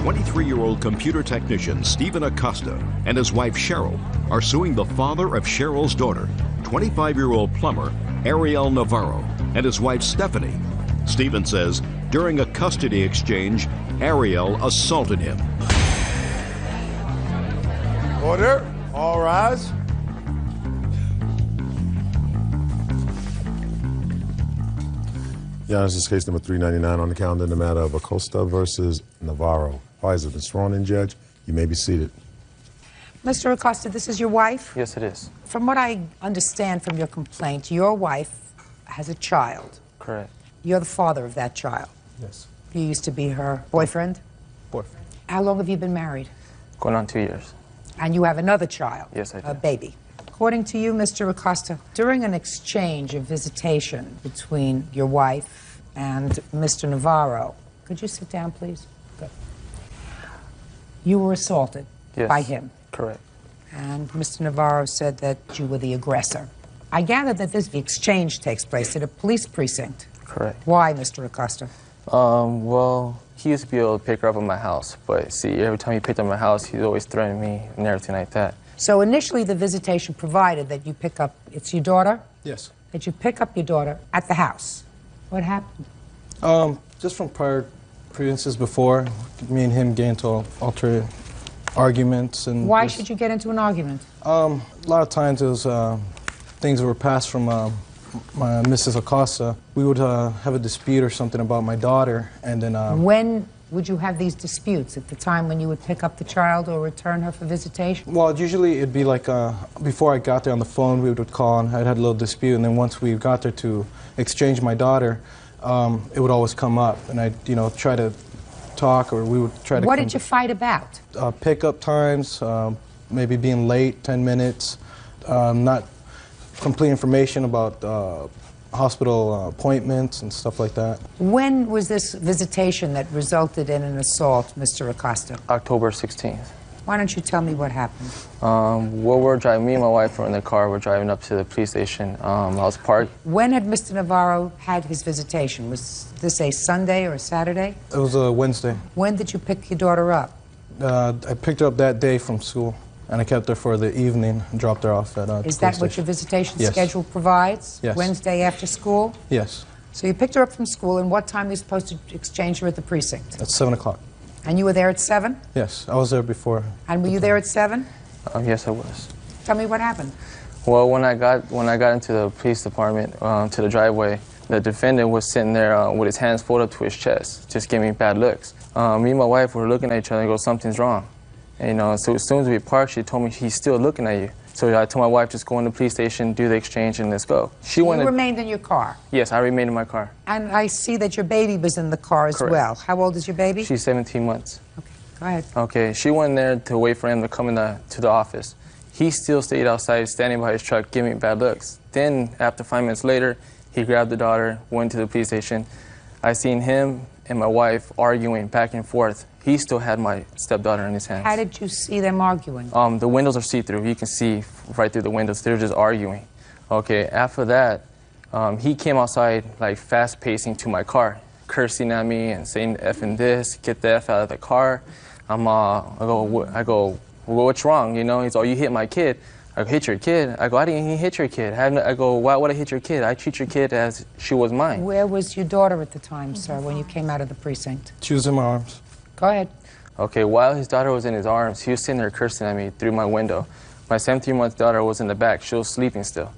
23-year-old computer technician Stephen Acosta and his wife Cheryl are suing the father of Cheryl's daughter, 25-year-old plumber Ariel Navarro, and his wife Stephanie. Stephen says during a custody exchange, Ariel assaulted him. Order. All rise. Yeah, this is case number 399 on the calendar in the matter of Acosta versus Navarro. Why has it been sworn in, Judge? You may be seated. Mr. Acosta, this is your wife? Yes, it is. From what I understand from your complaint, your wife has a child. Correct. You're the father of that child. Yes. You used to be her boyfriend? Boyfriend. How long have you been married? Going on 2 years. And you have another child? Yes, I do. A baby. According to you, Mr. Acosta, during an exchange of visitation between your wife and Mr. Navarro, could you sit down, please? Good. You were assaulted by him. Correct. And Mr. Navarro said that you were the aggressor. I gather that this exchange takes place at a police precinct. Correct. Why, Mr. Acosta? Well, he used to be able to pick her up at my house, but see, every time he picked up my house, he'd always threaten me and everything like that. So initially the visitation provided that you pick up, it's your daughter? Yes. That you pick up your daughter at the house. What happened? Just from prior experiences before, me and him get into altered arguments. And why should you get into an argument? A lot of times it was things that were passed from my Mrs. Acosta. We would have a dispute or something about my daughter, and then... When would you have these disputes? At the time when you would pick up the child or return her for visitation? Well, usually it'd be like before I got there on the phone, we would call and I'd had a little dispute, and then once we got there to exchange my daughter, it would always come up, and I'd, try to talk, or we would try to... What did you fight about? Pickup times, maybe being late, 10 minutes, not complete information about hospital appointments and stuff like that. When was this visitation that resulted in an assault, Mr. Acosta? October 16th. Why don't you tell me what happened? Well, we're driving, me and my wife were in the car, we're driving up to the police station. I was parked. When had Mr. Navarro had his visitation? Was this a Sunday or a Saturday? It was a Wednesday. When did you pick your daughter up? I picked her up that day from school, and I kept her for the evening and dropped her off at the Is that what your visitation schedule provides? Yes. Wednesday after school? Yes. So you picked her up from school, and what time were you supposed to exchange her at the precinct? At 7 o'clock. And you were there at 7? Yes, I was there before. And were you there at 7? Yes, I was. Tell me what happened. Well, when I got into the police department, to the driveway, the defendant was sitting there with his hands folded to his chest, just giving me bad looks. Me and my wife were looking at each other and go, something's wrong. And, so as soon as we parked, she told me he's still looking at you. So I told my wife, just go in the police station, do the exchange, and let's go. You remained in your car? Yes, I remained in my car. And I see that your baby was in the car as well. How old is your baby? She's 17 months. Okay, go ahead. Okay, she went there to wait for him to come to the office. He still stayed outside, standing by his truck, giving me bad looks. Then, after 5 minutes later, he grabbed the daughter, went to the police station. I seen him and my wife arguing back and forth. He still had my stepdaughter in his hands. How did you see them arguing? The windows are see-through. You can see right through the windows. They're just arguing. Okay, after that, he came outside, like, fast-pacing to my car, cursing at me and saying effing this, get the F out of the car. I go, well, what's wrong? He's, oh, you hit my kid. I go, hit your kid? I go, I didn't even hit your kid. I go, why would I hit your kid? I treat your kid as she was mine. Where was your daughter at the time, sir, when you came out of the precinct? She was in my arms. Go ahead. Okay, while his daughter was in his arms, he was sitting there cursing at me through my window. My 17-month daughter was in the back. She was sleeping still.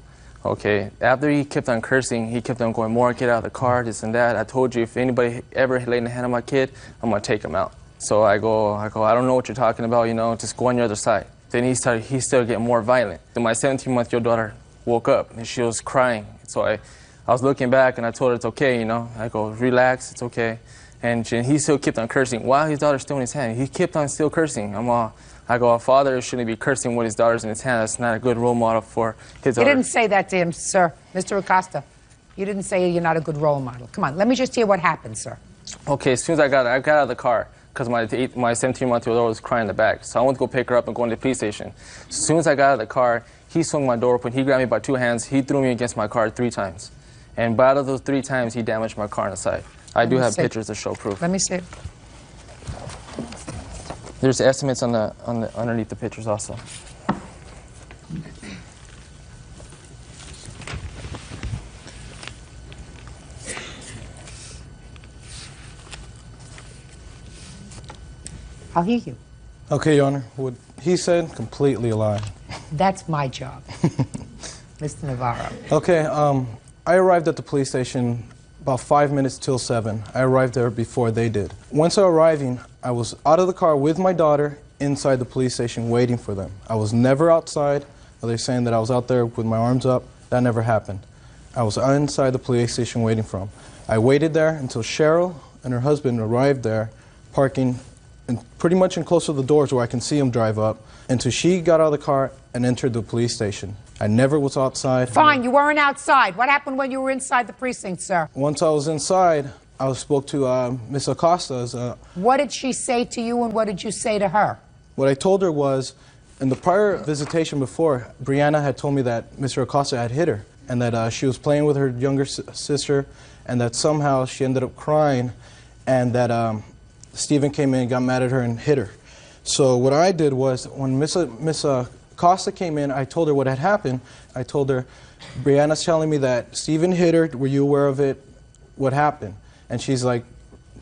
Okay, after he kept on cursing, he kept on going, more, get out of the car, this and that. I told you, if anybody ever laid a hand on my kid, I'm going to take him out. So I go, I don't know what you're talking about, just go on your other side. Then he started getting more violent. Then my 17-month-old daughter woke up, and she was crying. So I was looking back, and I told her it's okay, I go, relax, it's okay. And he still kept on cursing while his daughter's still in his hand. He kept on still cursing. I go, a father shouldn't be cursing when his daughter's in his hand. That's not a good role model for his daughter. You didn't say that to him, sir. Mr. Acosta, you didn't say you're not a good role model. Come on, let me just hear what happened, sir. Okay, as soon as I got out of the car, because my 17-month-old daughter was crying in the back. So I went to go pick her up and go into the police station. As soon as I got out of the car, he swung my door open. He grabbed me by 2 hands. He threw me against my car 3 times. And by out of those 3 times, he damaged my car on the side. I do have pictures to show proof. Let me see. There's estimates on the underneath the pictures also. I'll hear you. Okay, Your Honor. What he said, completely a lie. That's my job, Mr. Navarro. Okay, I arrived at the police station about 5 minutes till 7. I arrived there before they did. Once arriving, I was out of the car with my daughter inside the police station waiting for them. I was never outside. They're saying that I was out there with my arms up. That never happened. I was inside the police station waiting for them. I waited there until Cheryl and her husband arrived there, parking pretty much in close to the doors where I can see them drive up, until she got out of the car and entered the police station. I never was outside. Fine, you weren't outside. What happened when you were inside the precinct, sir? Once I was inside, I spoke to Miss Acosta. What did she say to you and what did you say to her? What I told her was, in the prior visitation before, Brianna had told me that Mr. Acosta had hit her and that she was playing with her younger sister and that somehow she ended up crying and that Stephen came in and got mad at her and hit her. So what I did was, when Miss Acosta came in, I told her what had happened. I told her, Brianna's telling me that Stephen hit her. Were you aware of it? What happened? And she's like,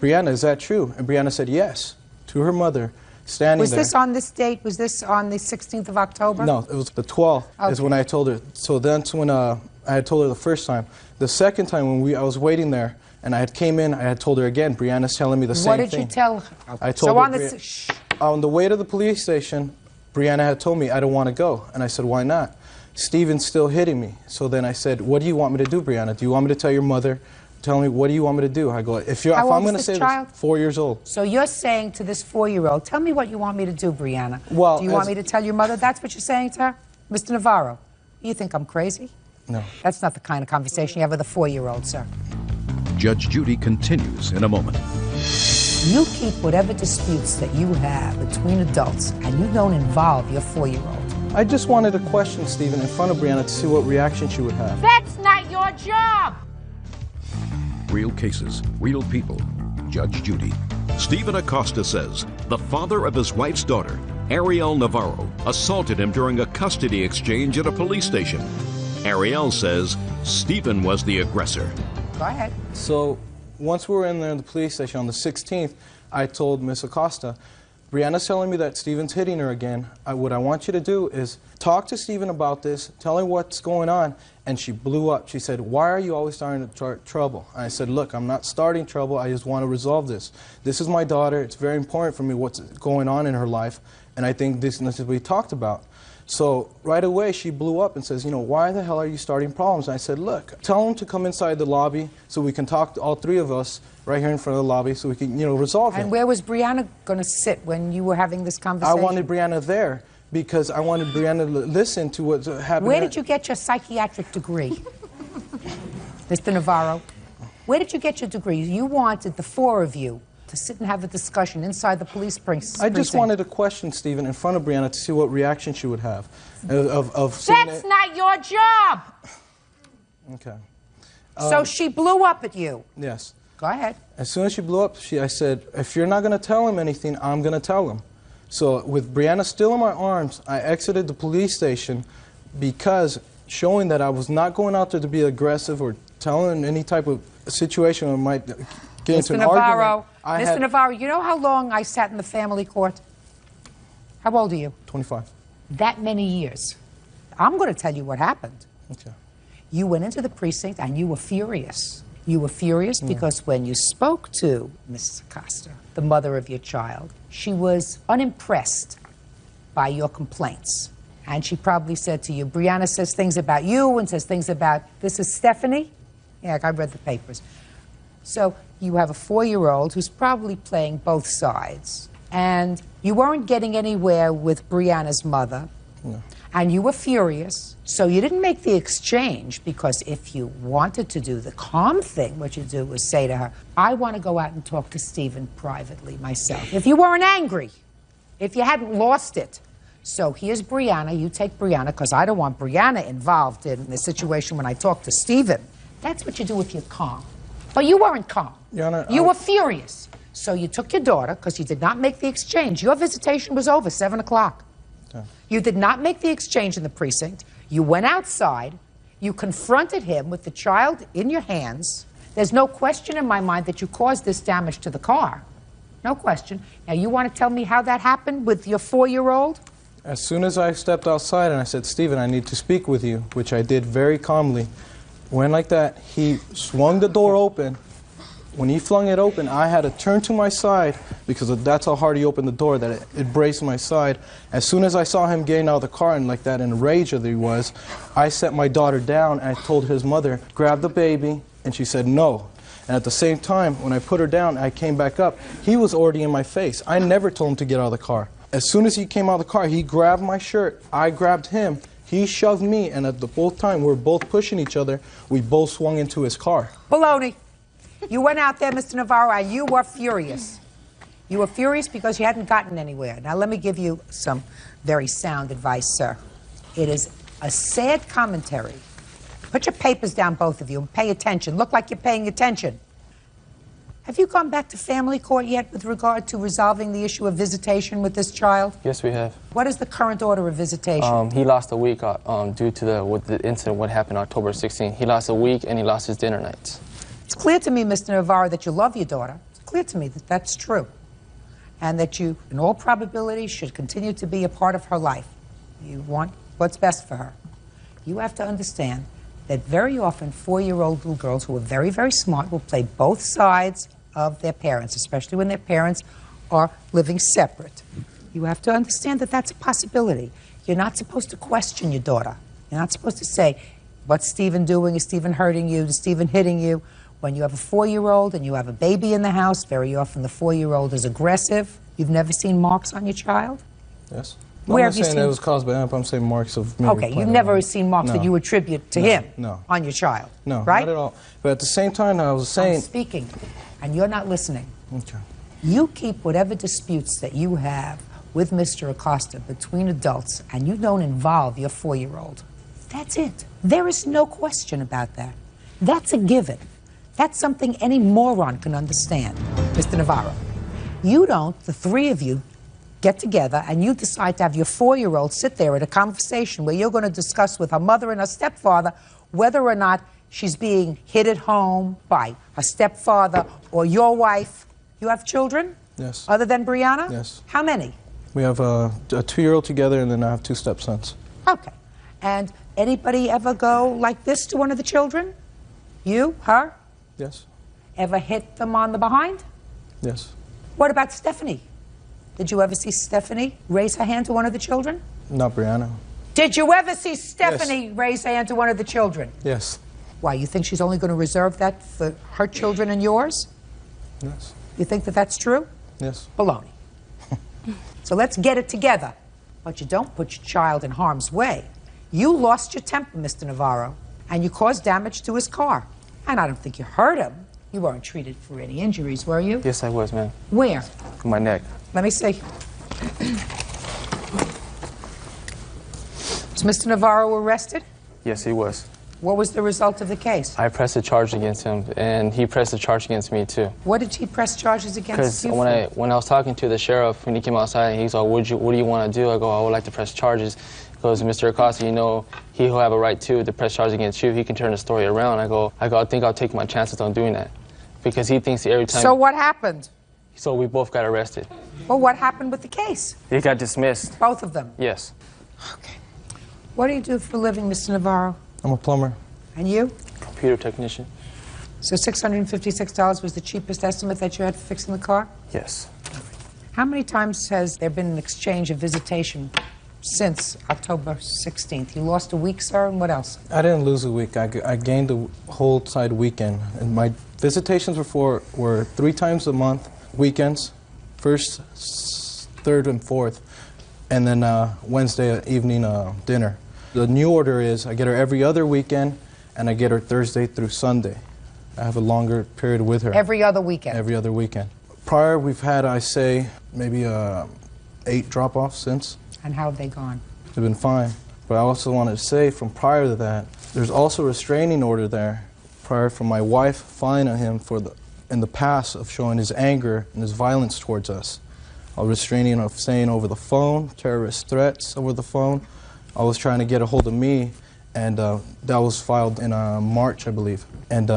Brianna, is that true? And Brianna said yes, to her mother, standing there. Was this on this date? Was this on the 16th of October? No, it was the 12th is when I told her. So that's when I had told her the first time. The second time when I was waiting there, and I had came in, I had told her again, Brianna's telling me the same thing. What did you tell her? I told so her, on the way to the police station, Brianna had told me I don't want to go. And I said, why not? Stephen's still hitting me. So then I said, what do you want me to do, Brianna? Do you want me to tell your mother? Tell me, what do you want me to do? I go, if I'm going to say this, 4 years old. So you're saying to this 4-year-old, tell me what you want me to do, Brianna. Well, do you want me to tell your mother? That's what you're saying to her? Mr. Navarro, you think I'm crazy? No. That's not the kind of conversation you have with a 4-year-old, sir. Judge Judy continues in a moment. You keep whatever disputes that you have between adults, and you don't involve your 4-year-old. I just wanted to question Stephen in front of Brianna to see what reaction she would have. That's not your job! Real cases, real people. Judge Judy. Stephen Acosta says the father of his wife's daughter, Ariel Navarro, assaulted him during a custody exchange at a police station. Ariel says Stephen was the aggressor. Go ahead. So once we were in there in the police station on the 16th, I told Miss Acosta, Brianna's telling me that Stephen's hitting her again. What I want you to do is talk to Stephen about this, tell him what's going on. And she blew up. She said, why are you always starting to start trouble? And I said, look, I'm not starting trouble. I just want to resolve this. This is my daughter. It's very important for me what's going on in her life. And I think this needs to be talked about. So right away, she blew up and says, you know, why the hell are you starting problems? And I said, look, tell him to come inside the lobby so we can talk to all three of us right here in front of the lobby so we can, you know, resolve it. And where was Brianna going to sit when you were having this conversation? I wanted Brianna there because I wanted Brianna to listen to what's happening. Where did you get your psychiatric degree? Mr. Navarro, where did you get your degree? You wanted the four of you to sit and have a discussion inside the police precinct. I just wanted to question Stephen in front of Brianna to see what reaction she would have. That's not your job! Okay. So she blew up at you? Yes. Go ahead. As soon as she blew up, I said, if you're not going to tell him anything, I'm going to tell him. So with Brianna still in my arms, I exited the police station because showing that I was not going out there to be aggressive or telling any type of situation that might get into an argument. Mr. Navarro, you know how long I sat in the family court? How old are you? 25. That many years. I'm going to tell you what happened. Okay. You went into the precinct and you were furious. You were furious because when you spoke to Mrs. Acosta, the mother of your child, she was unimpressed by your complaints. And she probably said to you, Brianna says things about you and says things about, this is Stephanie? Yeah, I read the papers. So you have a 4-year-old who's probably playing both sides. And you weren't getting anywhere with Brianna's mother. No. And you were furious, so you didn't make the exchange, because if you wanted to do the calm thing, what you do was say to her, I want to go out and talk to Stephen privately myself. If you weren't angry, if you hadn't lost it. So here's Brianna, you take Brianna, because I don't want Brianna involved in the situation when I talk to Stephen. That's what you do if you're calm. But you weren't calm. Your Honor, you were furious. So you took your daughter, because you did not make the exchange. Your visitation was over, 7 o'clock. Okay. You did not make the exchange in the precinct. You went outside. You confronted him with the child in your hands. There's no question in my mind that you caused this damage to the car. No question. Now, you want to tell me how that happened with your 4-year-old? As soon as I stepped outside and I said, Stephen, I need to speak with you, which I did very calmly, went like that, he swung the door open. When he flung it open, I had to turn to my side because that's how hard he opened the door, that it braced my side. As soon as I saw him getting out of the car and like that in a rage that he was, I set my daughter down and I told his mother, grab the baby, and she said no. And at the same time, when I put her down, I came back up. He was already in my face. I never told him to get out of the car. As soon as he came out of the car, he grabbed my shirt. I grabbed him. He shoved me, and at the both time, we were both pushing each other. We both swung into his car. Baloney. You went out there, Mr. Navarro, and you were furious. You were furious because you hadn't gotten anywhere. Now, let me give you some very sound advice, sir. It is a sad commentary. Put your papers down, both of you, and pay attention. Look like you're paying attention. Have you gone back to family court yet with regard to resolving the issue of visitation with this child? Yes, we have. What is the current order of visitation? He lost a week due to the incident what happened October 16th. He lost a week and he lost his dinner nights. It's clear to me, Mr. Navarro, that you love your daughter. It's clear to me that that's true. And that you, in all probability, should continue to be a part of her life. You want what's best for her. You have to understand that very often 4-year-old little girls who are very, very smart will play both sides of their parents, especially when their parents are living separate. You have to understand that that's a possibility. You're not supposed to question your daughter. You're not supposed to say, what's Stephen doing? Is Stephen hurting you? Is Stephen hitting you? When you have a 4-year-old and you have a baby in the house, very often the 4-year-old is aggressive. You've never seen marks on your child? Yes. Where I'm have you not saying seen it was caused by him. I'm saying marks of maybe Okay, you've never seen marks that you attribute to him on your child? No, right? not at all. But at the same time, I was saying... I'm speaking, and you're not listening. Okay. You keep whatever disputes that you have with Mr. Acosta between adults, and you don't involve your 4-year-old. That's it. There is no question about that. That's a given. That's something any moron can understand, Mr. Navarro. You don't, the three of you, get together and you decide to have your 4-year-old sit there at a conversation where you're going to discuss with her mother and her stepfather whether or not she's being hit at home by her stepfather or your wife. You have children? Yes. Other than Brianna? Yes. How many? We have a 2-year-old together, and then I have 2 stepsons. Okay. And anybody ever go like this to one of the children? You? Her? Yes. Ever hit them on the behind? Yes. What about Stephanie? Did you ever see Stephanie raise her hand to one of the children? Not Brianna. Did you ever see Stephanie raise her hand to one of the children? Yes. Why, you think she's only going to reserve that for her children and yours? Yes. You think that that's true? Yes. Baloney. So let's get it together. But you don't put your child in harm's way. You lost your temper, Mr. Navarro, and you caused damage to his car. And I don't think you hurt him. You weren't treated for any injuries, were you? Yes, I was, ma'am. Where? My neck. Let me see. Was Mr. Navarro arrested? Yes, he was. What was the result of the case? I pressed a charge against him, and he pressed a charge against me, too. What did he press charges against Because you for? when I was talking to the sheriff, when he came outside, he's like, what do you want to do? I go, I would like to press charges. He goes, Mr. Acosta, you know, he will have a right, too, to press charges against you. He can turn the story around. I go, I think I'll take my chances on doing that. Because he thinks every time... So what happened? So we both got arrested. Well, what happened with the case? It got dismissed. Both of them? Yes. Okay. What do you do for a living, Mr. Navarro? I'm a plumber. And you? Computer technician. So $656 was the cheapest estimate that you had for fixing the car? Yes. How many times has there been an exchange of visitation since October 16th? You lost a week, sir, and what else? I didn't lose a week. I gained a whole side weekend. And my visitations were 3 times a month, weekends, 1st, 3rd, and 4th, and then Wednesday evening dinner. The new order is I get her every other weekend, and I get her Thursday through Sunday. I have a longer period with her. Every other weekend? Every other weekend. Prior, we've had, I say, maybe 8 drop-offs since. And how have they gone? They've been fine. But I also wanted to say, from prior to that, there's also a restraining order there, prior from my wife filing on him for the in the past of showing his anger and his violence towards us. Restraining of saying over the phone, terrorist threats over the phone. Was trying to get a hold of me, and that was filed in March, I believe. And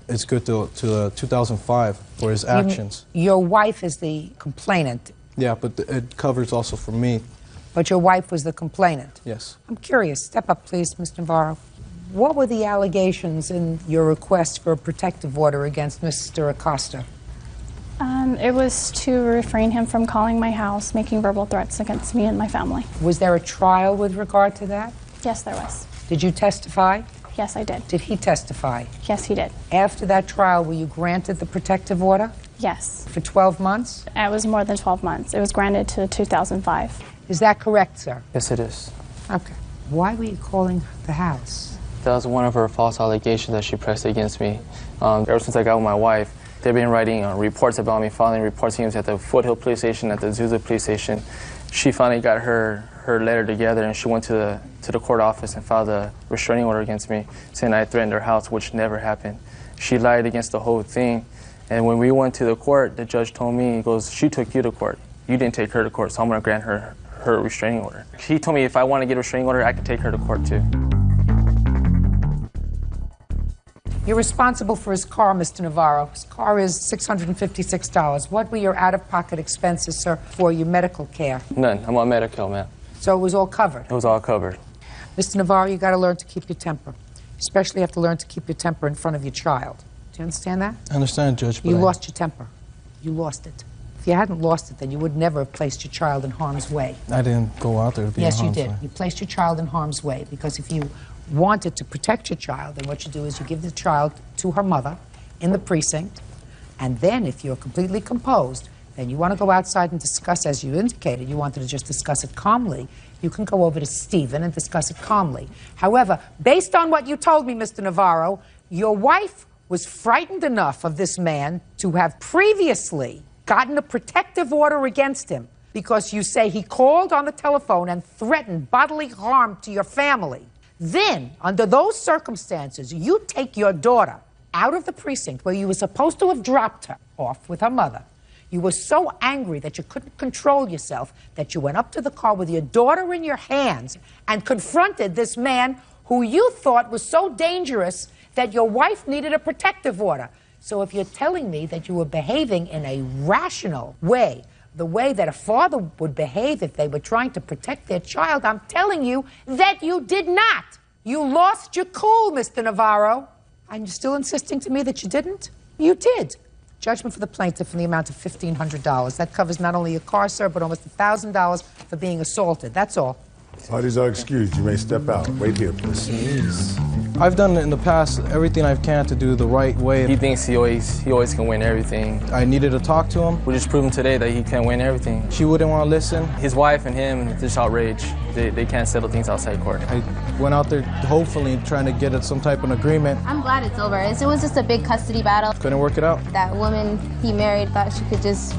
it's good to 2005 for his actions. Your wife is the complainant. Yeah, but it covers also for me. But your wife was the complainant. Yes. I'm curious. Step up, please, Mr. Navarro. What were the allegations in your request for a protective order against Mr. Acosta? It was to refrain him from calling my house, making verbal threats against me and my family. Was there a trial with regard to that? Yes, there was. Did you testify? Yes, I did. Did he testify? Yes, he did. After that trial, were you granted the protective order? Yes. For 12 months? It was more than 12 months. It was granted to 2005. Is that correct, sir? Yes, it is. Okay. Why were you calling the house? That was one of her false allegations that she pressed against me. Ever since I got with my wife, they've been writing reports about me, filing reports against me at the Foothill Police Station, at the Azusa Police Station. She finally got her letter together, and she went to the court office and filed a restraining order against me, saying I threatened her house, which never happened. She lied against the whole thing. And when we went to the court, the judge told me, he goes, she took you to court. You didn't take her to court, so I'm going to grant her restraining order. He told me if I want to get a restraining order, I could take her to court too. You're responsible for his car, Mr. Navarro. His car is $656. What were your out-of-pocket expenses, sir, for your medical care? None. I'm on medical, man. So it was all covered? It was all covered. Mr. Navarro, you got to learn to keep your temper. Especially you have to learn to keep your temper in front of your child. Do you understand that? I understand, Judge, but You lost your temper. You lost it. If you hadn't lost it, then you would never have placed your child in harm's way. I didn't go out there to be in Yes, you harm's did. way. You placed your child in harm's way because if you wanted to protect your child, then what you do is you give the child to her mother in the precinct, and then if you're completely composed, then you want to go outside and discuss, as you indicated, you wanted to just discuss it calmly, you can go over to Stephen and discuss it calmly. However, based on what you told me, Mr. Navarro, your wife was frightened enough of this man to have previously gotten a protective order against him because you say he called on the telephone and threatened bodily harm to your family. Then, under those circumstances, you take your daughter out of the precinct where you were supposed to have dropped her off with her mother. You were so angry that you couldn't control yourself that you went up to the car with your daughter in your hands and confronted this man who you thought was so dangerous that your wife needed a protective order. So if you're telling me that you were behaving in a rational way, the way that a father would behave if they were trying to protect their child, I'm telling you that you did not. You lost your cool, Mr. Navarro. And you're still insisting to me that you didn't? You did. Judgment for the plaintiff in the amount of $1,500. That covers not only your car, sir, but almost $1,000 for being assaulted. That's all. Parties are excused. You may step out. Wait here, please. I've done in the past everything I can to do the right way. He thinks he always can win everything. I needed to talk to him. We just proved him today that he can't win everything. She wouldn't want to listen. His wife and him just outraged. They can't settle things outside court. I went out there hopefully trying to get some type of agreement. I'm glad it's over. It was just a big custody battle. Couldn't work it out. That woman he married thought she could just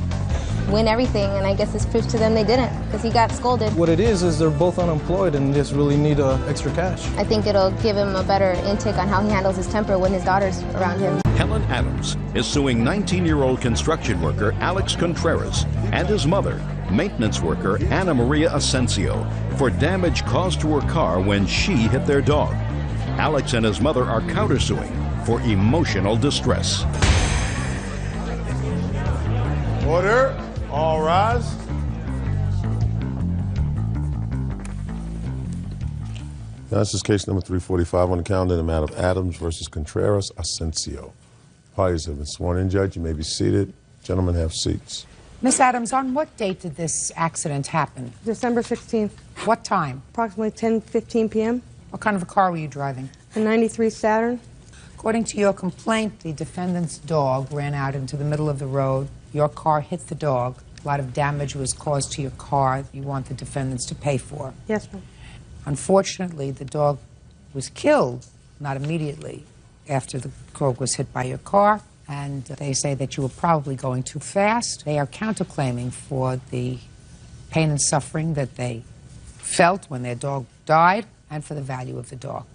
win everything, and I guess it's proof to them they didn't, because he got scolded. What it is they're both unemployed and just really need extra cash. I think it'll give him a better intake on how he handles his temper when his daughter's around him. Helen Adams is suing 19-year-old construction worker Alex Contreras and his mother, maintenance worker Ana Maria Asensio, for damage caused to her car when she hit their dog. Alex and his mother are countersuing for emotional distress. Order. All rise. Now, this is case number 345 on the calendar in the matter of Adams versus Contreras Asensio. Parties have been sworn in, Judge. You may be seated. Gentlemen, have seats. Miss Adams, on what date did this accident happen? December 16th, What time? approximately 10:15 p.m. What kind of a car were you driving? A 93 Saturn. According to your complaint, the defendant's dog ran out into the middle of the road. Your car hit the dog. A lot of damage was caused to your car you want the defendants to pay for. Yes, ma'am. Unfortunately, the dog was killed, not immediately, after the dog was hit by your car. And they say that you were probably going too fast. They are counterclaiming for the pain and suffering that they felt when their dog died and for the value of the dog.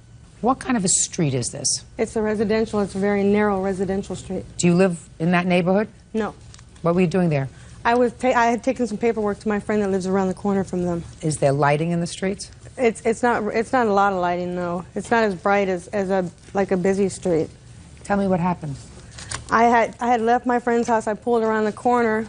What kind of a street is this? It's a residential. It's a very narrow residential street. Do you live in that neighborhood? No. What were you doing there? I had taken some paperwork to my friend that lives around the corner from them. Is there lighting in the streets? It's not a lot of lighting, no. It's not as bright as a busy street. Tell me what happened. I had left my friend's house. I pulled around the corner,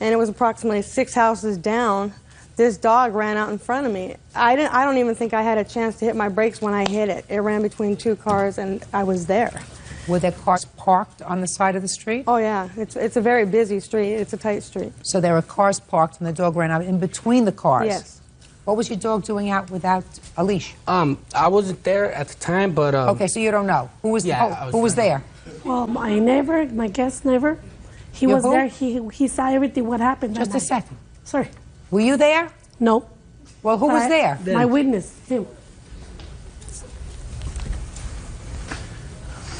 and it was approximately 6 houses down. This dog ran out in front of me. I don't even think I had a chance to hit my brakes when I hit it. It ran between 2 cars, and I was there. Were there cars parked on the side of the street? Oh yeah, it's a very busy street. It's a tight street. So there were cars parked, and the dog ran out in between the cars. Yes. What was your dog doing out without a leash? I wasn't there at the time, but okay, so you don't know who was who was there? Well, my neighbor, my guest neighbor, he was there. He saw everything what happened. Just a second. Sorry. Were you there? No. Well, who was there? My witness, him.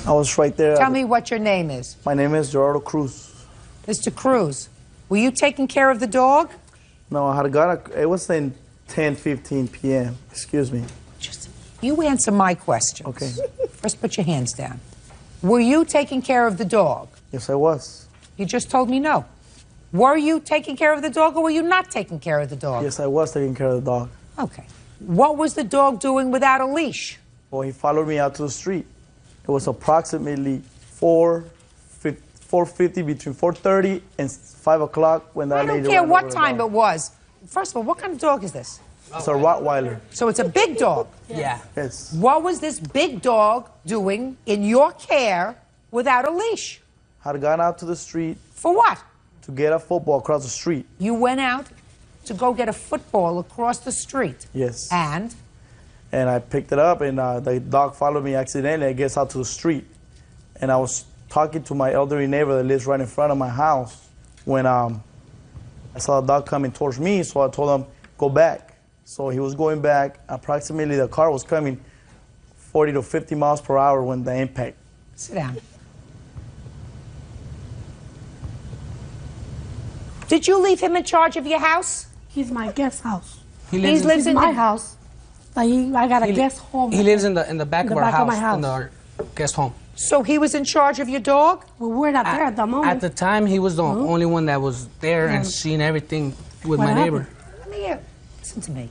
I was right there. Tell me what your name is. My name is Gerardo Cruz. Mr. Cruz, were you taking care of the dog? No, I had it was in 10:15 p.m. Excuse me. You answer my questions. Okay. First, put your hands down. Were you taking care of the dog? Yes, I was. You just told me no. Were you taking care of the dog, or were you not taking care of the dog? Yes, I was taking care of the dog. Okay. What was the dog doing without a leash? Well, he followed me out to the street. It was approximately 4:50, between 4:30 and 5 o'clock when that lady I don't care ran what over the time dog. it was. First of all, what kind of dog is this? It's a Rottweiler. So it's a big dog? Yeah. Yes. What was this big dog doing in your care without a leash? Had gone out to the street. For what? To get a football across the street. You went out to go get a football across the street. Yes. And? And I picked it up, and the dog followed me accidentally. I guess out to the street. And I was talking to my elderly neighbor that lives right in front of my house when I saw the dog coming towards me, so I told him, go back. So he was going back. Approximately the car was coming 40 to 50 miles per hour when the impact. Sit down. Did you leave him in charge of your house? He's my guest house. He lives in my house. I got a guest home. He lives in the back of our house, my house. in our guest home. So he was in charge of your dog? Well, we're not there at the moment. At the time, he was the only one that was there and seeing everything with What my neighbor. Let me hear. Listen to me.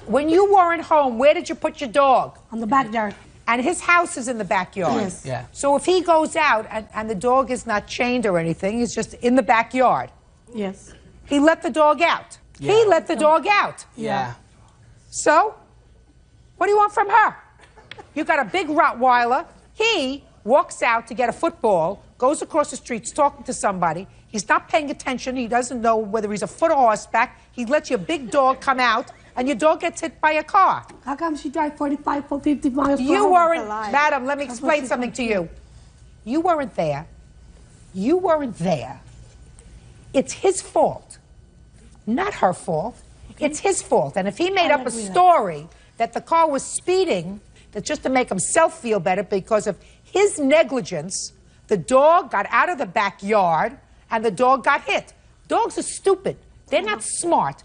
When you weren't home, where did you put your dog? On the backyard. And his house is in the backyard? Yes. Yeah. So if he goes out and the dog is not chained or anything, he's just in the backyard. Yes. He let the dog out. Yeah. He let the dog out. Yeah. So, what do you want from her? You got a big Rottweiler. He walks out to get a football, goes across the streets talking to somebody. He's not paying attention. He doesn't know whether he's a foot or horseback. He lets your big dog come out, and your dog gets hit by a car. How come she drive 45 or 50 miles per hour? You weren't, madam, let me explain something to you. You weren't there. You weren't there. It's his fault, not her fault. It's his fault. And if he made up a story that the car was speeding, that just to make himself feel better because of his negligence, the dog got out of the backyard and the dog got hit. Dogs are stupid. They're not smart.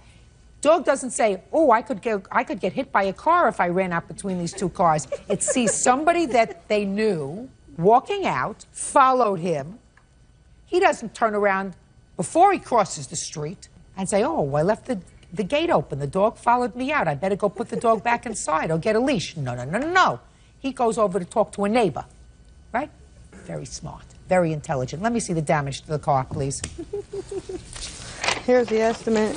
Dog doesn't say, oh, I could get hit by a car if I ran out between these two cars. It sees somebody that they knew walking out, followed him. He doesn't turn around before he crosses the street and say, oh, I left the gate open. The dog followed me out. I better go put the dog back inside or get a leash. No, no, no, no, no. He goes over to talk to a neighbor, right? Very smart, very intelligent. Let me see the damage to the car, please. Here's the estimate.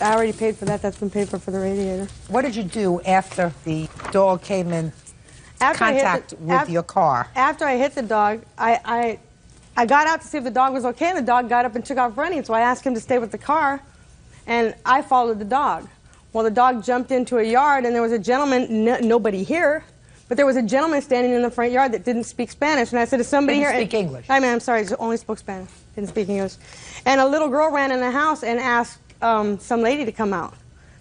I already paid for that. That's been paid for the radiator. What did you do after the dog came in contact with your car? After I hit the dog, I got out to see if the dog was okay, and the dog got up and took off running. So I asked him to stay with the car, and I followed the dog. Well, the dog jumped into a yard, and there was a gentleman, nobody here, but there was a gentleman standing in the front yard that didn't speak Spanish. And I said, is somebody here? Didn't speak English. I mean, I'm sorry, only spoke Spanish. Didn't speak English. And a little girl ran in the house and asked some lady to come out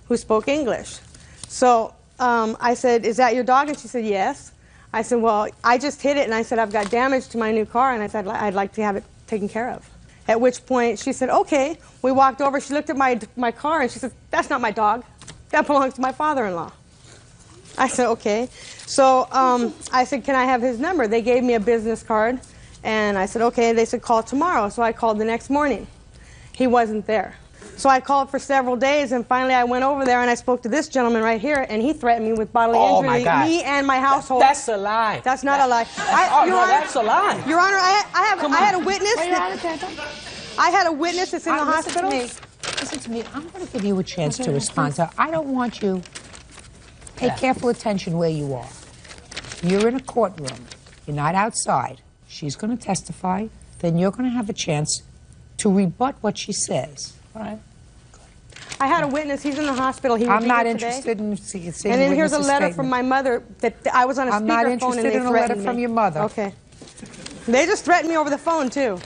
who spoke English. So I said, is that your dog? And she said, yes. I said, well, I just hit it, and I said, I've got damage to my new car, and I said, I'd like to have it taken care of. At which point she said, okay. We walked over. She looked at my car, and she said, that's not my dog. That belongs to my father-in-law. I said, okay. So I said, can I have his number? They gave me a business card, and I said, okay. They said, call tomorrow. So I called the next morning. He wasn't there. So I called for several days, and finally I went over there and I spoke to this gentleman right here, and he threatened me with bodily injury, my God. me and my household. That's a lie. That's not a lie. Your Honor, that's a lie. Your Honor, I had a witness. I had a witness that's in the hospital. Listen to me. I'm going to give you a chance to respond. So I don't want you. Pay careful attention where you are. You're in a courtroom. You're not outside. She's going to testify. Then you're going to have a chance to rebut what she says. All right? I had a witness. He's in the hospital. He I'm not interested in seeing And then here's a letter from my mother that I was on a speakerphone. I'm not interested in a letter from your mother. Okay. They just threatened me over the phone, too.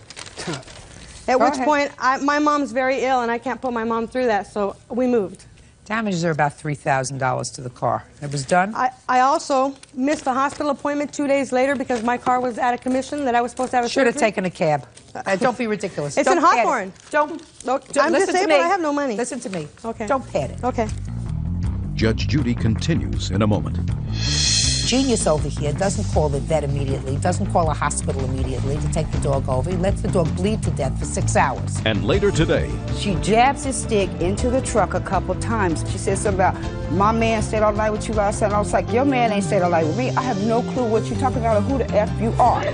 At which point, my mom's very ill, and I can't put my mom through that, so we moved. Damages are about $3,000 to the car. It was done? I also missed the hospital appointment 2 days later because my car was out of commission that I was supposed to have a Should have surgery. taken a cab. Don't be ridiculous. It's Don't in pad Hawthorne. it. Don't. I'm disabled. I have no money. Listen to me. Okay. Don't pad it. Okay. Judge Judy continues in a moment. Genius over here doesn't call the vet immediately, doesn't call a hospital immediately to take the dog over. He lets the dog bleed to death for 6 hours. And later today, she jabs his stick into the truck a couple times. She said something about, my man stayed all night with you last night. And I was like, your man ain't stayed all night with me. I have no clue what you're talking about or who the F you are.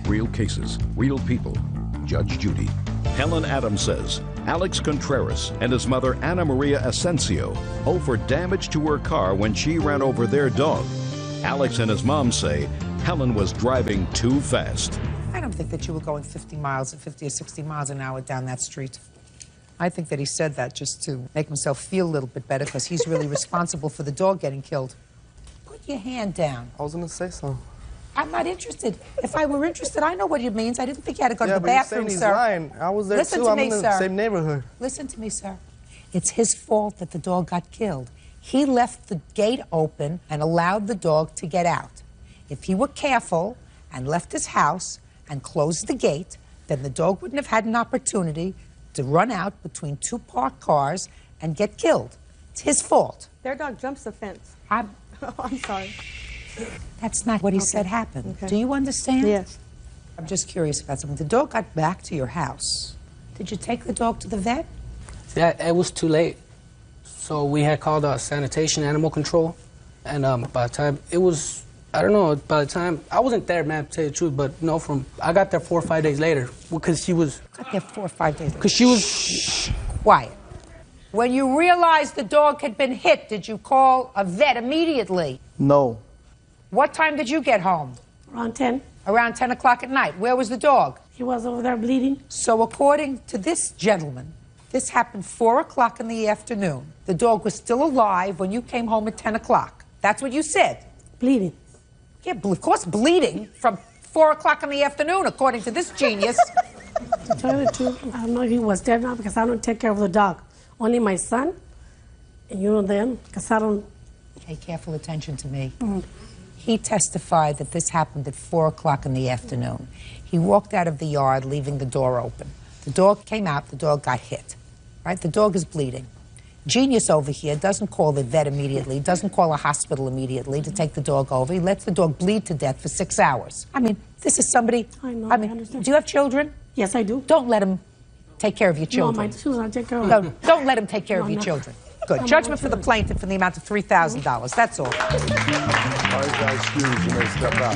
real cases, real people. Judge Judy. Helen Adams says Alex Contreras and his mother Ana Maria Asensio owe for damage to her car when she ran over their dog. Alex and his mom say Helen was driving too fast. I don't think that you were going 50 or 60 miles an hour down that street. I think that he said that just to make himself feel a little bit better because he's really responsible for the dog getting killed. Put your hand down. I was going to say so. I'm not interested. If I were interested, I know what it means. I didn't think you had to go to the bathroom, he's sir. Lying. I was there Listen too. to I'm me, in the sir. same neighborhood. Listen to me, sir. It's his fault that the dog got killed. He left the gate open and allowed the dog to get out. If he were careful and left his house and closed the gate, then the dog wouldn't have had an opportunity to run out between two parked cars and get killed. It's his fault. Their dog jumps the fence. I'm sorry. That's not what he said happened. Do you understand? Yes. I'm just curious about something. The dog got back to your house. Did you take the dog to the vet? Yeah, it was too late. So we had called sanitation animal control. And by the time it was, I don't know, by the time, I wasn't there, man, to tell you the truth, but no, I got there 4 or 5 days later because she was. Got there 4 or 5 days later? Because she was. Shh, quiet. When you realized the dog had been hit, did you call a vet immediately? No. What time did you get home? Around 10. Around 10 o'clock at night. Where was the dog? He was over there bleeding. So according to this gentleman, this happened 4 o'clock in the afternoon. The dog was still alive when you came home at 10 o'clock. That's what you said? Bleeding. Yeah, of course, bleeding from 4 o'clock in the afternoon, according to this genius. To tell you the truth, I don't know if he was dead or not because I don't take care of the dog. Only my son, and you know them, because I don't... Pay careful attention to me. He testified that this happened at 4 o'clock in the afternoon. He walked out of the yard, leaving the door open. The dog came out, the dog got hit, right? The dog is bleeding. Genius over here doesn't call the vet immediately, doesn't call a hospital immediately to take the dog over. He lets the dog bleed to death for 6 hours. I mean, this is somebody... I know, I mean, understand. do you have children? Yes, I do. Don't let him take care of your children. No, my children, I take care of No, them. don't let him take care of No, your no. children. Good. No, Judgment no, for the plaintiff in the amount of $3,000. That's all. All right, guys, excuse, you may step out.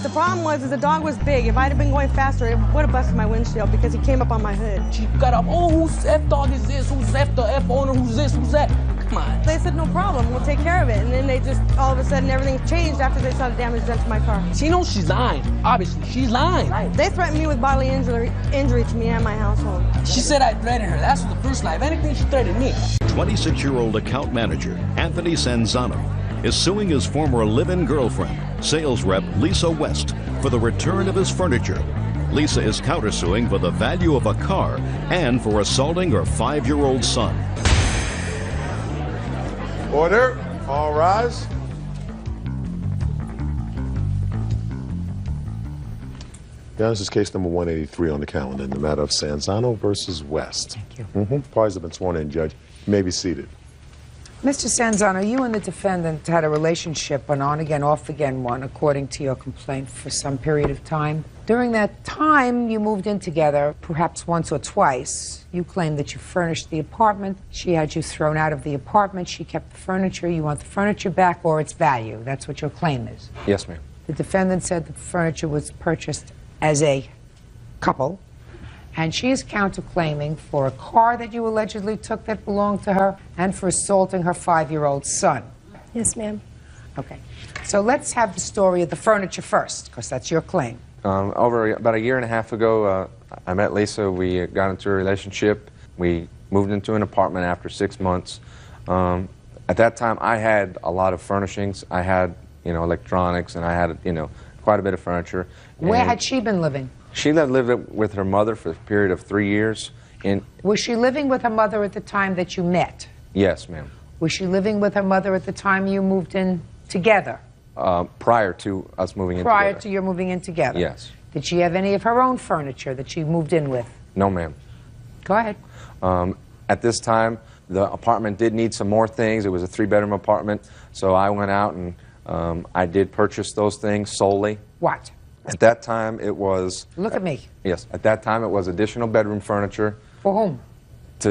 The problem was the dog was big. If I'd have been going faster, it would have busted my windshield because he came up on my hood. She got up, oh, whose F dog is this? Who's F the F owner? Who's this? Who's that? Come on. They said, no problem, we'll take care of it. And then they just, all of a sudden, everything changed after they saw the damage done to my car. She knows she's lying. Obviously, she's lying. They threatened me with bodily injury to me and my household. She said I threatened her. That's the first lie. If anything, she threatened me. 26-year-old account manager Anthony Sanzano is suing his former live-in girlfriend, sales rep Lisa West, for the return of his furniture. Lisa is countersuing for the value of a car and for assaulting her 5-year-old son. Order. All rise. Now, this is case number 183 on the calendar in the matter of Sanzano versus West. Thank you. Parties have been sworn in, Judge. You may be seated. Mr. Sanzano, you and the defendant had a relationship, an on-again, off-again one, according to your complaint, for some period of time. During that time, you moved in together, perhaps once or twice. You claimed that you furnished the apartment. She had you thrown out of the apartment. She kept the furniture. You want the furniture back or its value. That's what your claim is. Yes, ma'am. The defendant said the furniture was purchased as a couple, and she is counterclaiming for a car that you allegedly took that belonged to her and for assaulting her 5-year-old son. Yes, ma'am. Okay. So let's have the story of the furniture first, because that's your claim. Over about a year and a half ago, I met Lisa. We got into a relationship. We moved into an apartment after 6 months. At that time, I had a lot of furnishings. I had, electronics, and I had, quite a bit of furniture. Where And had she been living? she lived with her mother for a period of 3 years. Was she living with her mother at the time that you met? Yes, ma'am. Was she living with her mother at the time you moved in together? Prior to us moving in Prior together. to your moving in together? Yes. Did she have any of her own furniture that she moved in with? No, ma'am. Go ahead. At this time, the apartment did need some more things. It was a 3-bedroom apartment, so I went out and I did purchase those things solely. What? At that time, it was... Look at me. Yes. At that time, it was additional bedroom furniture. For whom?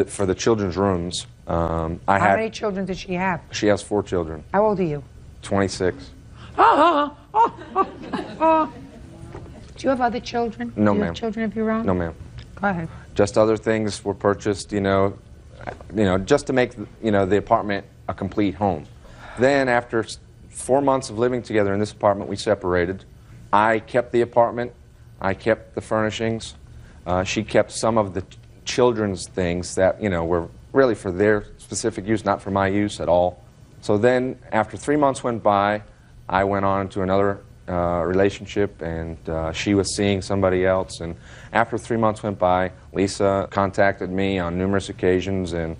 For the children's rooms. How many children did she have? She has 4 children. How old are you? 26. Do you have other children? No, Do you ma'am. have children of your own? No, ma'am. Go ahead. Just other things were purchased, just to make, the apartment a complete home. Then after 4 months of living together in this apartment, we separated. I kept the apartment. I kept the furnishings. She kept some of the children's things that, were really for their specific use, not for my use at all. So then, after 3 months went by, I went on to another relationship, and she was seeing somebody else. And after 3 months went by, Lisa contacted me on numerous occasions and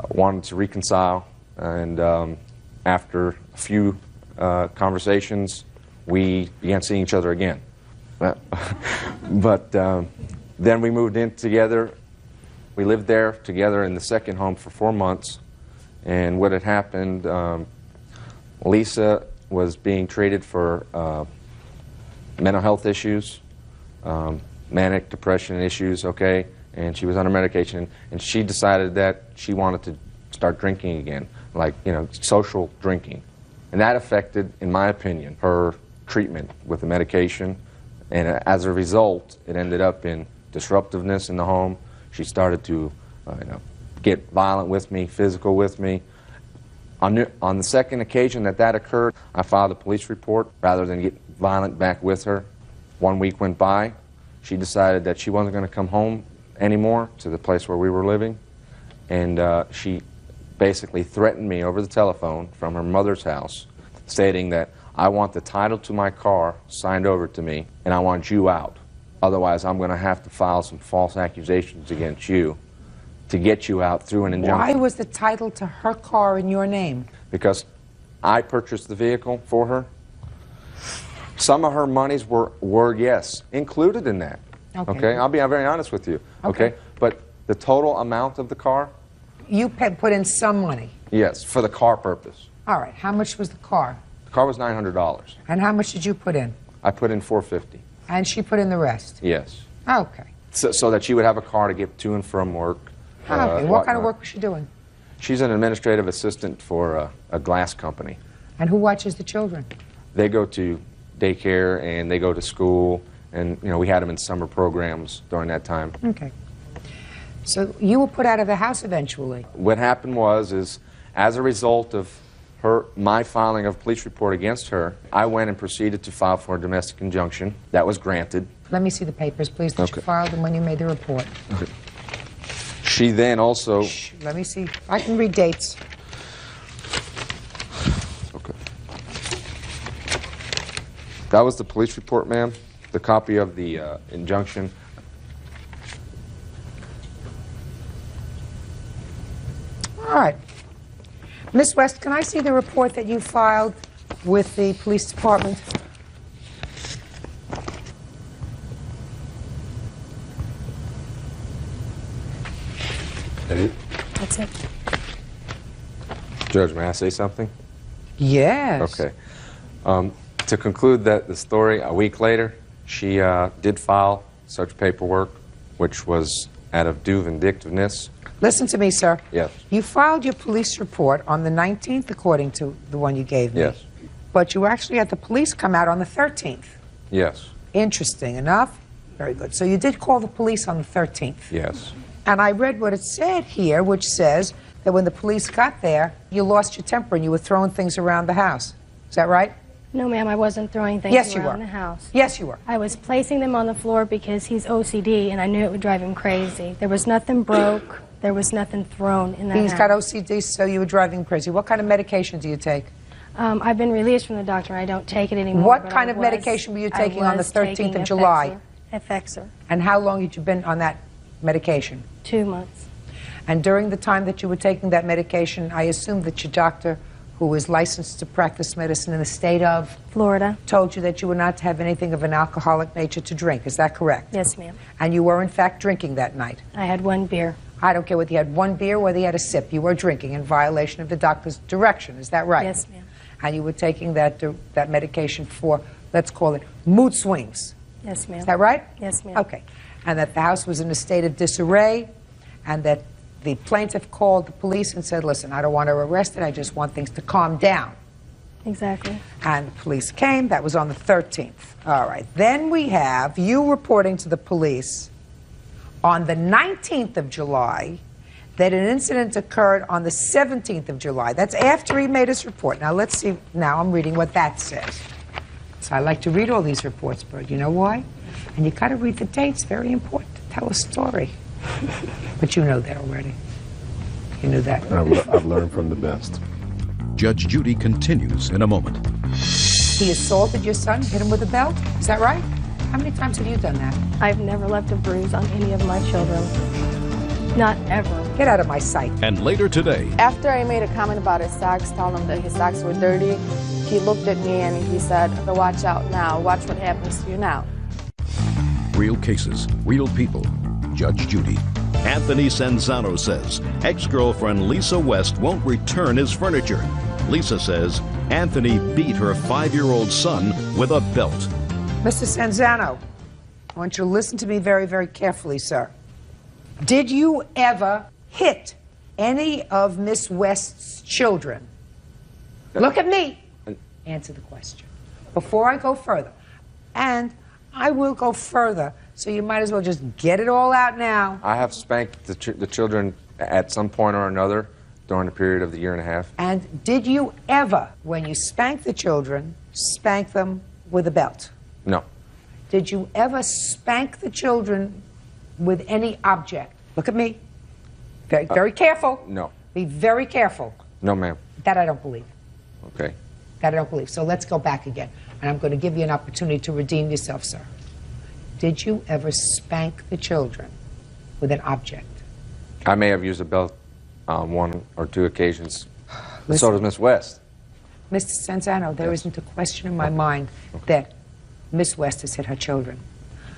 wanted to reconcile. And after a few conversations, we began seeing each other again. But then we moved in together. We lived there together in the second home for 4 months. And what had happened, Lisa was being treated for mental health issues, manic depression issues, okay? And she was under medication. And she decided that she wanted to start drinking again, like, social drinking. And that affected, in my opinion, her treatment with the medication. And as a result, it ended up in disruptiveness in the home. She started to, get violent with me, physical with me. On the second occasion that occurred, I filed a police report rather than get violent back with her. 1 week went by. She decided that she wasn't going to come home anymore to the place where we were living. And she basically threatened me over the telephone from her mother's house, stating that I want the title to my car signed over to me, and I want you out. Otherwise, I'm going to have to file some false accusations against you to get you out through an injunction. Why was the title to her car in your name? Because I purchased the vehicle for her. Some of her monies were yes, included in that. Okay? I'll be very honest with you. Okay? But the total amount of the car? You put in some money. Yes, for the car purpose. All right. How much was the car? The car was $900. And how much did you put in? I put in $450. And she put in the rest? Yes. Okay. So that she would have a car to get to and from work. Okay. What kind of work was she doing? She's an administrative assistant for a glass company. And who watches the children? They go to daycare and they go to school, and we had them in summer programs during that time. Okay. So you were put out of the house eventually. What happened was, as a result of my filing of a police report against her, I went and proceeded to file for a domestic injunction. That was granted. Let me see the papers, please, that you filed and when you made the report. Okay. She then also... Shh, let me see. I can read dates. Okay. That was the police report, ma'am. The copy of the injunction. All right. Miss West, can I see the report that you filed with the police department? That it? That's it. Judge, may I say something? Yes. Okay. To conclude the story, a week later, she did file such paperwork, which was out of due vindictiveness. Listen to me, sir. Yes. You filed your police report on the 19th, according to the one you gave me. Yes. But you actually had the police come out on the 13th. Yes. Interesting enough. Very good. So you did call the police on the 13th. Yes. And I read what it said here, which says that when the police got there, you lost your temper and you were throwing things around the house. Is that right? No, ma'am, I wasn't throwing things Yes, you around were. the house. Yes, you were. I was placing them on the floor because he's OCD, and I knew it would drive him crazy. There was nothing broke. There was nothing thrown in that He's house. got OCD, so you were driving crazy. What kind of medication do you take? I've been released from the doctor. I don't take it anymore. What but kind I of was- medication were you I taking on the was 13th taking of July? Effexor. And how long had you been on that medication? 2 months. And during the time that you were taking that medication, I assume that your doctor, who is licensed to practice medicine in the state of Florida, told you that you were not to have anything of an alcoholic nature to drink. Is that correct? Yes, ma'am. And you were, in fact, drinking that night? I had 1 beer. I don't care whether you had 1 beer or whether you had a sip. You were drinking in violation of the doctor's direction. Is that right? Yes, ma'am. And you were taking that medication for, let's call it, mood swings. Yes, ma'am. Is that right? Yes, ma'am. Okay. And that the house was in a state of disarray, and that the plaintiff called the police and said, listen, I don't want her arrested, I just want things to calm down. Exactly. And the police came. That was on the 13th. All right. Then we have you reporting to the police on the 19th of July that an incident occurred on the 17th of July. That's after he made his report. Now, let's see. Now I'm reading what that says. So I like to read all these reports, Byrd. You know why? And you got to read the dates. Very important to tell a story. But you know that already. You knew that. I've learned from the best. Judge Judy continues in a moment. He assaulted your son, hit him with a belt. Is that right? How many times have you done that? I've never left a bruise on any of my children. Not ever. Get out of my sight. And later today, After I made a comment about his socks, telling him that his socks were dirty, he looked at me and he said, watch out now. Watch what happens to you now. real cases, real people. Judge Judy. Anthony Sanzano says ex-girlfriend Lisa West won't return his furniture. Lisa says Anthony beat her 5-year-old son with a belt. Mr. Sanzano, I want you to listen to me very, very carefully, sir. Did you ever hit any of Miss West's children? Look at me. Answer the question before I go further. And I will go further, so you might as well just get it all out now. I have spanked the children at some point or another during the period of the 1.5 years. And did you ever, when you spanked the children, spank them with a belt? No. Did you ever spank the children with any object? Look at me. Very, very careful. No. Be very careful. No, ma'am. That I don't believe. Okay. That I don't believe. So let's go back again. And I'm going to give you an opportunity to redeem yourself, sir. Did you ever spank the children with an object? I may have used a belt on 1 or 2 occasions. Listen. So does Miss West. Mr. Sanzano, there isn't a question in my mind that Miss West has hit her children.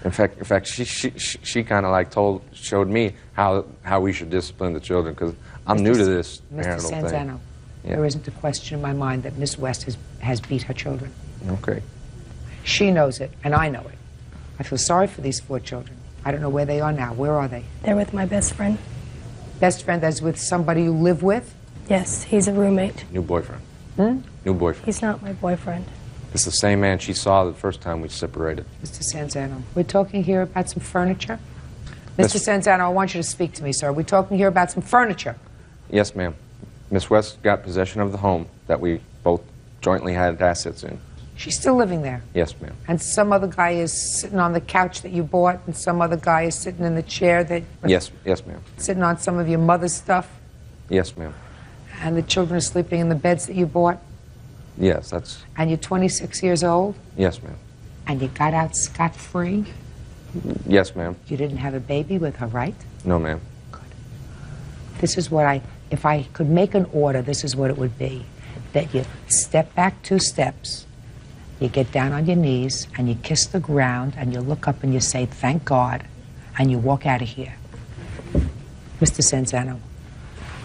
In fact, she kind of like showed me how we should discipline the children, because I'm new to this Mr. marital Sanzano, thing. there isn't a question in my mind that Miss West has beat her children. Okay. She knows it, and I know it. I feel sorry for these 4 children. I don't know where they are now. Where are they? They're with my best friend. Best friend that's with somebody you live with? Yes, he's a roommate. New boyfriend. Hmm? New boyfriend. He's not my boyfriend. It's the same man she saw the first time we separated. Mr. Sanzano, we're talking here about some furniture? Mr. Sanzano, I want you to speak to me, sir. We're talking here about some furniture. Yes, ma'am. Miss West got possession of the home that we both jointly had assets in. She's still living there. Yes, ma'am. And some other guy is sitting on the couch that you bought, and some other guy is sitting in the chair that... Yes, ma'am. Sitting on some of your mother's stuff, Yes, ma'am. and the children are sleeping in the beds that you bought, Yes, that's... and you're 26 years old, Yes, ma'am. and you got out scot-free. Yes, ma'am. You didn't have a baby with her, right? No, ma'am. This is what if I could make an order, this is what it would be. That you step back 2 steps, you get down on your knees, and you kiss the ground, and you look up and you say, thank God, and you walk out of here. Mr. Sanzano,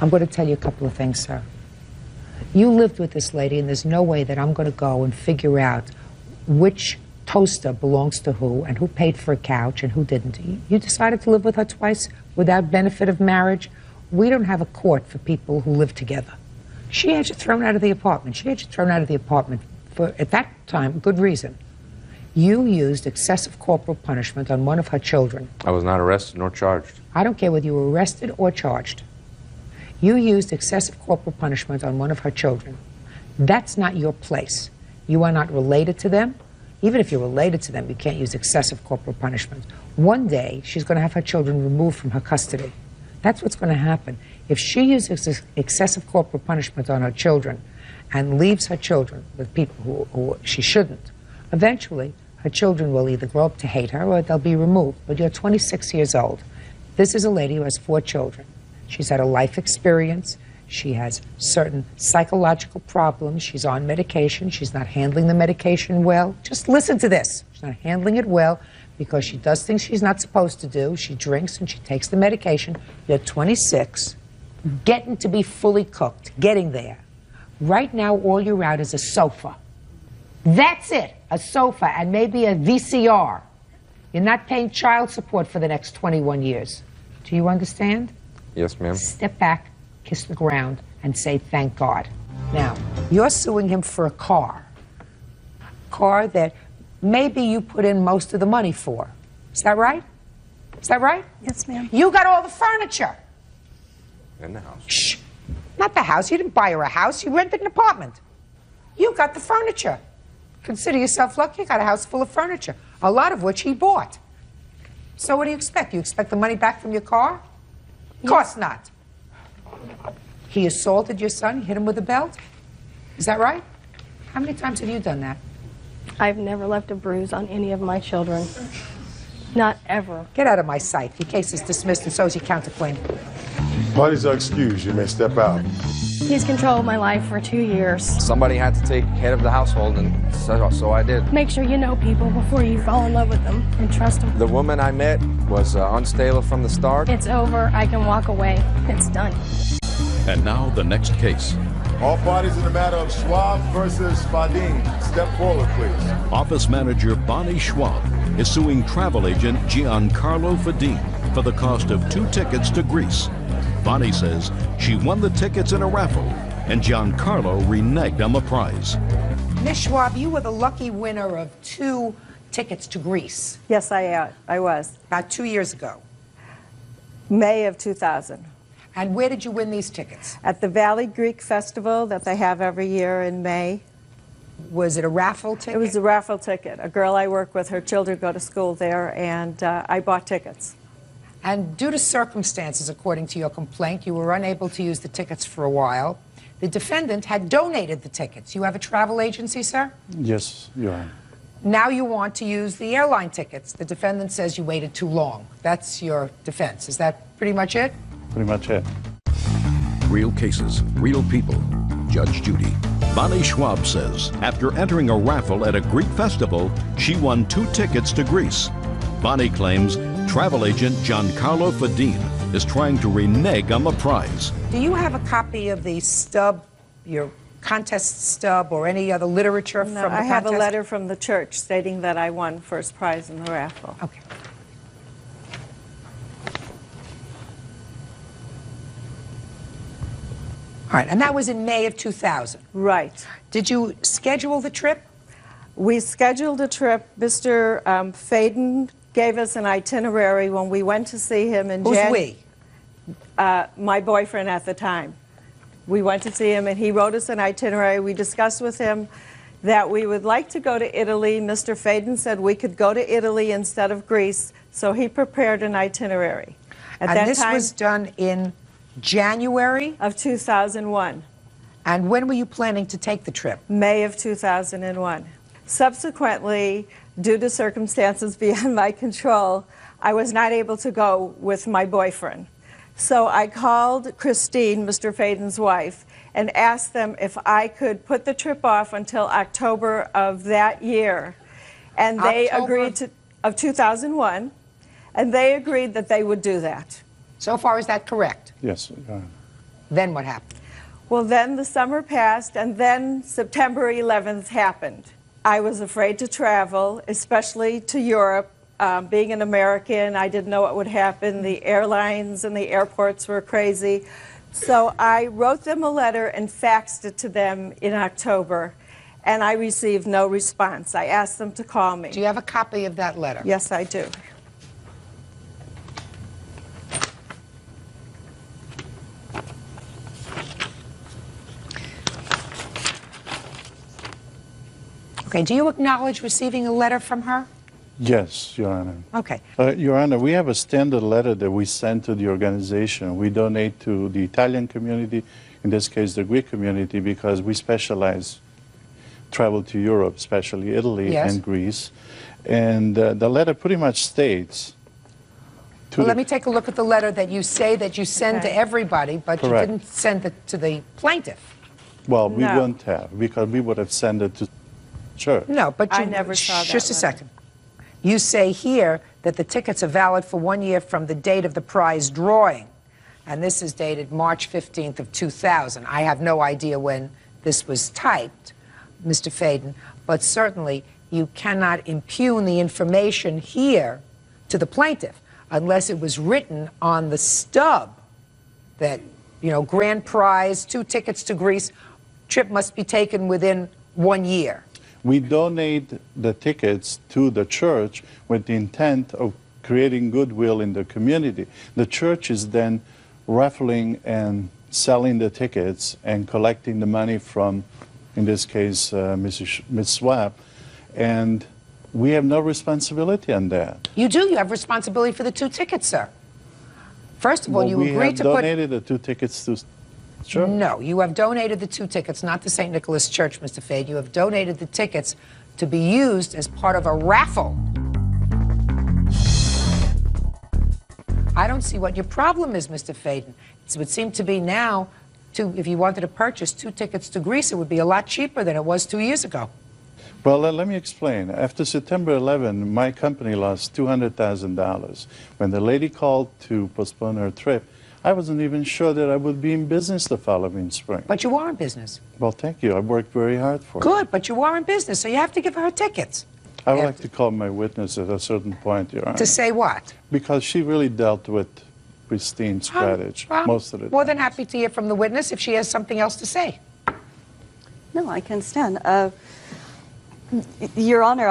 I'm going to tell you a couple of things, sir. You lived with this lady, and there's no way that I'm going to go and figure out which toaster belongs to who and who paid for a couch and who didn't. You decided to live with her twice without benefit of marriage. We don't have a court for people who live together. She had you thrown out of the apartment. She had you thrown out of the apartment for, at that time, a good reason. You used excessive corporal punishment on one of her children. I was not arrested nor charged. I don't care whether you were arrested or charged. You used excessive corporal punishment on one of her children. That's not your place. You are not related to them. Even if you're related to them, you can't use excessive corporal punishment. One day, she's going to have her children removed from her custody. That's what's going to happen. If she uses excessive corporal punishment on her children and leaves her children with people who she shouldn't, eventually her children will either grow up to hate her or they'll be removed. But you're 26 years old. This is a lady who has 4 children. She's had a life experience. She has certain psychological problems. She's on medication. She's not handling the medication well. Just listen to this. She's not handling it well because she does things she's not supposed to do. She drinks and she takes the medication. You're 26, getting to be fully cooked, getting there. Right now, all you're out is a sofa. That's it, a sofa and maybe a VCR. You're not paying child support for the next 21 years. Do you understand? Yes, ma'am. Step back, kiss the ground, and say, thank God. Now, you're suing him for a car that maybe you put in most of the money for. Is that right? Is that right? Yes, ma'am. You got all the furniture. In the house. Shh. Not the house. You didn't buy her a house. You rented an apartment. You got the furniture. Consider yourself lucky. You got a house full of furniture, a lot of which he bought. So what do you expect? You expect the money back from your car? Of course not. He assaulted your son, hit him with a belt? Is that right? How many times have you done that? I've never left a bruise on any of my children. Not ever. Get out of my sight. Your case is dismissed and so is your counterclaim. Parties are excused. You may step out. He's controlled my life for 2 years. Somebody had to take head of the household, and so I did. Make sure you know people before you fall in love with them and trust them. The woman I met was unstable from the start. It's over. I can walk away. It's done. And now the next case. All parties in the matter of Schwab versus Fadin. Step forward, please. Office manager Bonnie Schwab is suing travel agent Giancarlo Fadin for the cost of 2 tickets to Greece. Bonnie says she won the tickets in a raffle, and Giancarlo reneged on the prize. Miss Schwab, you were the lucky winner of 2 tickets to Greece. Yes, I was. About 2 years ago. May of 2000. And where did you win these tickets? At the Valley Greek Festival that they have every year in May. Was it a raffle ticket? It was a raffle ticket. A girl I work with, her children go to school there, and I bought tickets. And due to circumstances, according to your complaint, you were unable to use the tickets for a while. The defendant had donated the tickets. You have a travel agency, sir? Yes, Your Honor. Now you want to use the airline tickets. The defendant says you waited too long. That's your defense. Is that pretty much it? Pretty much it. Real cases, real people. Judge Judy. Bonnie Schwab says after entering a raffle at a Greek festival, she won 2 tickets to Greece. Bonnie claims travel agent Giancarlo Fadin is trying to renege on the prize. Do you have a copy of the stub, your contest stub, or any other literature from the contest? I have a letter from the church stating that I won first prize in the raffle. Okay. All right, and that was in May of 2000. Right. Did you schedule the trip? We scheduled a trip. Mr. Fadin gave us an itinerary when we went to see him in January. Who's we? My boyfriend at the time. We went to see him, and he wrote us an itinerary. We discussed with him that we would like to go to Italy. Mr. Fadin said we could go to Italy instead of Greece, so he prepared an itinerary. At that this time, was done in January? Of 2001. And when were you planning to take the trip? May of 2001. Subsequently, due to circumstances beyond my control, I was not able to go with my boyfriend. So I called Christine, Mr. Fadin's wife, and asked them if I could put the trip off until October of that year. And they agreed to, of 2001, and they agreed that they would do that. So far, is that correct? Yes, Your Honor. Then what happened? Well, then the summer passed, and then September 11th happened. I was afraid to travel, especially to Europe. Being an American, I didn't know what would happen. The airlines and the airports were crazy. So I wrote them a letter and faxed it to them in October, and I received no response. I asked them to call me. Do you have a copy of that letter? Yes, I do. Okay, do you acknowledge receiving a letter from her? Yes, Your Honor. Okay. Your Honor, we have a standard letter that we send to the organization. We donate to the Italian community, in this case the Greek community, because we specialize travel to Europe, especially Italy and Greece. And the letter pretty much states... Well, let me take a look at the letter that you say that you send to everybody, but you didn't send it to the plaintiff. Well, we wouldn't have, because we would have sent it to church. No, but you... I never saw that Just a letter. second. You say here that the tickets are valid for 1 year from the date of the prize drawing, and this is dated March 15th of 2000. I have no idea when this was typed, Mr. Faden, but certainly you cannot impugn the information here to the plaintiff unless it was written on the stub that, you know, grand prize, 2 tickets to Greece, trip must be taken within 1 year. We donate the tickets to the church with the intent of creating goodwill in the community. The church is then raffling and selling the tickets and collecting the money from, in this case, Ms. Swab, and we have no responsibility on that. You do. You have responsibility for the 2 tickets, sir. First of all, you agreed to put... We have donated the 2 tickets to church. No, you have donated the 2 tickets, not to St. Nicholas Church, Mr. Fade. You have donated the tickets to be used as part of a raffle. I don't see what your problem is, Mr. Faden. It would seem to be now, if you wanted to purchase 2 tickets to Greece, it would be a lot cheaper than it was 2 years ago. Well, let me explain. After September 11, my company lost $200,000. When the lady called to postpone her trip, I wasn't even sure that I would be in business the following spring. But you are in business. Well, thank you. I worked very hard for it. Good, but you are in business, so you have to give her tickets. I would like to call my witness at a certain point, Your Honor. To say what? Because she really dealt with pristine strategy most of the time. More than happy to hear from the witness if she has something else to say. No, I can stand. Your Honor,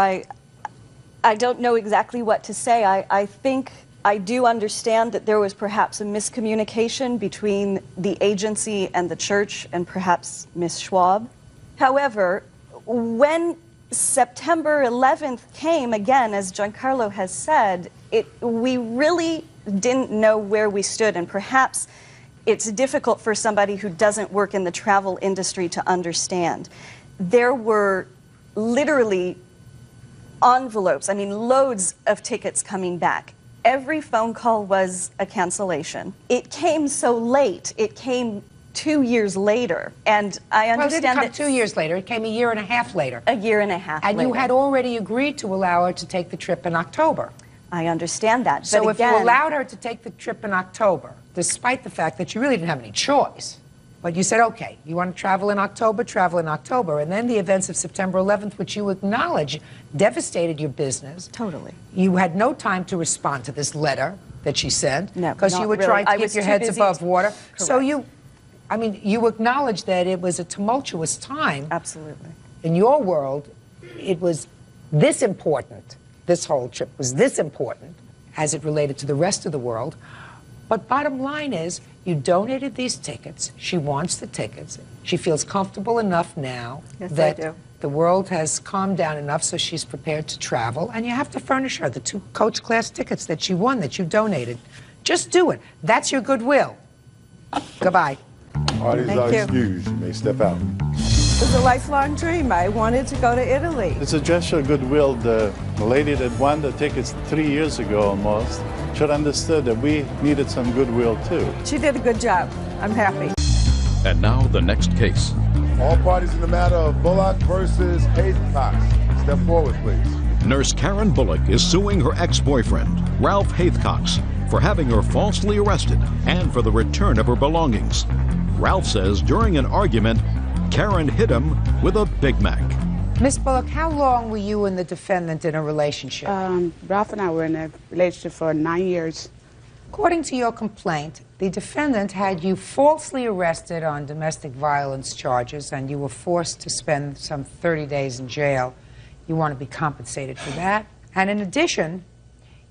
I don't know exactly what to say. I think I do understand that there was perhaps a miscommunication between the agency and the church and perhaps Ms. Schwab. However, when September 11th came, again, as Giancarlo has said, we really didn't know where we stood, and perhaps it's difficult for somebody who doesn't work in the travel industry to understand. There were literally envelopes, I mean loads of tickets coming back. Every phone call was a cancellation. It came so late. It came 2 years later, and I understand well, it didn't come that 2 years later. It came a year and a half later. A year and a half and later. you had already agreed to allow her to take the trip in October. I understand that. So but if again, you allowed her to take the trip in October, despite the fact that you really didn't have any choice, but you said, okay, you want to travel in October, and then the events of September 11th, which you acknowledge devastated your business. Totally. You had no time to respond to this letter that she sent, No, because not you were really. trying to I keep was your too heads busy above to- water. So Correct. you acknowledge that it was a tumultuous time. Absolutely. In your world, it was this important. This whole trip was this important as it related to the rest of the world. But bottom line is, you donated these tickets. She wants the tickets. She feels comfortable enough now Yes, I that do. the world has calmed down enough so she's prepared to travel. And you have to furnish her the 2 coach class tickets that she won, that you donated. Just do it. That's your goodwill. Goodbye. Parties Thank are you. excused. You may step out. It was a lifelong dream. I wanted to go to Italy. It's a gesture of goodwill. The lady that won the tickets 3 years ago almost should understood that we needed some goodwill too. She did a good job. I'm happy. And now the next case. All parties in the matter of Bullock versus Haycox. Step forward, please. Nurse Karen Bullock is suing her ex-boyfriend, Ralph Haycox, for having her falsely arrested and for the return of her belongings. Ralph says during an argument, Karen hit him with a Big Mac. Miss Bullock, how long were you and the defendant in a relationship? Ralph and I were in a relationship for 9 years. According to your complaint, the defendant had you falsely arrested on domestic violence charges, and you were forced to spend some 30 days in jail. You want to be compensated for that. And in addition,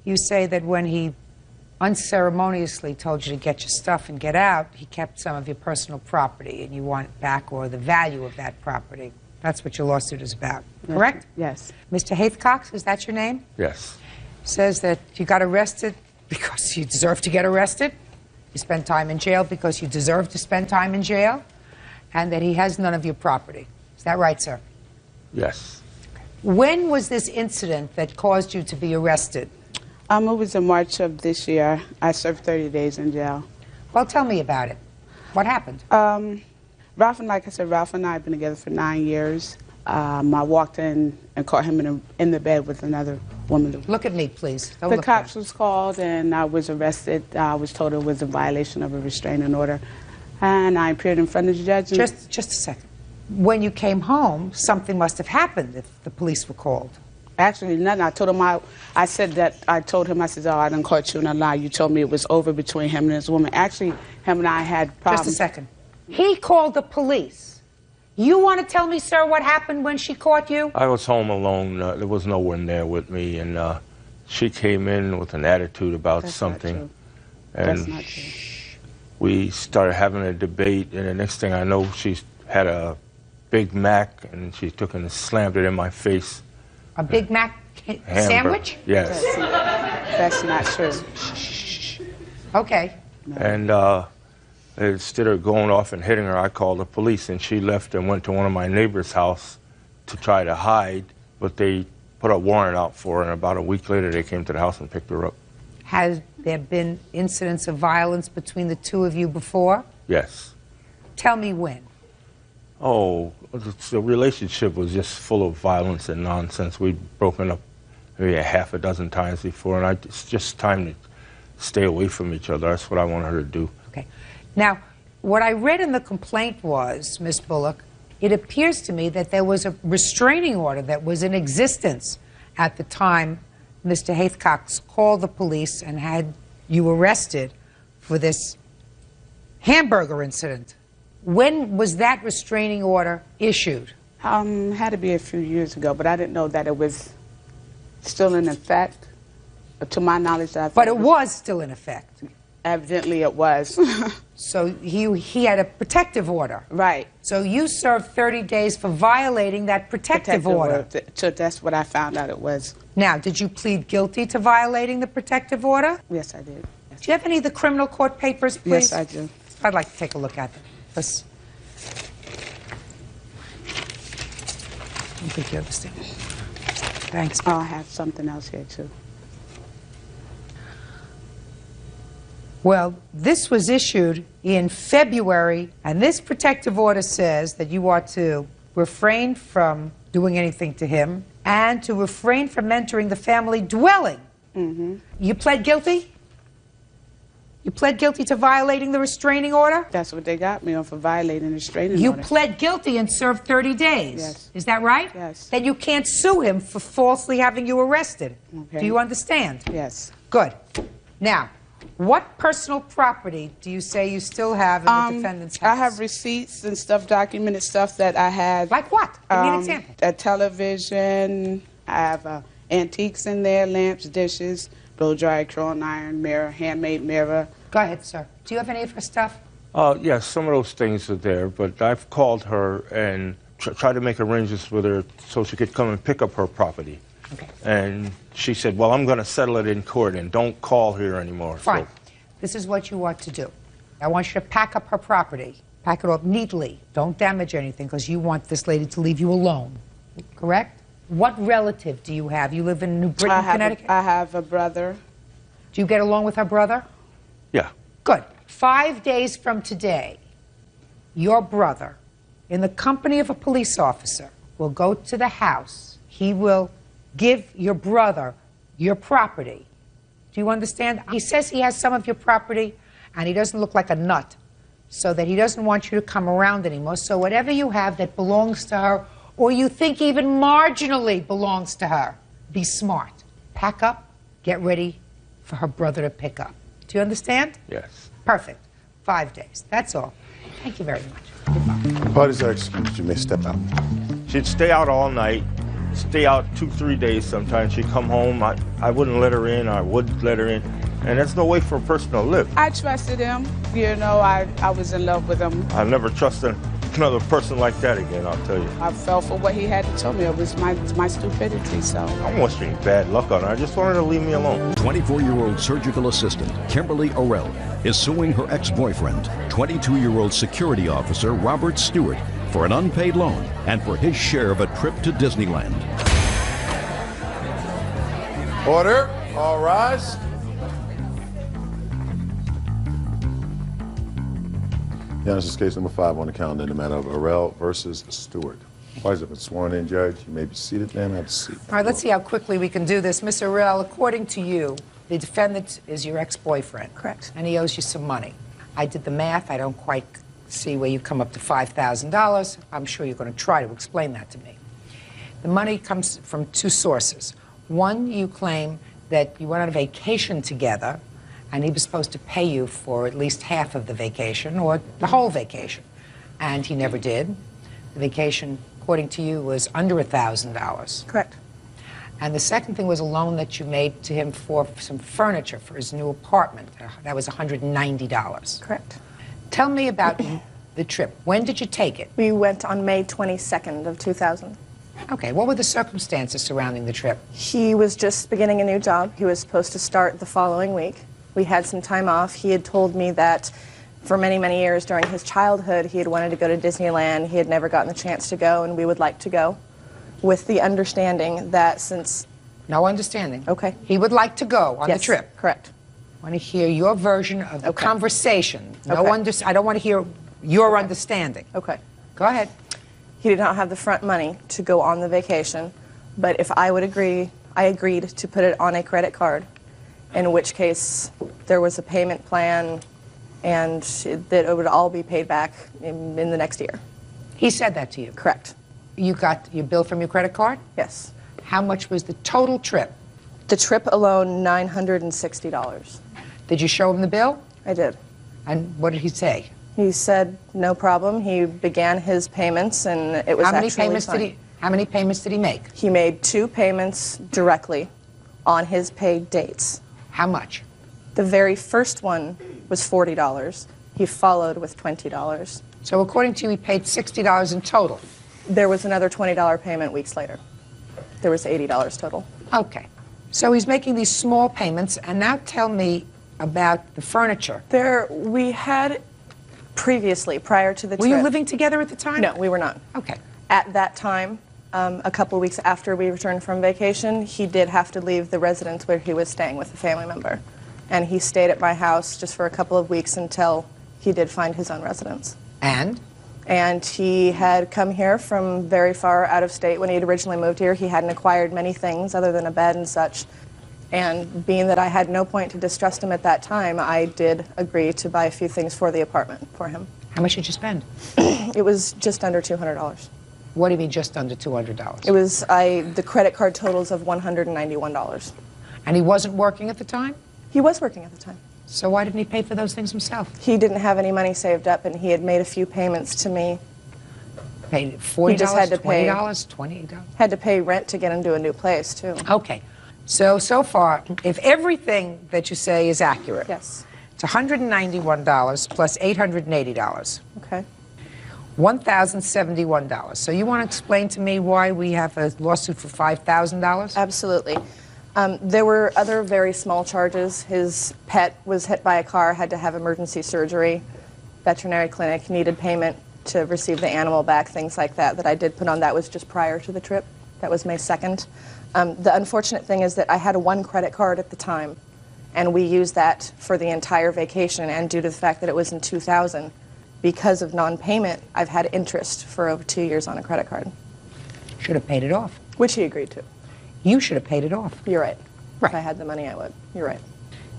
you say that when he unceremoniously told you to get your stuff and get out, he kept some of your personal property, and you want it back, or the value of that property. That's what your lawsuit is about, correct? Yes. Mr. Haithcox, is that your name? Yes. Says that you got arrested because you deserve to get arrested. You spent time in jail because you deserve to spend time in jail, and that he has none of your property. Is that right, sir? Yes. When was this incident that caused you to be arrested? It was in March of this year. I served 30 days in jail. Well, tell me about it. What happened? Ralph and, like I said, Ralph and I have been together for 9 years. I walked in and caught him in the bed with another woman. Look at me, please. Don't The look cops down. was called, and I was arrested. I was told it was a violation of a restraining order, and I appeared in front of the judge. Just a second. When you came home, something must have happened if the police were called. Actually, nothing. I told him I said that I told him, I said, oh, I done caught you in a lie. You told me it was over between him and his woman. Actually, him and I had problems. Just a second. He called the police. You want to tell me, sir, what happened when she caught you? I was home alone. There was no one there with me, and she came in with an attitude about That's something. Not true. And That's not true. we started having a debate, and the next thing I know, she had a Big Mac, and she took and slammed it in my face. A Big Mac sandwich? Yes. That's not true. Okay. And instead of going off and hitting her, I called the police, and she left and went to one of my neighbor's house to try to hide, but they put a warrant out for her, and about a week later they came to the house and picked her up. Has there been incidents of violence between the two of you before? Yes. Tell me when. Oh, the relationship was just full of violence and nonsense. We'd broken up maybe a half a dozen times before, and it's just time to stay away from each other. That's what I want her to do. Okay. Now, what I read in the complaint was, Miss Bullock, it appears to me that there was a restraining order that was in existence at the time Mr. Haithcox called the police and had you arrested for this hamburger incident. When was that restraining order issued? Had to be a few years ago, but I didn't know that it was still in effect. To my knowledge, But it was still in effect. Evidently, it was. So he had a protective order. Right. So you served 30 days for violating that protective order. So that's what I found out it was. Now, did you plead guilty to violating the protective order? Yes, I did. Do you have any of the criminal court papers, please? Yes, I do. I'd like to take a look at them. I don't think you understand. Thanks. Oh, I have something else here, too. Well, this was issued in February, and this protective order says that you are to refrain from doing anything to him and to refrain from entering the family dwelling. Mm-hmm. You pled guilty? You pled guilty to violating the restraining order? That's what they got me on, for violating the restraining You order. pled guilty and served 30 days. Yes. Is that right? Yes. Then you can't sue him for falsely having you arrested. Okay. Do you understand? Yes. Good. Now, what personal property do you say you still have in the defendant's house? I have receipts and stuff, documented stuff that I had. Like what? Give me an example. A television. I have antiques in there, lamps, dishes, blow dryer, curling iron, mirror, handmade mirror. Go ahead, sir. Do you have any of her stuff? Yes, some of those things are there, but I've called her and tried to make arrangements with her so she could come and pick up her property. Okay. And she said, well, I'm going to settle it in court and don't call here anymore. Fine. So, This is what you ought to do. I want you to pack up her property. Pack it up neatly. Don't damage anything, because you want this lady to leave you alone. Correct? What relative do you have? You live in New Britain, Connecticut? I have a brother. Do you get along with her brother? yeah. Good. 5 days from today, your brother, in the company of a police officer, will go to the house. He will give your brother your property. Do you understand? He says he has some of your property, and he doesn't look like a nut. so that he doesn't want you to come around anymore. So whatever you have that belongs to her, or you think even marginally belongs to her, be smart. Pack up, get ready for her brother to pick up. Do you understand? Yes. Perfect. 5 days. That's all. Thank you very much. The parties are excused. You may step out. She'd stay out all night, stay out 2-3 days sometimes. She'd come home. I wouldn't let her in. I would let her in. And there's no way for a person to live. I trusted him. You know, I was in love with him. I've never trusted another person like that again, I'll tell you. I fell for what he had to tell me. It was my stupidity, so. I'm wishing bad luck on her. I just wanted her to leave me alone. 24-year-old surgical assistant Kimberly Orell is suing her ex-boyfriend, 22-year-old security officer Robert Stewart, for an unpaid loan and for his share of a trip to Disneyland. Order. All rise. This is case number 5 on the calendar in the matter of Orell versus Stewart. Parties have been sworn in, Judge. You may be seated, ma'am. Have a seat. All right, let's see how quickly we can do this. Ms. Orell, according to you, the defendant is your ex-boyfriend. Correct. And he owes you some money. I did the math. I don't quite see where you come up to $5,000. I'm sure you're going to try to explain that to me. The money comes from 2 sources. One, you claim that you went on a vacation together, and he was supposed to pay you for at least half of the vacation or the whole vacation, and he never did. The vacation, according to you, was under $1,000. Correct. And the second thing was a loan that you made to him for some furniture for his new apartment. That was $190. Correct. Tell me about the trip. When did you take it? We went on May 22nd of 2000. Okay, what were the circumstances surrounding the trip? He was just beginning a new job. He was supposed to start the following week. We had some time off. He had told me that for many, many years during his childhood, he had wanted to go to Disneyland. He had never gotten the chance to go, and we would like to go, with the understanding that since... No understanding. Okay. He would like to go on the trip. Correct. I want to hear your version of the conversation. No Okay. I don't want to hear your understanding. Okay. Go ahead. He did not have the front money to go on the vacation, but if I would agree, I agreed to put it on a credit card, in which case there was a payment plan and that it would all be paid back in the next year. He said that to you? Correct. You got your bill from your credit card? Yes. How much was the total trip? The trip alone, $960. Did you show him the bill? I did. And what did he say? He said no problem. He began his payments, and it was How many actually payments fine. did he? How many payments did he make? He made 2 payments directly on his paid dates. How much? The very first one was $40. He followed with $20. So according to you, he paid $60 in total. There was another $20 payment weeks later. There was $80 total. Okay. So he's making these small payments, and now tell me about the furniture. We had previously, prior to the Were trip... you living together at the time? No, we were not. Okay. At that time, a couple of weeks after we returned from vacation, he did have to leave the residence where he was staying with a family member. And he stayed at my house just for a couple of weeks until he did find his own residence. And? And he had come here from very far out of state when he had originally moved here. He hadn't acquired many things other than a bed and such. And being that I had no point to distrust him at that time, I did agree to buy a few things for the apartment for him. How much did you spend? It was just under $200. What do you mean just under $200? It was the credit card totals of $191. And he wasn't working at the time? He was working at the time. So why didn't he pay for those things himself? He didn't have any money saved up, and he had made a few payments to me. Paid $40, He just had to pay $20, $28? Had to pay rent to get into a new place, too. Okay. So far, if everything that you say is accurate, yes, it's $191 plus $880. Okay. $1,071. So you want to explain to me why we have a lawsuit for $5,000? Absolutely. There were other very small charges. His pet was hit by a car, had to have emergency surgery. Veterinary clinic needed payment to receive the animal back, things like that, that I did put on. That was just prior to the trip. That was May 2nd. The unfortunate thing is that I had one credit card at the time, and we used that for the entire vacation, and due to the fact that it was in 2000, because of non-payment, I've had interest for over 2 years on a credit card. Should have paid it off. Which he agreed to. You should have paid it off. You're right. If I had the money, I would. You're right.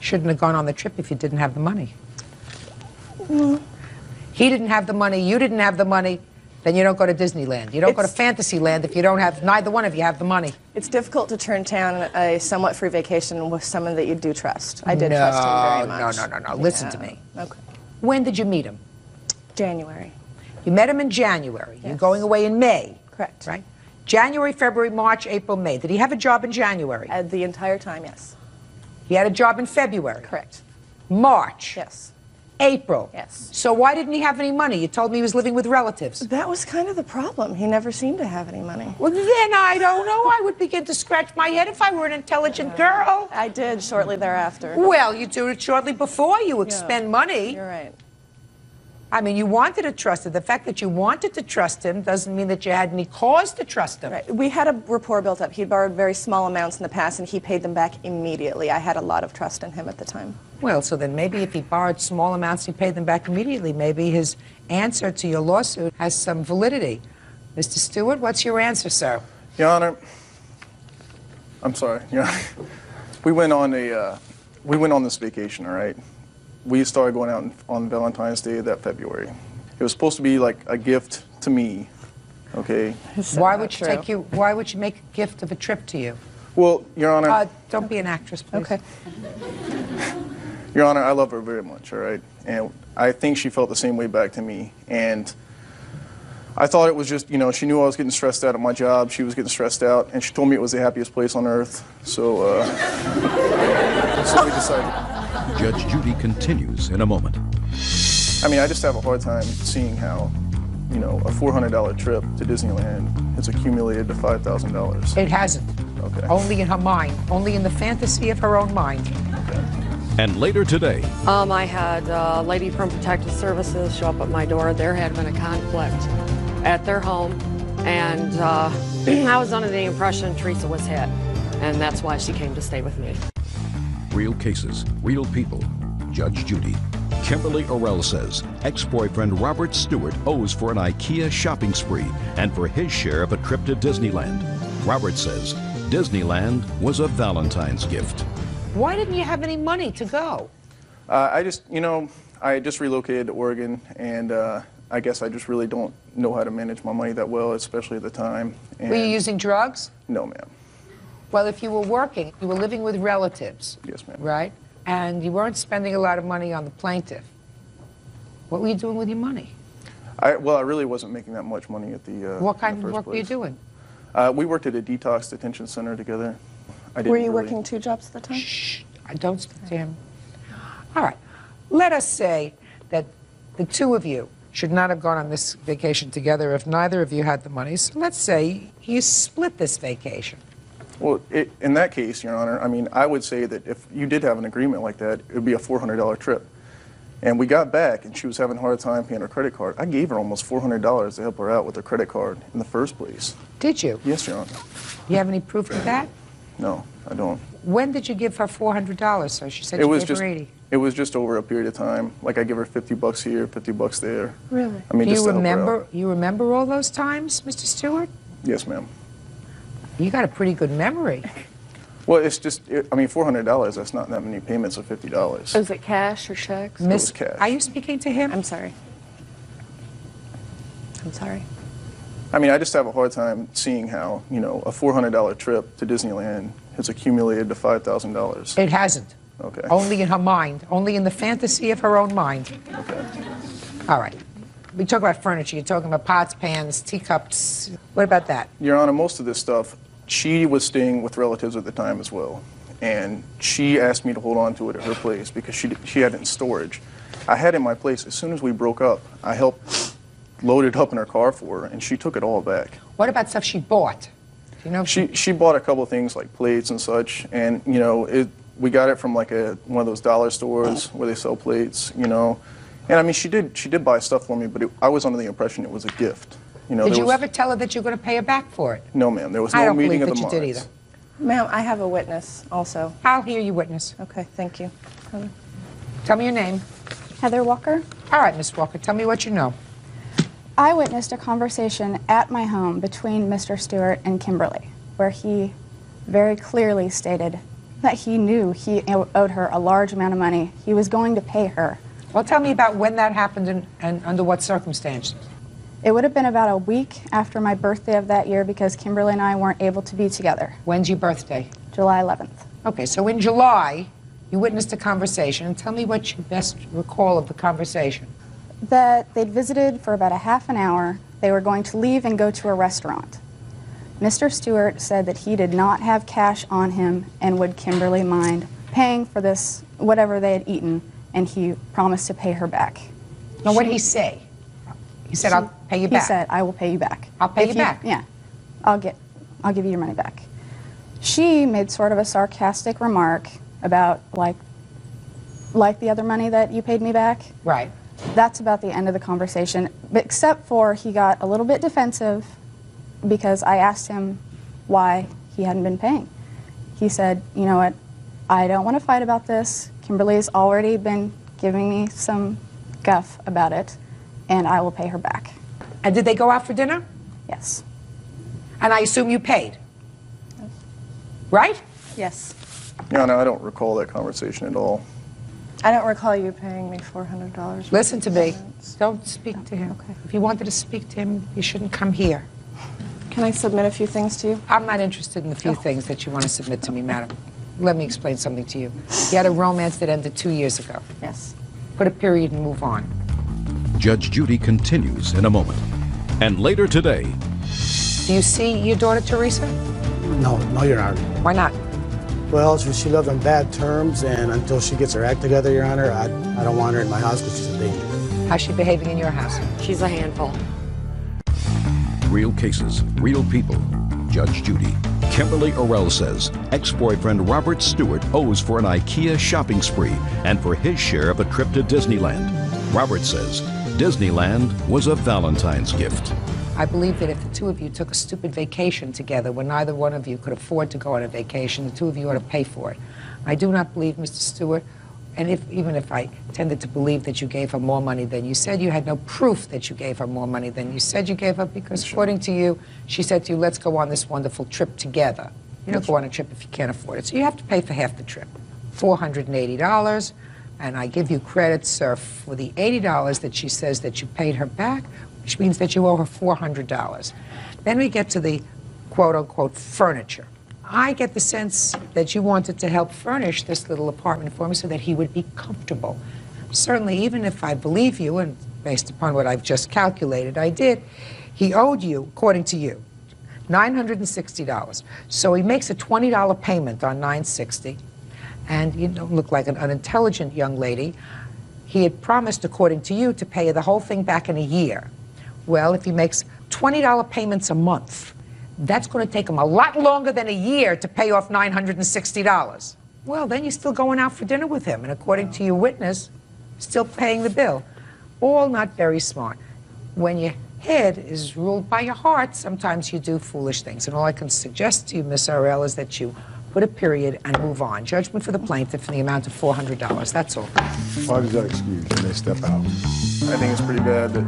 Shouldn't have gone on the trip if you didn't have the money. He didn't have the money, you didn't have the money, then you don't go to Disneyland. You don't go to Fantasyland if you don't have, neither one of you have the money. It's difficult to turn down a somewhat free vacation with someone that you do trust. I did trust him very much. No. Listen to me. Okay. When did you meet him? January. You met him in January. You're going away in May. Correct. Right? January, February, March, April, May. Did he have a job in January? The entire time, yes. He had a job in February? Correct. March? Yes. April? Yes. So why didn't he have any money? You told me he was living with relatives. That was kind of the problem. He never seemed to have any money. Well, then I don't know. I would begin to scratch my head if I were an intelligent girl. I did shortly thereafter. Well, you do it shortly before you expend money. You're right. I mean, you wanted to trust him. The fact that you wanted to trust him doesn't mean that you had any cause to trust him. Right. We had a rapport built up. He'd borrowed very small amounts in the past, and he paid them back immediately. I had a lot of trust in him at the time. Well, so then maybe if he borrowed small amounts, he paid them back immediately. Maybe his answer to your lawsuit has some validity. Mr. Stewart, what's your answer, sir? Your Honor, I'm sorry. Your Honor, we went on this vacation, all right? We started going out on Valentine's Day that February. It was supposed to be like a gift to me, okay? Why would you make a gift of a trip to you? Well, Your Honor. Don't be an actress, please. Okay. Your Honor, I love her very much, all right? And I think she felt the same way back to me. And I thought it was just, you know, she knew I was getting stressed out at my job. She was getting stressed out, and she told me it was the happiest place on earth. So, so we decided. Judge Judy continues in a moment. I mean, I just have a hard time seeing how, you know, a $400 trip to Disneyland has accumulated to $5,000. It hasn't. Okay. Only in her mind. Only in the fantasy of her own mind. And later today. I had a lady from Protective Services show up at my door. There had been a conflict at their home, and I was under the impression Teresa was hit, and that's why she came to stay with me. Real cases, real people. Judge Judy. Kimberly Orell says ex-boyfriend Robert Stewart owes for an IKEA shopping spree and for his share of a trip to Disneyland. Robert says Disneyland was a Valentine's gift. Why didn't you have any money to go? I just relocated to Oregon, and I guess I just really don't know how to manage my money that well, especially at the time. And were you using drugs? No, ma'am. Well, if you were working, you were living with relatives. Yes, ma'am. Right? And you weren't spending a lot of money on the plaintiff. What were you doing with your money? Well, I really wasn't making that much money at the What kind in the of first work were you place. doing? We worked at a detox detention center together. Were you working 2 jobs at the time? Shh, I don't speak to him. All right. Let us say that the two of you should not have gone on this vacation together if neither of you had the money. So let's say you split this vacation. Well, in that case, Your Honor, I mean, I would say that if you did have an agreement like that, it would be a $400 trip. And we got back, and she was having a hard time paying her credit card. I gave her almost $400 to help her out with her credit card in the first place. Did you? Yes, Your Honor. You have any proof of that? No, I don't. When did you give her $400? So she said you gave her 80. It was just over a period of time. Like I give her $50 here, $50 there. Really? I mean, Do just you to help her remember? out. You remember all those times, Mr. Stewart? Yes, ma'am. You got a pretty good memory. Well, it's just, I mean, $400, that's not that many payments of $50. Is it cash or checks? It was cash. Are you speaking to him? I'm sorry. I'm sorry. I mean, I just have a hard time seeing how, you know, a $400 trip to Disneyland has accumulated to $5,000. It hasn't. Okay. Only in her mind. Only in the fantasy of her own mind. Okay. All right. We talk about furniture. You're talking about pots, pans, teacups. What about that? Your Honor, most of this stuff, she was staying with relatives at the time as well. And she asked me to hold on to it at her place because she had it in storage. I had it in my place. As soon as we broke up, I helped load it up in her car for her, and she took it all back. What about stuff she bought? Do you know? She bought a couple of things like plates and such, and, you know, we got it from like one of those dollar stores where they sell plates, you know. And I mean, she did buy stuff for me, but I was under the impression it was a gift. You know, Did you ever tell her that you're going to pay her back for it? No, ma'am. There was I no don't meeting believe of the that you did minds. either. Ma'am, I have a witness also. I'll hear you witness. Okay, thank you. Tell me your name. Heather Walker. All right, Miss Walker, tell me what you know. I witnessed a conversation at my home between Mr. Stewart and Kimberly, where he very clearly stated that he knew he owed her a large amount of money. He was going to pay her Well, tell me about when that happened and under what circumstances. It would have been about a week after my birthday of that year because Kimberly and I weren't able to be together. When's your birthday? July 11th. Okay, so in July, you witnessed a conversation. Tell me what you best recall of the conversation. That they'd visited for about a half an hour. They were going to leave and go to a restaurant. Mr. Stewart said that he did not have cash on him and would Kimberly mind paying for this, whatever they had eaten, and he promised to pay her back. Now, what did he say? He said, I'll pay you back. He said, I will pay you back. I'll pay you back. Yeah, I'll give you your money back. She made sort of a sarcastic remark about like the other money that you paid me back. Right. That's about the end of the conversation, but except for he got a little bit defensive because I asked him why he hadn't been paying. He said, you know what, I don't want to fight about this. Kimberly's already been giving me some guff about it, and I will pay her back. And did they go out for dinner? Yes. And I assume you paid? Right? Yes. Your Honor, I don't recall that conversation at all. I don't recall you paying me $400. Listen to me. Don't speak to him. Okay. If you wanted to speak to him, you shouldn't come here. Can I submit a few things to you? I'm not interested in the few things that you want to submit to me, madam. Let me explain something to you. You had a romance that ended 2 years ago. Yes. Put a period and move on. Judge Judy continues in a moment. And later today, Do you see your daughter, Teresa? No, Your Honor. Why not? Well, she lived on bad terms, and until she gets her act together, Your Honor, I don't want her in my house because she's a danger. How's she behaving in your house? She's a handful. real cases, real people. Judge Judy. Kimberly Orell says ex-boyfriend Robert Stewart owes for an IKEA shopping spree and for his share of a trip to Disneyland. Robert says Disneyland was a Valentine's gift. I believe that if the two of you took a stupid vacation together when neither one of you could afford to go on a vacation, the two of you ought to pay for it. I do not believe, Mr. Stewart, and even if I tended to believe that you gave her more money than you said, you had no proof that you gave her more money than you said you gave her, because according to you, she said to you, let's go on this wonderful trip together. You don't go on a trip if you can't afford it, so you have to pay for half the trip, $480, and I give you credit, sir, for the $80 that she says that you paid her back, which means that you owe her $400. Then we get to the quote-unquote furniture. I get the sense that you wanted to help furnish this little apartment for him so that he would be comfortable. Certainly, even if I believe you, and based upon what I've just calculated, I did, he owed you, according to you, $960. So he makes a $20 payment on $960, and you don't look like an unintelligent young lady. He had promised, according to you, to pay the whole thing back in a year. Well, if he makes $20 payments a month, that's going to take him a lot longer than a year to pay off $960. Well, then you're still going out for dinner with him, and according to your witness, still paying the bill. All not very smart. When your head is ruled by your heart, sometimes you do foolish things. And all I can suggest to you, Miss Orell, is that you put a period and move on. Judgment for the plaintiff in the amount of $400. That's all. Why does that excuse when they step out? I think it's pretty bad that,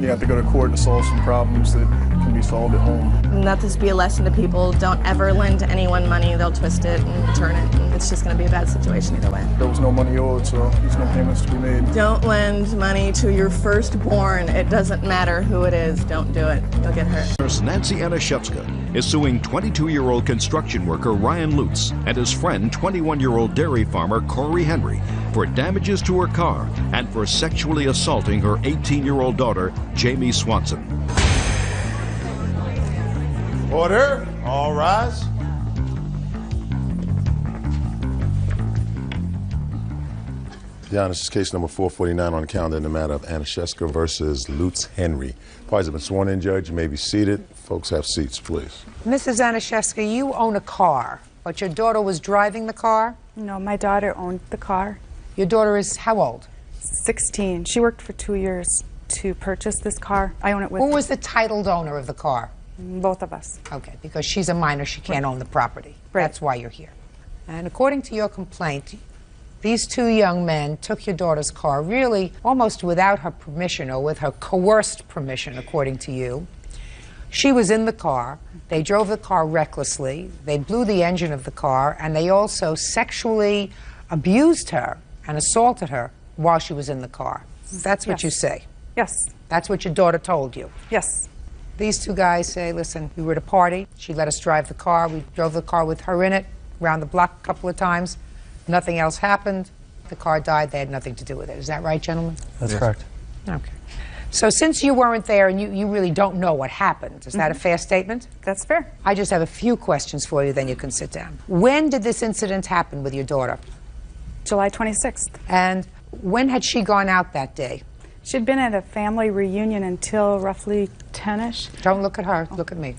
you have to go to court to solve some problems that can be solved at home. Let this be a lesson to people. Don't ever lend anyone money. They'll twist it and turn it, and it's just going to be a bad situation either way. There was no money owed, so there's no payments to be made. Don't lend money to your firstborn. It doesn't matter who it is. Don't do it. You'll get hurt. Nurse Nancy Anashevska is suing 22-year-old construction worker Ryan Lutz and his friend 21-year-old dairy farmer Corey Henry for damages to her car and for sexually assaulting her 18-year-old daughter Jamie Swanson. Order. All rise. Your Honor, this is case number 449 on the calendar in the matter of Anashevska versus Lutz Henry. Parties have been sworn in, Judge. You may be seated. Folks, have seats, please. Mrs. Anashevska, you own a car, but your daughter was driving the car? No, my daughter owned the car. Your daughter is how old? 16. She worked for 2 years to purchase this car. I own it with Who was the titled owner of the car? both of us. Okay, because she's a minor, she can't own the property. Right. That's why you're here. And according to your complaint, these two young men took your daughter's car really almost without her permission or with her coerced permission, according to you. She was in the car. They drove the car recklessly. They blew the engine of the car, and they also sexually abused her and assaulted her while she was in the car. That's what Yes. you say. Yes. That's what your daughter told you. Yes. These two guys say, listen, we were at a party. She let us drive the car. We drove the car with her in it, around the block a couple of times. Nothing else happened. The car died. They had nothing to do with it. Is that right, gentlemen? That's correct. Okay. So since you weren't there and you really don't know what happened, is that a fair statement? That's fair. I just have a few questions for you, then you can sit down. When did this incident happen with your daughter? July 26th. And when had she gone out that day? She'd been at a family reunion until roughly 10-ish. Don't look at her, look at me.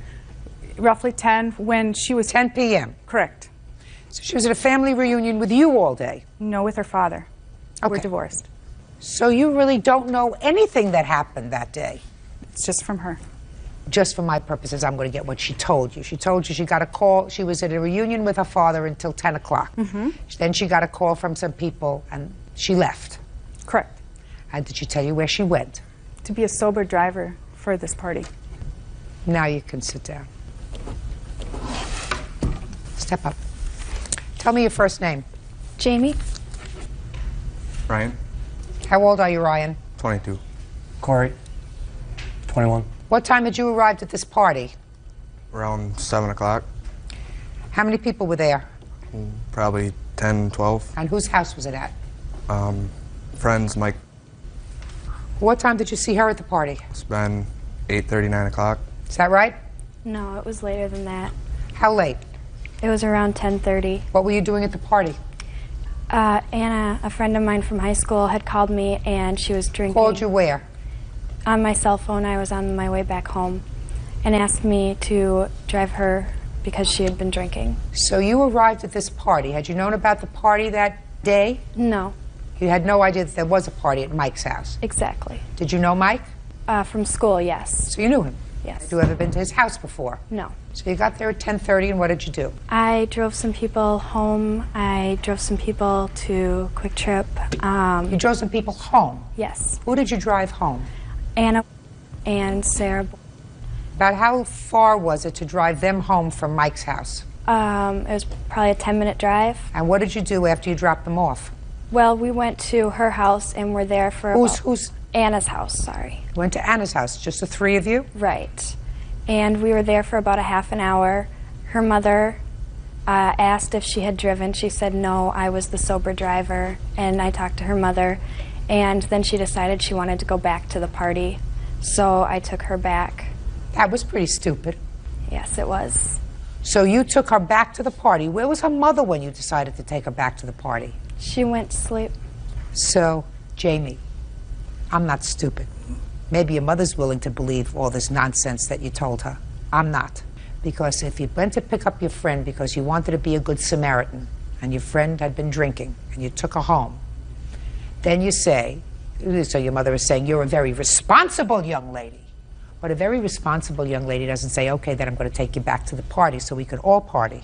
Roughly 10 when she was... 10 p.m.? Correct. So she was at a family reunion with you all day? No, with her father. Okay. We're divorced. So you really don't know anything that happened that day? It's just from her. Just for my purposes, I'm going to get what she told you. She told you she got a call. She was at a reunion with her father until 10 o'clock. Then she got a call from some people and she left. Correct. And did she tell you where she went? To be a sober driver for this party. Now you can sit down. Step up. Tell me your first name. Jamie. Ryan. How old are you, Ryan? 22. Corey. 21. What time did you arrive at this party? Around 7 o'clock. How many people were there? Probably 10, 12. And whose house was it at? Friends, Mike. What time did you see her at the party? It's been 8:30, 9 o'clock. Is that right? No, it was later than that. How late? It was around 10:30. What were you doing at the party? Anna, a friend of mine from high school, had called me and she was drinking. Called you where? On my cell phone. I was on my way back home and asked me to drive her because she had been drinking. So you arrived at this party. Had you known about the party that day? No. You had no idea that there was a party at Mike's house? Exactly. Did you know Mike? From school, yes. So you knew him? Yes. Had you ever been to his house before? No. So you got there at 10:30, and what did you do? I drove some people home. I drove some people to Quick Trip. You drove some people home? Yes. Who did you drive home? Anna and Sarah. About how far was it to drive them home from Mike's house? It was probably a 10-minute drive. And what did you do after you dropped them off? Well, we went to her house and were there for Who's Anna's house, sorry. Went to Anna's house, just the three of you? Right. And we were there for about a half an hour. Her mother asked if she had driven. She said no, I was the sober driver. And I talked to her mother. And then she decided she wanted to go back to the party. So I took her back. That was pretty stupid. Yes, it was. So you took her back to the party. Where was her mother when you decided to take her back to the party? She went to sleep. So, Jamie, I'm not stupid. Maybe your mother's willing to believe all this nonsense that you told her. I'm not. Because if you went to pick up your friend because you wanted to be a good Samaritan and your friend had been drinking and you took her home, then you say, so your mother is saying, you're a very responsible young lady. But a very responsible young lady doesn't say, okay, then I'm going to take you back to the party so we could all party.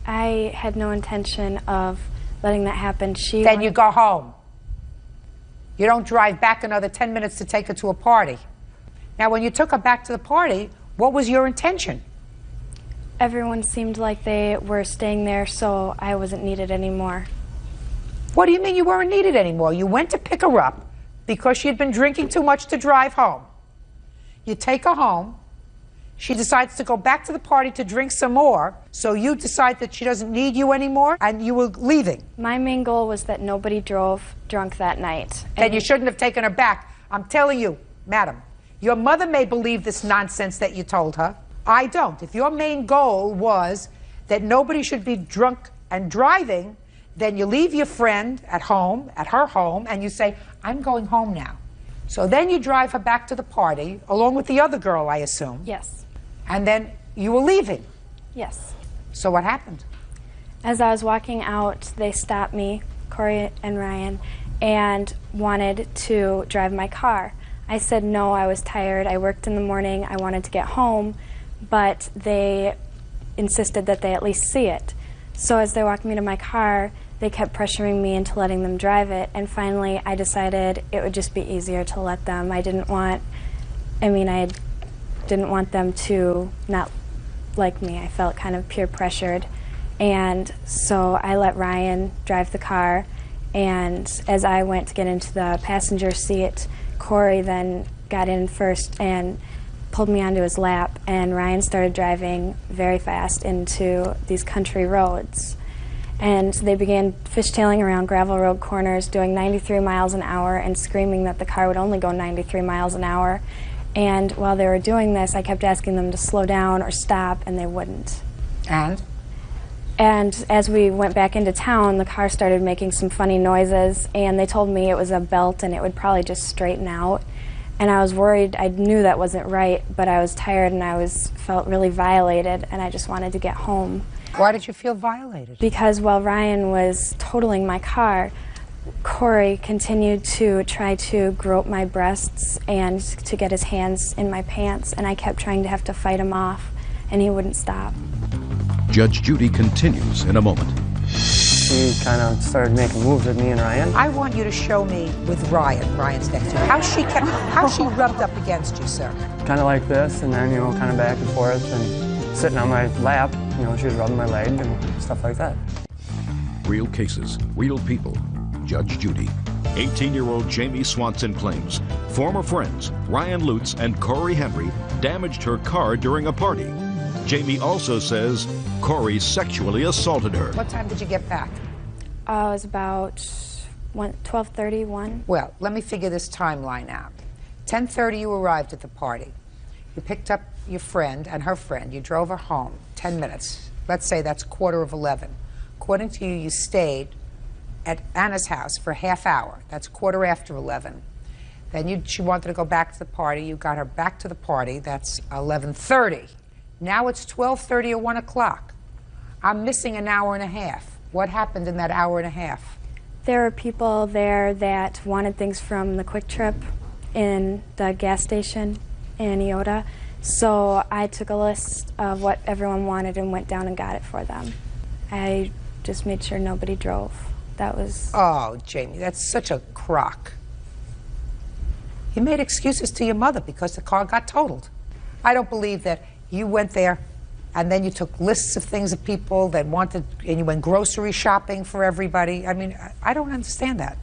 I had no intention of letting that happen. Then you go home. You don't drive back another 10 minutes to take her to a party. Now, when you took her back to the party, what was your intention? Everyone seemed like they were staying there, so I wasn't needed anymore. What do you mean you weren't needed anymore? You went to pick her up because she had been drinking too much to drive home. You take her home. She decides to go back to the party to drink some more, so you decide that she doesn't need you anymore, and you were leaving. My main goal was that nobody drove drunk that night. Then you shouldn't have taken her back. I'm telling you, madam, your mother may believe this nonsense that you told her. I don't. If your main goal was that nobody should be drunk and driving, then you leave your friend at home, at her home, and you say, I'm going home now. So then you drive her back to the party, along with the other girl, I assume. Yes. And then you were leaving. Yes. So what happened? As I was walking out, they stopped me, Corey and Ryan, and wanted to drive my car. I said no, I was tired. I worked in the morning. I wanted to get home, but they insisted that they at least see it. So as they walked me to my car, they kept pressuring me into letting them drive it, and finally I decided it would just be easier to let them. I didn't want them to not like me. I felt kind of peer pressured. And so I let Ryan drive the car, And as I went to get into the passenger seat, Corey then got in first and pulled me onto his lap, and Ryan started driving very fast into these country roads. And they began fishtailing around gravel road corners, doing 93 miles an hour and screaming that the car would only go 93 miles an hour. And while they were doing this, I kept asking them to slow down or stop, and they wouldn't. And? And as we went back into town, the car started making some funny noises, and they told me it was a belt and it would probably just straighten out. And I was worried. I knew that wasn't right, but I was tired and I felt really violated, and I just wanted to get home. Why did you feel violated? Because while Ryan was totaling my car, Corey continued to try to grope my breasts and to get his hands in my pants, and I kept trying to have to fight him off, and he wouldn't stop. Judge Judy continues in a moment. She kind of started making moves with me and Ryan. I want you to show me with Ryan. Ryan's next to you. How she rubbed up against you, sir? Kind of like this, and then, kind of back and forth, and sitting on my lap. She was rubbing my leg and stuff like that. Real cases, real people. Judge Judy. 18-year-old Jamie Swanson claims former friends Ryan Lutz and Corey Henry damaged her car during a party. Jamie also says Corey sexually assaulted her. What time did you get back? It was about 12:31. Well, let me figure this timeline out. 10:30 you arrived at the party. You picked up your friend and her friend. You drove her home. 10 minutes. Let's say that's 11:15. According to you, you stayed at Anna's house for a half hour. That's 11:15. Then she wanted to go back to the party. You got her back to the party. That's 11:30. Now it's 12:30 or 1 o'clock. I'm missing an hour and a half. What happened in that hour and a half? There were people there that wanted things from the Quick Trip in the gas station in Iota. So I took a list of what everyone wanted and went down and got it for them. I just made sure nobody drove. That was... Oh, Jamie, that's such a crock. You made excuses to your mother because the car got totaled. I don't believe that you went there and then you took lists of things of people that wanted, and you went grocery shopping for everybody. I mean, I don't understand that.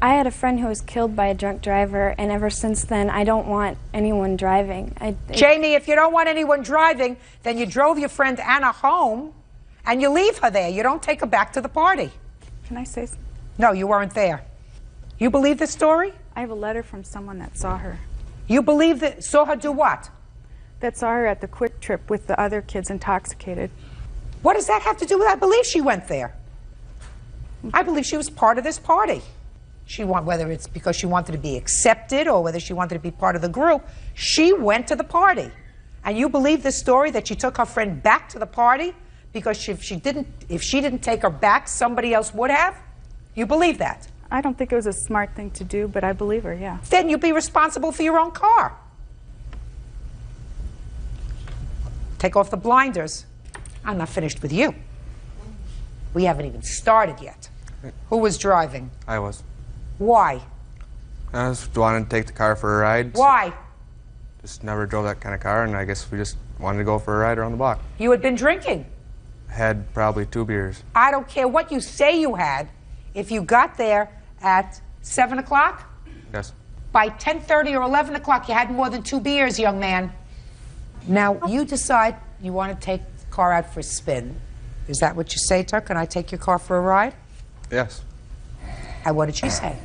I had a friend who was killed by a drunk driver, and ever since then, I don't want anyone driving. Jamie, if you don't want anyone driving, then you drove your friend Anna home, and you leave her there. You don't take her back to the party. Can I say something? No, you weren't there. You believe this story? I have a letter from someone that saw her. You believe that, saw her do what? That saw her at the Quick Trip with the other kids intoxicated. What does that have to do with, I believe she went there. I believe she was part of this party. Whether it's because she wanted to be accepted or whether she wanted to be part of the group, she went to the party. And you believe this story that she took her friend back to the party because if she didn't take her back, somebody else would have? You believe that? I don't think it was a smart thing to do, but I believe her, yeah. Then you'd be responsible for your own car. Take off the blinders. I'm not finished with you. We haven't even started yet. Who was driving? I was. Why? I just wanted to take the car for a ride. Why? Just never drove that kind of car, and I guess we just wanted to go for a ride around the block. You had been drinking? Had probably 2 beers. I don't care what you say you had. If you got there at 7 o'clock? Yes. By 10:30 or 11 o'clock, you had more than 2 beers, young man. Now, you decide you want to take the car out for a spin. Is that what you say to her? Can I take your car for a ride? Yes. And what did she say?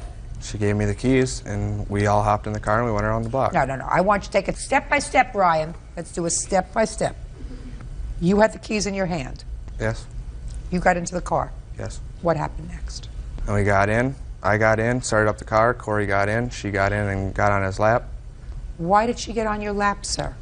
She gave me the keys, and we all hopped in the car and we went around the block. No. I want you to take it step by step, Ryan. Let's do a step by step. You had the keys in your hand. Yes. You got into the car. Yes. What happened next? And we got in. I got in, started up the car. Corey got in. She got in and got on his lap. Why did she get on your lap, sir?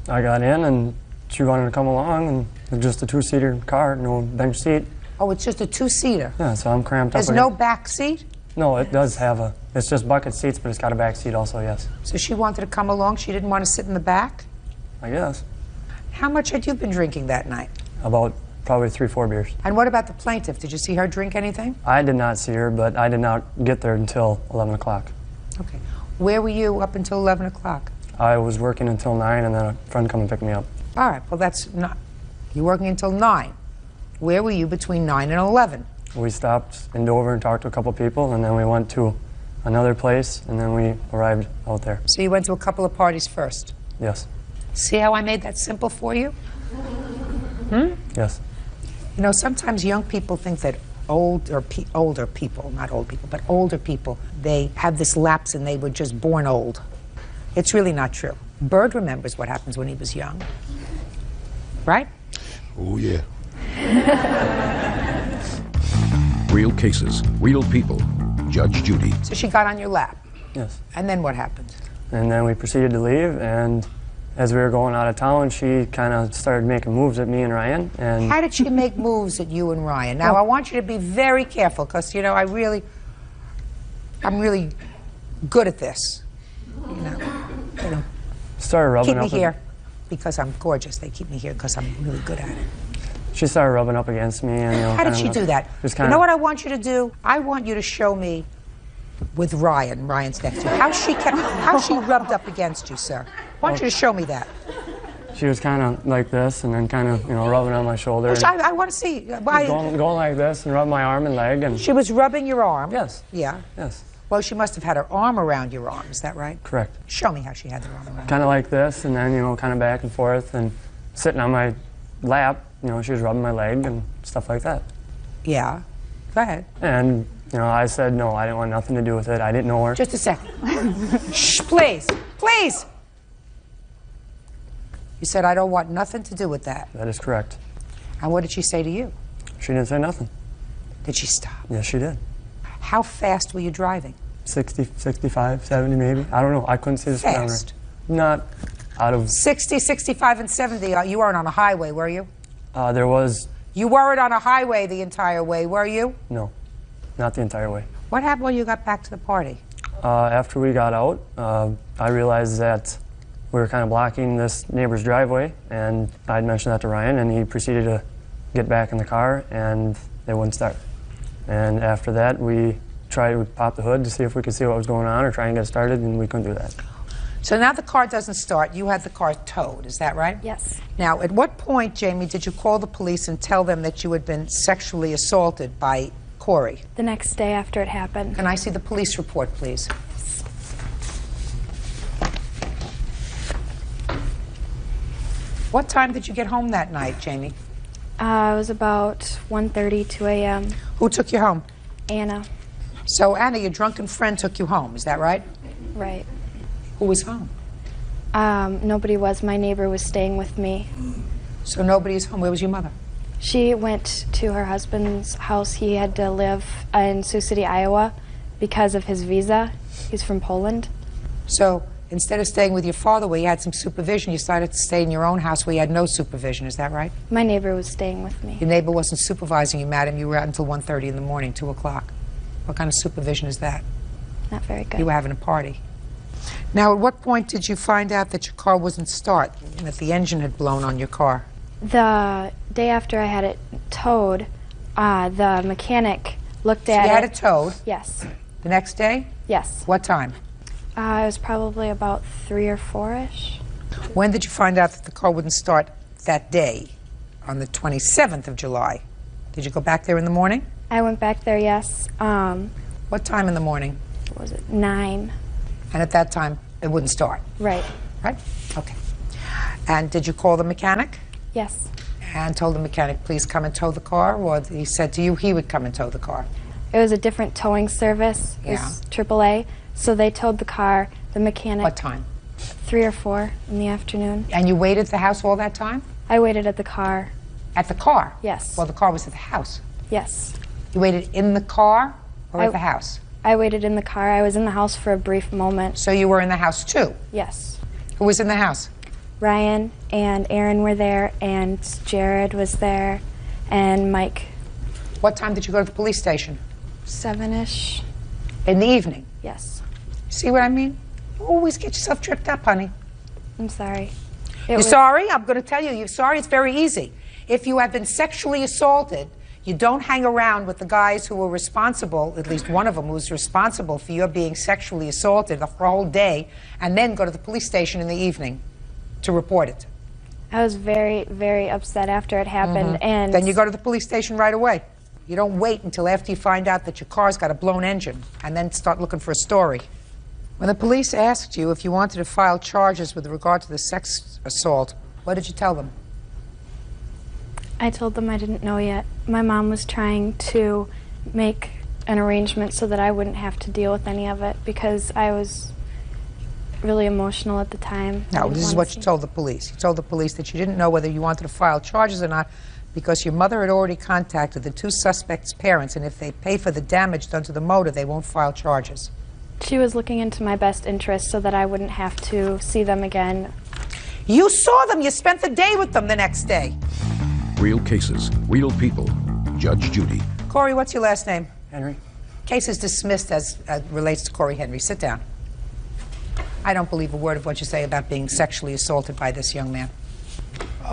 I got in, and she wanted to come along, and it's just a 2-seater car, no bench seat. Oh, it's just a 2-seater? Yeah, so I'm cramped up. There's no back seat? No, it does have it's just bucket seats, but it's got a back seat also, yes. So she wanted to come along, she didn't want to sit in the back? I guess. How much had you been drinking that night? About probably 3-4 beers. And what about the plaintiff? Did you see her drink anything? I did not see her, but I did not get there until 11 o'clock. Okay. Where were you up until 11 o'clock? I was working until 9, and then a friend come and pick me up. All right, well, that's not... You're working until 9. Where were you between 9 and 11? We stopped in Dover and talked to a couple people, and then we went to another place, and then we arrived out there. So you went to a couple of parties first? Yes. See how I made that simple for you? Yes. You know, sometimes young people think that older people, not old people, but older people, they have this lapse and they were just born old. It's really not true. Byrd remembers what happens when he was young. Right? Oh, yeah. Real cases, real people. Judge Judy. So she got on your lap. Yes. And then what happened? And then we proceeded to leave, and as we were going out of town, she kind of started making moves at me and Ryan. And how did she make moves at you and Ryan? Now, I want you to be very careful, because, you know, I'm really good at this. You know. Started rubbing keep me up here because I'm gorgeous. They keep me here because I'm really good at it. She started rubbing up against me, and how did she do that? You know what I want you to do? I want you to show me with Ryan's next to you, how she rubbed up against you, sir. I want you to show me that. She was kind of like this, and then kind of, you know, rubbing on my shoulder. I want to see. Going like this and rubbing my arm and leg. And she was rubbing your arm? Yes. Yeah? Yes. Well, she must have had her arm around your arm, is that right? Correct. Show me how she had her arm around. Kind of like this, and then, you know, kind of back and forth, and sitting on my lap, you know, she was rubbing my leg and stuff like that. Yeah. Go ahead. And, you know, I said no, I didn't want nothing to do with it. I didn't know her. Just a second. Shh, please. Please. You said, I don't want nothing to do with that. That is correct. And what did she say to you? She didn't say nothing. Did she stop? Yes, she did. How fast were you driving? 60, 65, 70 maybe. I don't know. I couldn't see the speedometer. Fast? Not out of... 60, 65, and 70. You weren't on a highway, were you? There was... You weren't on a highway the entire way, were you? No, not the entire way. What happened when you got back to the party? After we got out, I realized that we were kind of blocking this neighbor's driveway, and I'd mentioned that to Ryan, and he proceeded to get back in the car, and they wouldn't start. And after that, we tried to pop the hood to see if we could see what was going on or try and get started, and we couldn't do that. So now the car doesn't start. You had the car towed, is that right? Yes. Now, at what point, Jamie, did you call the police and tell them that you had been sexually assaulted by Corey? The next day after it happened. Can I see the police report, please? What time did you get home that night, Jamie? It was about 1:30, 2 a.m. Who took you home? Anna. So, Anna, your drunken friend took you home, is that right? Right. Who was home? Nobody was. My neighbor was staying with me. So nobody's home. Where was your mother? She went to her husband's house. He had to live in Sioux City, Iowa because of his visa. He's from Poland. So instead of staying with your father where you had some supervision, you decided to stay in your own house where you had no supervision. Is that right? My neighbor was staying with me. Your neighbor wasn't supervising you, madam. You were out until 1:30 in the morning, 2 o'clock. What kind of supervision is that? Not very good. You were having a party. Now, at what point did you find out that your car wasn't start, and that the engine had blown on your car? The day after I had it towed, the mechanic looked at it. You had it towed? Yes. The next day? Yes. What time? It was probably about 3 or 4-ish. When did you find out that the car wouldn't start that day, on the 27th of July? Did you go back there in the morning? I went back there, yes. What time in the morning? What was it? 9. And at that time, it wouldn't start? Right. Right? Okay. And did you call the mechanic? Yes. And told the mechanic, please come and tow the car? Or he said to you he would come and tow the car? It was a different towing service. It was AAA. So they towed the car. The mechanic... What time? 3 or 4 in the afternoon. And you waited at the house all that time? I waited at the car. At the car? Yes. Well, the car was at the house? Yes. You waited in the car or at the house? I waited in the car. I was in the house for a brief moment. So you were in the house too? Yes. Who was in the house? Ryan and Aaron were there, and Jared was there, and Mike. What time did you go to the police station? 7-ish. In the evening? Yes. See what I mean? You always get yourself tripped up, honey. I'm sorry. You're sorry? I'm going to tell you, you're sorry. It's very easy. If you have been sexually assaulted, you don't hang around with the guys who were responsible, at least one of them who was responsible for your being sexually assaulted for a whole day, and then go to the police station in the evening to report it. I was very, very upset after it happened, and... Then you go to the police station right away. You don't wait until after you find out that your car's got a blown engine and then start looking for a story. When the police asked you if you wanted to file charges with regard to the sex assault, what did you tell them? I told them I didn't know yet. My mom was trying to make an arrangement so that I wouldn't have to deal with any of it because I was really emotional at the time. No, this is what you told the police. You told the police that you didn't know whether you wanted to file charges or not because your mother had already contacted the two suspects' parents, and if they pay for the damage done to the motor, they won't file charges. She was looking into my best interest so that I wouldn't have to see them again. You saw them. You spent the day with them the next day. Real cases, real people. Judge Judy. Corey, what's your last name? Henry. Case is dismissed as relates to Corey Henry. Sit down. I don't believe a word of what you say about being sexually assaulted by this young man.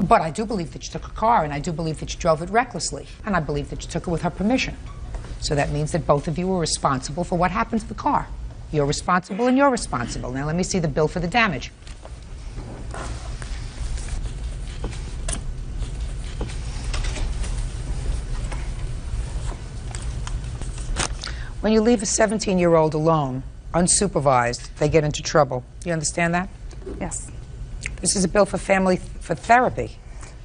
But I do believe that you took a car, and I do believe that you drove it recklessly, and I believe that you took it with her permission. So that means that both of you were responsible for what happened to the car. You're responsible and you're responsible. Now let me see the bill for the damage. When you leave a 17-year-old alone, unsupervised, they get into trouble. Do you understand that? Yes. This is a bill for therapy.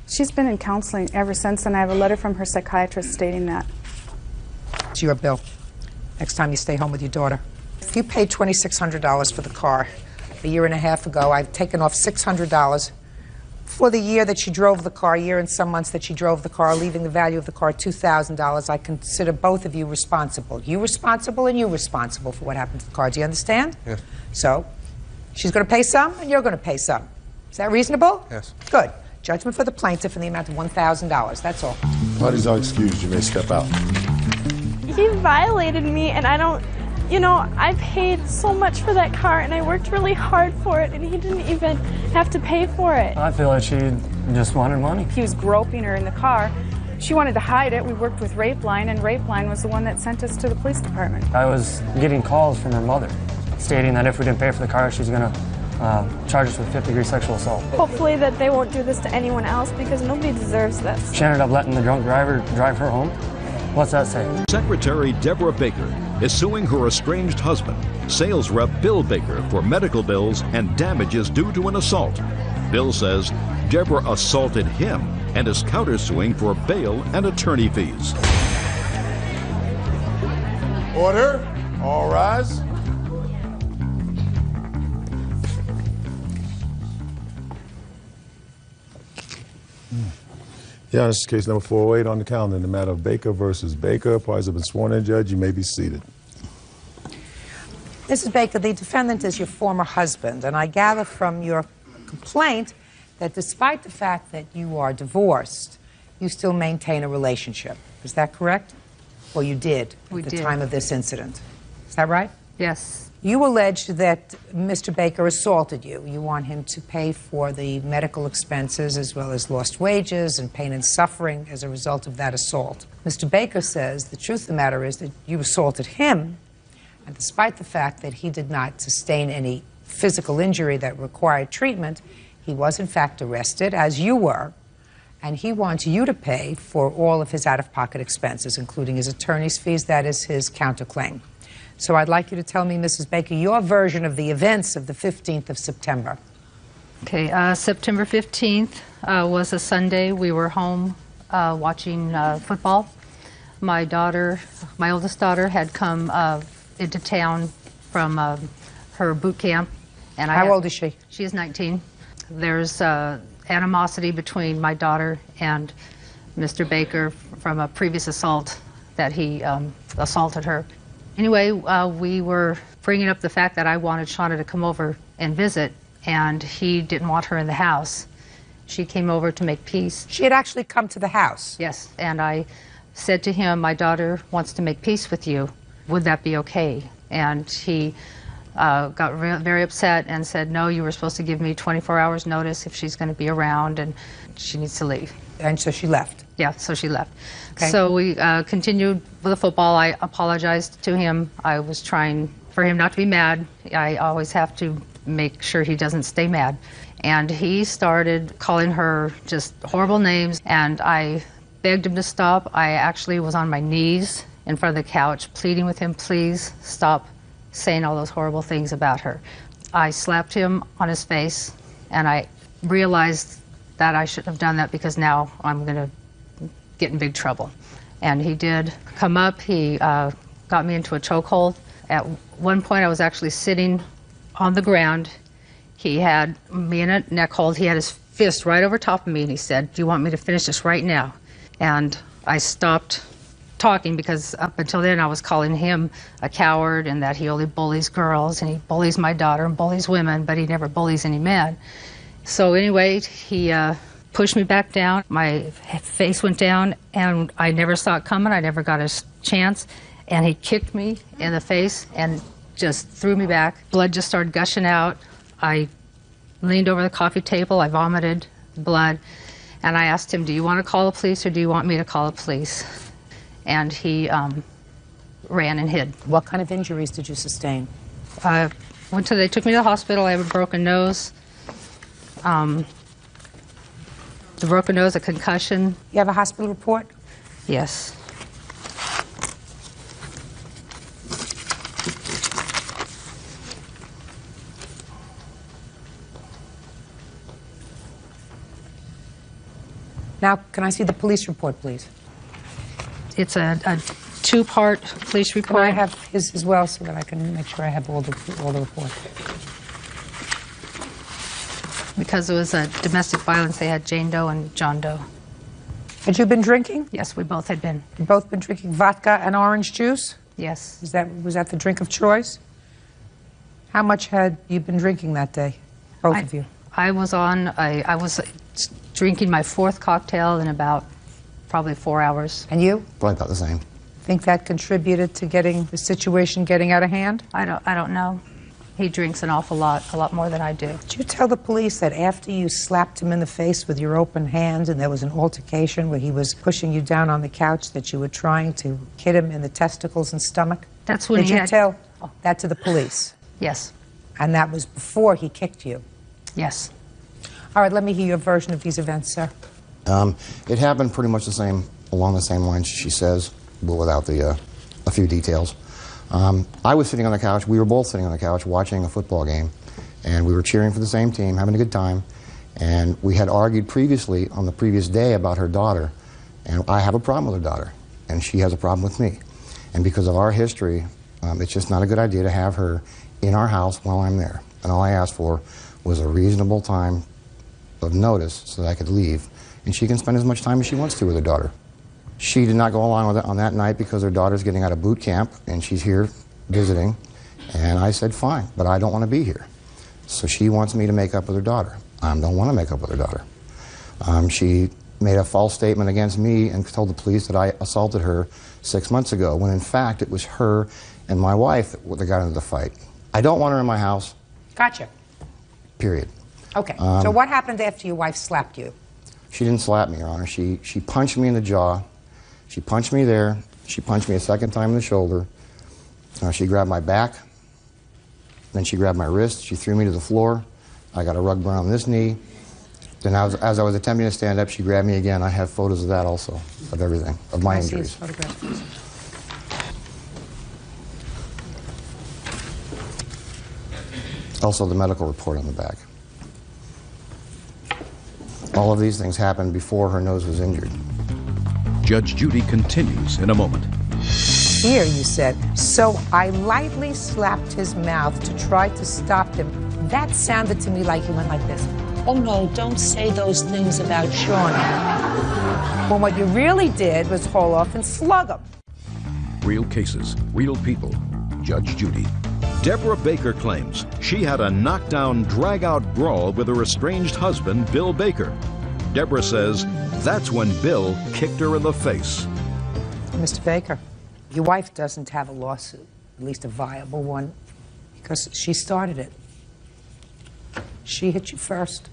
She's been in counseling ever since, and I have a letter from her psychiatrist stating that. It's your bill. Next time you stay home with your daughter. If you paid $2,600 for the car a year and a half ago, I've taken off $600 for the year that she drove the car, year and some months that she drove the car, leaving the value of the car $2,000. I consider both of you responsible. You responsible and you responsible for what happened to the car. Do you understand? Yes. So, she's going to pay some and you're going to pay some. Is that reasonable? Yes. Good. Judgment for the plaintiff in the amount of $1,000. That's all. Parties are excused. You may step out. He violated me, and I don't, I paid so much for that car, and I worked really hard for it, and he didn't even have to pay for it. I feel like she just wanted money. He was groping her in the car. She wanted to hide it. We worked with Rape Line, and Rape Line was the one that sent us to the police department. I was getting calls from her mother stating that if we didn't pay for the car, she's going to charge us with fifth-degree sexual assault. Hopefully that they won't do this to anyone else because nobody deserves this. She ended up letting the drunk driver drive her home. What's that say? Secretary Deborah Baker is suing her estranged husband, sales rep Bill Baker, for medical bills and damages due to an assault. Bill says Deborah assaulted him and is countersuing for bail and attorney fees. Order. All rise. Yeah, this is case number 408 on the calendar in the matter of Baker versus Baker. Parties have been sworn in, Judge. You may be seated. Mrs. Baker, the defendant is your former husband, and I gather from your complaint that despite the fact that you are divorced, you still maintain a relationship. Is that correct? Or you did at the time of this incident. Is that right? Yes. You allege that Mr. Baker assaulted you. You want him to pay for the medical expenses as well as lost wages and pain and suffering as a result of that assault. Mr. Baker says the truth of the matter is that you assaulted him, and despite the fact that he did not sustain any physical injury that required treatment, he was in fact arrested, as you were, and he wants you to pay for all of his out-of-pocket expenses, including his attorney's fees. That is his counterclaim. So I'd like you to tell me, Mrs. Baker, your version of the events of the 15th of September. Okay, September 15th was a Sunday. We were home watching football. My oldest daughter, had come into town from her boot camp. And How old is she? She's 19. There's animosity between my daughter and Mr. Baker from a previous assault that he assaulted her. Anyway, we were bringing up the fact that I wanted Shauna to come over and visit, and he didn't want her in the house. She came over to make peace. She had actually come to the house? Yes, and I said to him, my daughter wants to make peace with you. Would that be okay? And he got very upset and said, no, you were supposed to give me 24 hours notice if she's going to be around, and she needs to leave. And so she left? Yeah, so she left. Okay. So we continued with the football. I apologized to him. I was trying for him not to be mad. I always have to make sure he doesn't stay mad. And he started calling her just horrible names, and I begged him to stop. I actually was on my knees in front of the couch, pleading with him, please stop saying all those horrible things about her. I slapped him on his face, and I realized that I shouldn't have done that because now I'm going to get in big trouble. And he did come up. He got me into a chokehold. At one point, I was actually sitting on the ground. He had me in a neck hold. He had his fist right over top of me, and he said, "Do you want me to finish this right now?" And I stopped talking because up until then I was calling him a coward and that he only bullies girls and he bullies my daughter and bullies women, but he never bullies any men. So anyway, he pushed me back down. My face went down, and I never saw it coming. I never got a chance. And he kicked me in the face and just threw me back. Blood just started gushing out. I leaned over the coffee table. I vomited blood. And I asked him, "Do you want to call the police or do you want me to call the police?" And he ran and hid. What kind of injuries did you sustain? They took me to the hospital. I have a broken nose. The broken nose, a concussion. You have a hospital report? Yes. Now, can I see the police report, please? It's a two-part police report. Can I have his as well so that I can make sure I have all the report? Because it was a domestic violence, they had Jane Doe and John Doe. Had you been drinking? Yes, we both had been. You both been drinking vodka and orange juice? Yes. Was that the drink of choice? How much had you been drinking that day, both of you? I was drinking my fourth cocktail in about probably 4 hours. And you? Probably about the same. Think that contributed to getting the situation getting out of hand? I don't know. He drinks an awful lot, a lot more than I do. Did you tell the police that after you slapped him in the face with your open hand and there was an altercation where he was pushing you down on the couch that you were trying to hit him in the testicles and stomach? That's when Did you tell that to the police? Yes. And that was before he kicked you? Yes. All right, let me hear your version of these events, sir. It happened pretty much along the same lines she says, but without a few details. I was sitting on the couch, we were both sitting on the couch watching a football game, and we were cheering for the same team, having a good time, and we had argued previously on the previous day about her daughter, and I have a problem with her daughter, and she has a problem with me. And because of our history, it's just not a good idea to have her in our house while I'm there. And all I asked for was a reasonable time of notice so that I could leave, and she can spend as much time as she wants to with her daughter. She did not go along with it on that night because her daughter's getting out of boot camp, and she's here visiting, and I said, fine, but I don't want to be here. So she wants me to make up with her daughter. I don't want to make up with her daughter. She made a false statement against me and told the police that I assaulted her 6 months ago, when in fact it was her and my wife that got into the fight. I don't want her in my house. Gotcha. Period. Okay, so what happened after your wife slapped you? She didn't slap me, Your Honor. She punched me in the jaw. She punched me there. She punched me a second time in the shoulder. She grabbed my back. Then she grabbed my wrist. She threw me to the floor. I got a rug burn on this knee. Then as I was attempting to stand up, she grabbed me again. I have photos of that also, of everything, of my injuries. Also the medical report on the back. All of these things happened before her nose was injured. Judge Judy continues in a moment. Here, you said, so I lightly slapped his mouth to try to stop him. That sounded to me like he went like this. Oh no, don't say those things about Sean. When what you really did was haul off and slug him. Real cases, real people. Judge Judy. Deborah Baker claims she had a knockdown, drag-out brawl with her estranged husband, Bill Baker. Deborah says that's when Bill kicked her in the face. Mr. Baker, your wife doesn't have a lawsuit, at least a viable one, because she started it. She hit you first.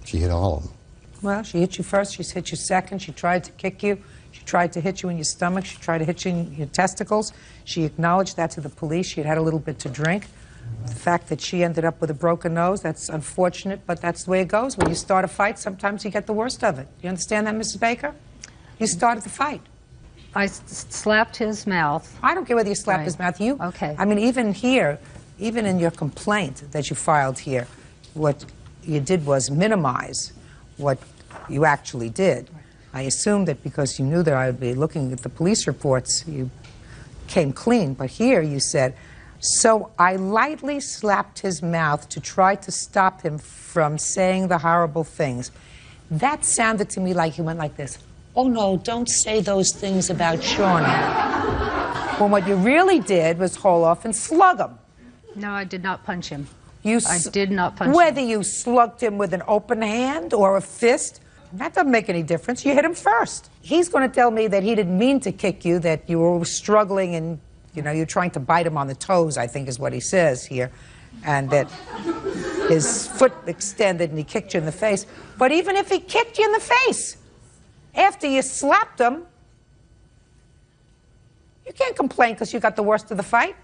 She hit all of them. Well, she hit you first, she's hit you second, she tried to kick you, she tried to hit you in your stomach, she tried to hit you in your testicles. She acknowledged that to the police. She had had a little bit to drink. The fact that she ended up with a broken nose, that's unfortunate, but that's the way it goes. When you start a fight, sometimes you get the worst of it. You understand that, Mrs. Baker? You started the fight. I slapped his mouth. I don't care whether you slapped his mouth. You. Okay. I mean, even here, even in your complaint that you filed here, what you did was minimize what you actually did. I assumed that because you knew that I would be looking at the police reports, you came clean. But here you said, so I lightly slapped his mouth to try to stop him from saying the horrible things. That sounded to me like he went like this. Oh no, don't say those things about Shauna. Well, what you really did was haul off and slug him. No, I did not punch him. I did not punch him. Whether you slugged him with an open hand or a fist, that doesn't make any difference. You hit him first. He's going to tell me that he didn't mean to kick you, that you were struggling and, you know, you're trying to bite him on the toes, I think is what he says here, and that his foot extended and he kicked you in the face. But even if he kicked you in the face, after you slapped him, you can't complain because you got the worst of the fight.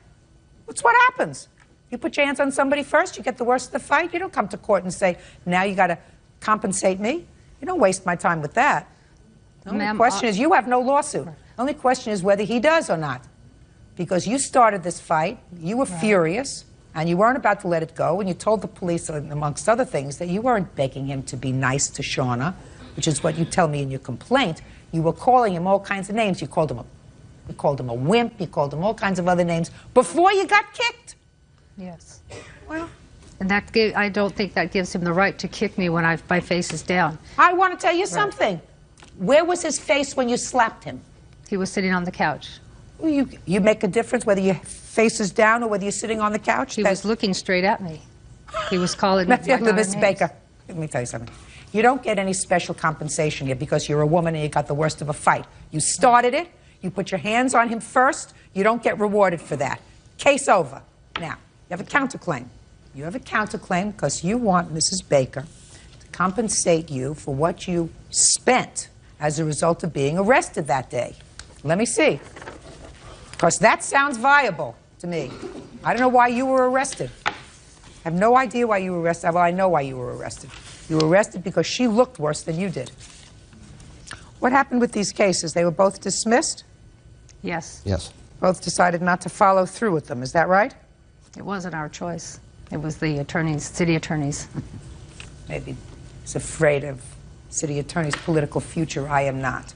That's what happens. You put your hands on somebody first, you get the worst of the fight. You don't come to court and say, now you got to compensate me. You don't waste my time with that. The only question is, you have no lawsuit. The only question is whether he does or not. Because you started this fight, you were furious, and you weren't about to let it go, and you told the police, amongst other things, that you weren't begging him to be nice to Shauna, which is what you tell me in your complaint. You were calling him all kinds of names. You called him a wimp, you called him all kinds of other names before you got kicked. Yes. Well, and I don't think that gives him the right to kick me when my face is down. I want to tell you something. Where was his face when you slapped him? He was sitting on the couch. Well, you make a difference whether your face is down or whether you're sitting on the couch? He was looking straight at me. He was calling me by Miss Baker, let me tell you something. You don't get any special compensation here because you're a woman and you got the worst of a fight. You started it. You put your hands on him first. You don't get rewarded for that. Case over. Now, you have a counterclaim. You have a counterclaim because you want Mrs. Baker to compensate you for what you spent as a result of being arrested that day. Let me see. Because that sounds viable to me. I don't know why you were arrested. I have no idea why you were arrested. Well, I know why you were arrested. You were arrested because she looked worse than you did. What happened with these cases? They were both dismissed? Yes. Yes. Both decided not to follow through with them. Is that right? It wasn't our choice. It was the attorneys, city attorneys. Maybe he's afraid of city attorney's political future. I am not.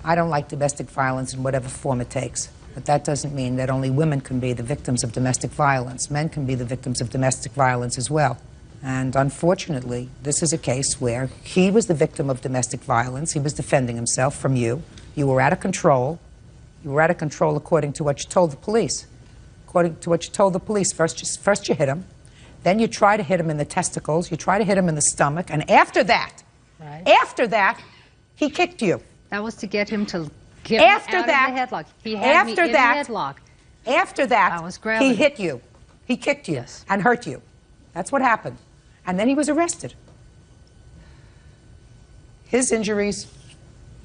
I don't like domestic violence in whatever form it takes. But that doesn't mean that only women can be the victims of domestic violence. Men can be the victims of domestic violence as well. And unfortunately, this is a case where he was the victim of domestic violence. He was defending himself from you. You were out of control. You were out of control according to what you told the police. According to what you told the police, first you hit him. Then you try to hit him in the testicles. You try to hit him in the stomach. And after that, he kicked you. That was to get him to get me out of the headlock. He had me in the headlock. After that, I was grabbing. He hit you. He kicked you and hurt you. That's what happened. And then he was arrested. His injuries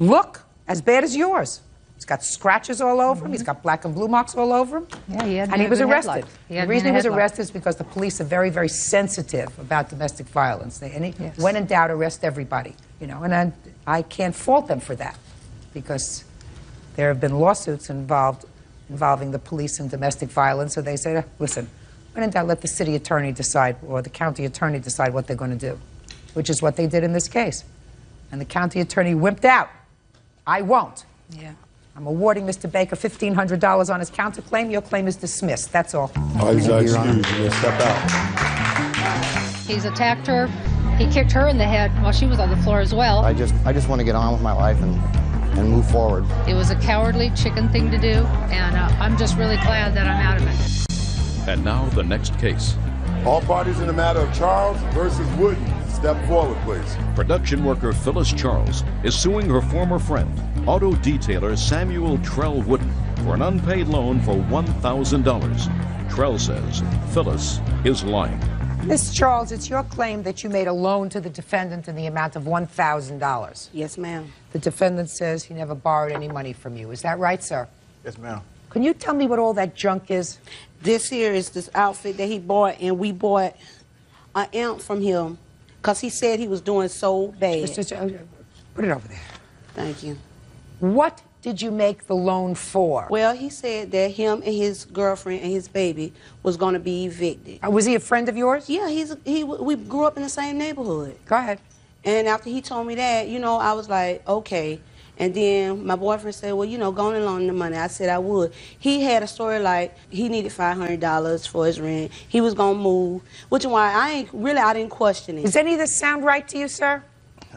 look as bad as yours. He's got scratches all over him. He's got black and blue marks all over him. Yeah, he had me and he was in a arrested. headlock. The reason he was arrested is because the police are very, very sensitive about domestic violence. When in doubt, arrest everybody. You know, and I can't fault them for that, because there have been lawsuits involving the police and domestic violence. So they say, listen, when in doubt, let the city attorney decide or the county attorney decide what they're going to do, which is what they did in this case. And the county attorney wimped out. I won't. Yeah. I'm awarding Mr. Baker $1,500 on his counterclaim. Your claim is dismissed. That's all. He's excused. You may step out. He's attacked her. He kicked her in the head while she was on the floor as well. I just want to get on with my life and move forward. It was a cowardly chicken thing to do, and I'm just really glad that I'm out of it. And now the next case. All parties in the matter of Charles versus Wooden. Step forward, please. Production worker Phyllis Charles is suing her former friend, auto detailer Samuel Trell Wooden, for an unpaid loan for $1,000. Trell says Phyllis is lying. Miss Charles, it's your claim that you made a loan to the defendant in the amount of $1,000. Yes, ma'am. The defendant says he never borrowed any money from you. Is that right, sir? Yes, ma'am. Can you tell me what all that junk is? This here is this outfit that he bought, and we bought an ounce from him because he said he was doing so bad. Put it over there. Thank you. What did you make the loan for? Well, he said that him and his girlfriend and his baby was going to be evicted. Was he a friend of yours? Yeah, we grew up in the same neighborhood. Go ahead. And after he told me that, you know, I was like, okay. And then my boyfriend said, well, you know, go on and loan the money. I said I would. He had a story like he needed $500 for his rent. He was going to move, which is why I didn't question it. Does any of this sound right to you, sir?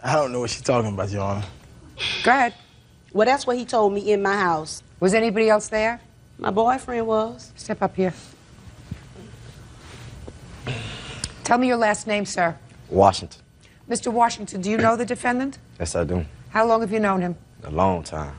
I don't know what she's talking about, Your Honor. Go ahead. Well, that's what he told me in my house. Was anybody else there? My boyfriend was. Step up here. Tell me your last name, sir. Washington. Mr. Washington, do you know the defendant? Yes, I do. How long have you known him? A long time.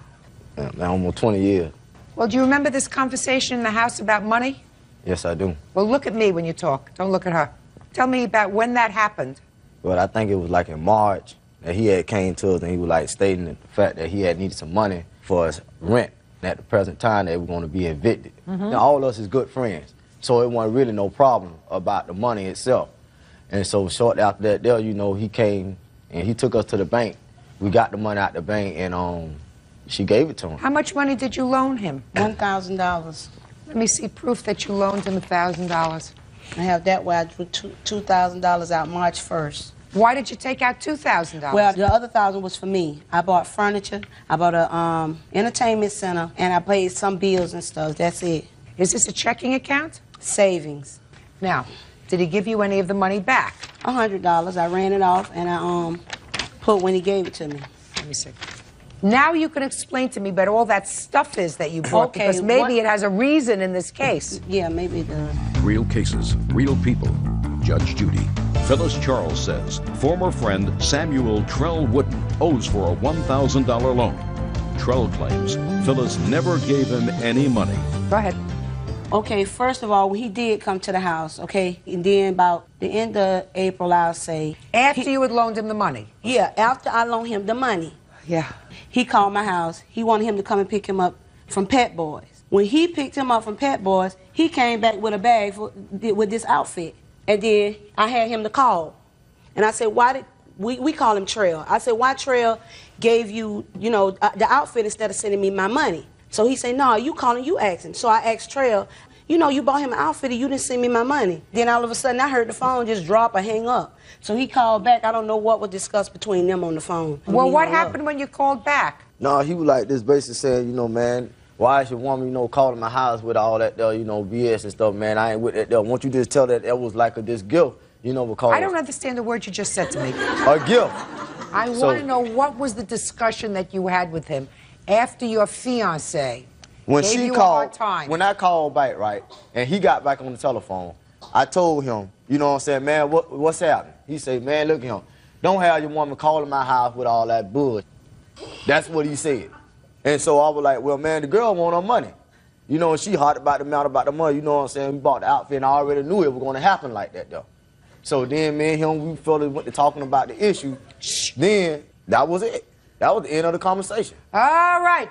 Now almost 20 years. Well, do you remember this conversation in the house about money? Yes, I do. Well, look at me when you talk. Don't look at her. Tell me about when that happened. Well, I think it was like in March that he had came to us and he was like stating the fact that he had needed some money for his rent. And at the present time, they were going to be evicted. Now, all of us is good friends, so it wasn't really no problem about the money itself. And so shortly after that, there, you know, he came and he took us to the bank. We got the money out the bank, and she gave it to him. How much money did you loan him? $1,000. Let me see proof that you loaned him $1,000. I have that where I drew $2,000 out March 1st. Why did you take out $2,000? Well, the other $1,000 was for me. I bought furniture, I bought a entertainment center, and I paid some bills and stuff. That's it. Is this a checking account? Savings. Now, did he give you any of the money back? $100. I ran it off, and I put when he gave it to me. Let me see. Now you can explain to me about all that stuff is that you bought, Okay, because maybe it has a reason in this case. Yeah, maybe it does. Real cases, real people. Judge Judy. Phyllis Charles says former friend Samuel Trell Wooden owes for a $1,000 loan. Trell claims Phyllis never gave him any money. Go ahead. Okay, first of all, he did come to the house, okay? And then about the end of April, I'll say. After you had loaned him the money? Yeah, after I loaned him the money. Yeah. He called my house. He wanted him to come and pick him up from Pet Boys. When he picked him up from Pet Boys, he came back with a bag with this outfit. And then I had him to call. And I said, why did, we call him Trail. I said, why Trail gave you, you know, the outfit instead of sending me my money? So he said, no, you calling, you asking. So I asked Trail, you know, you bought him an outfit and you didn't send me my money. Then all of a sudden I heard the phone just drop or hang up. So he called back. I don't know what was discussed between them on the phone. Well, what happened when you called back? No, he was like this, basically saying, you know, man, why is your woman, you know, calling my house with all that, you know, BS and stuff, man? I ain't with that. Won't you just tell that was like this gift, you know, because... I don't understand the word you just said to me. A gift. I want to know what was the discussion that you had with him after your fiancé when gave she you called, a hard time. When I called back, right, and he got back on the telephone, I told him, you know what I'm saying, man, what's happening? He said, man, look at him. Don't have your woman calling my house with all that bullshit. That's what he said. And so I was like, well, man, the girl want her money. You know, she hot about the amount about the money, you know what I'm saying? We bought the outfit, and I already knew it was going to happen like that, though. So then me and him, we felt went to talking about the issue. Then that was it. That was the end of the conversation. All right.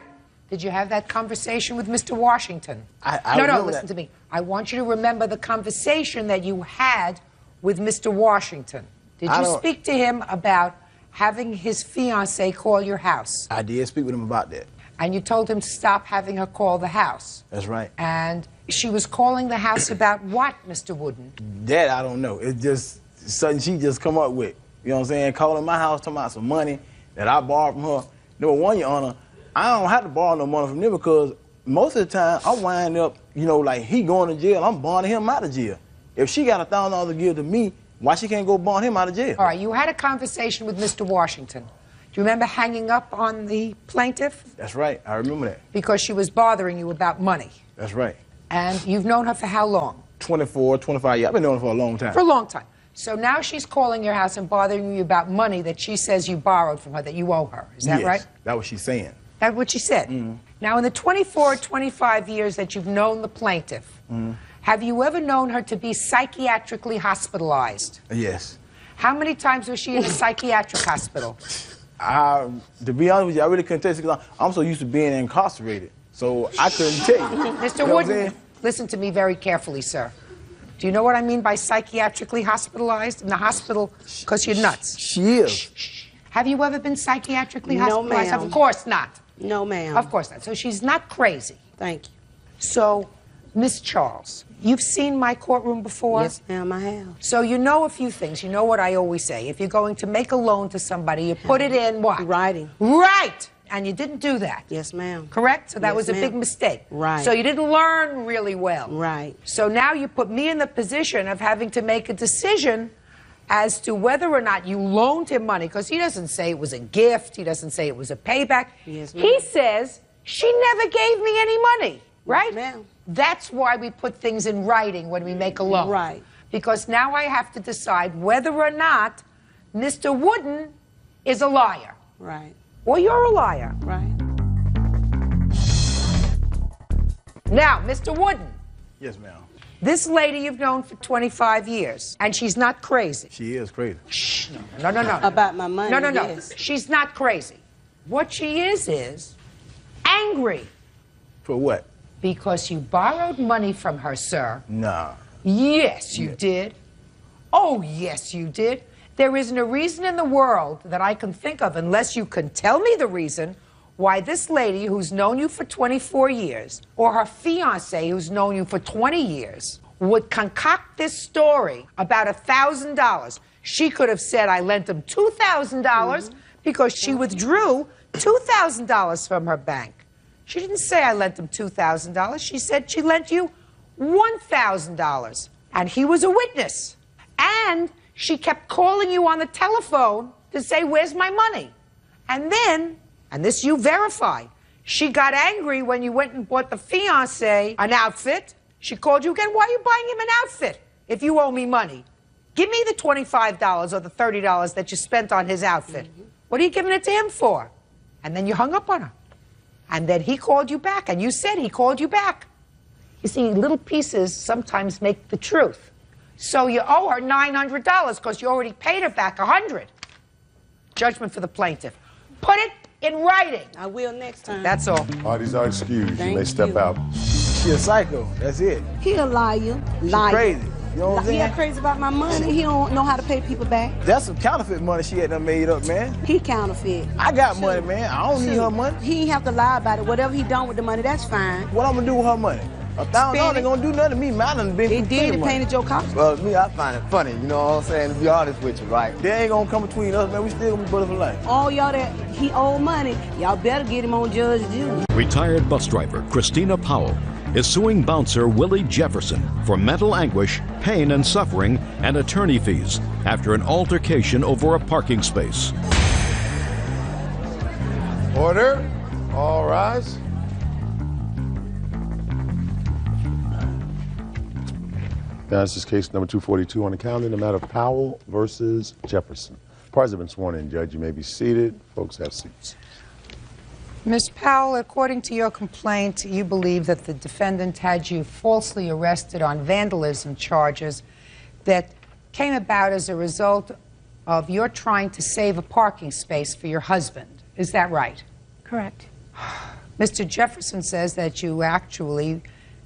Did you have that conversation with Mr. Washington? No, listen to me. I want you to remember the conversation that you had with Mr. Washington. Did you speak to him about having his fiancée call your house? I did speak with him about that. And you told him to stop having her call the house? That's right. And she was calling the house about what, Mr. Wooden? That I don't know. It's just something she just come up with. You know what I'm saying? Calling my house, talking about some money that I borrowed from her. Number one, Your Honor, I don't have to borrow no money from them because most of the time I'm winding up, you know, like he going to jail, I'm bonding him out of jail. If she got $1,000 to give to me, why she can't go bond him out of jail? All right, you had a conversation with Mr. Washington. Do you remember hanging up on the plaintiff? That's right, I remember that. Because she was bothering you about money. That's right. And you've known her for how long? 24, 25 years. I've been knowing her for a long time. For a long time. So now she's calling your house and bothering you about money that she says you borrowed from her, that you owe her. Is that right? Yes, that's what she's saying. That's what she said? Mm-hmm. Now, in the 24, 25 years that you've known the plaintiff, have you ever known her to be psychiatrically hospitalized? Yes. How many times was she in a psychiatric hospital? To be honest with you, I really couldn't tell you because I'm so used to being incarcerated. So I couldn't tell you. Mr. Wooden, listen to me very carefully, sir. Do you know what I mean by psychiatrically hospitalized? In the hospital because you're nuts. She is. Shh. Have you ever been psychiatrically No, hospitalized? ma'am. Of course not. No, ma'am. Of course not. So she's not crazy. Thank you. So, Miss Charles, you've seen my courtroom before? Yes, ma'am, I have. So you know a few things. You know what I always say. If you're going to make a loan to somebody, you put it in what? Writing. Right. And you didn't do that. Yes, ma'am. Correct? So that Yes, was a ma'am. big mistake. Right. So you didn't learn really well. Right. So now you put me in the position of having to make a decision as to whether or not you loaned him money, because he doesn't say it was a gift. He doesn't say it was a payback. Yes, ma'am. He says, she never gave me any money. Right? Yes, ma'am. That's why we put things in writing when we make a loan. Right. Because now I have to decide whether or not Mr. Wooden is a liar. Right. Or you're a liar. Right. Now, Mr. Wooden, Yes, ma'am. this lady you've known for 25 years, and she's not crazy. She is crazy. Shh, no, no, no. About my money, No, no, no. yes. She's not crazy. What she is angry. For what? Because you borrowed money from her, sir. Nah. Yes, you did. Oh, yes, you did. There isn't a reason in the world that I can think of, unless you can tell me the reason, why this lady who's known you for 24 years, or her fiancé who's known you for 20 years, would concoct this story about $1,000. She could have said, I lent him $2,000 because she withdrew $2,000 from her bank. She didn't say I lent him $2,000. She said she lent you $1,000. And he was a witness. And she kept calling you on the telephone to say, where's my money? And then, and this you verify, she got angry when you went and bought the fiancé an outfit. She called you again. Why are you buying him an outfit if you owe me money? Give me the $25 or the $30 that you spent on his outfit. What are you giving it to him for? And then you hung up on her. And then he called you back, and you said he called you back. You see, little pieces sometimes make the truth. So you owe her $900 because you already paid her back $100. Judgment for the plaintiff. Put it in writing. I will next time. That's all. Parties are excused. Thank You may step you. out. She a psycho. That's it. He a liar. She Liar. crazy. You know what I'm He saying? crazy about my money. He don't know how to pay people back. That's some counterfeit money she had done made up, man. He counterfeit. I got money, man. I don't need her money. He ain't have to lie about it. Whatever he done with the money, that's fine. What I'm gonna do with her money? $1,000 ain't gonna do nothing to me, man. I done been It through did. plenty It of money. painted your car. Well, me, I find it funny, you know what I'm saying? To be honest with you, right? They ain't gonna come between us, man. We still gonna be brothers for life. All y'all that he owe money, y'all better get him on Judge Judy. Retired bus driver Christina Powell is suing bouncer Willie Jefferson for mental anguish, pain and suffering, and attorney fees after an altercation over a parking space. Order. All rise. Now, this is case number 242 on the calendar, the matter of Powell versus Jefferson. Parties have been sworn in, Judge. You may be seated. Folks, have seats. Ms. Powell, according to your complaint, you believe that the defendant had you falsely arrested on vandalism charges that came about as a result of your trying to save a parking space for your husband. Is that right? Correct. Mr. Jefferson says that you actually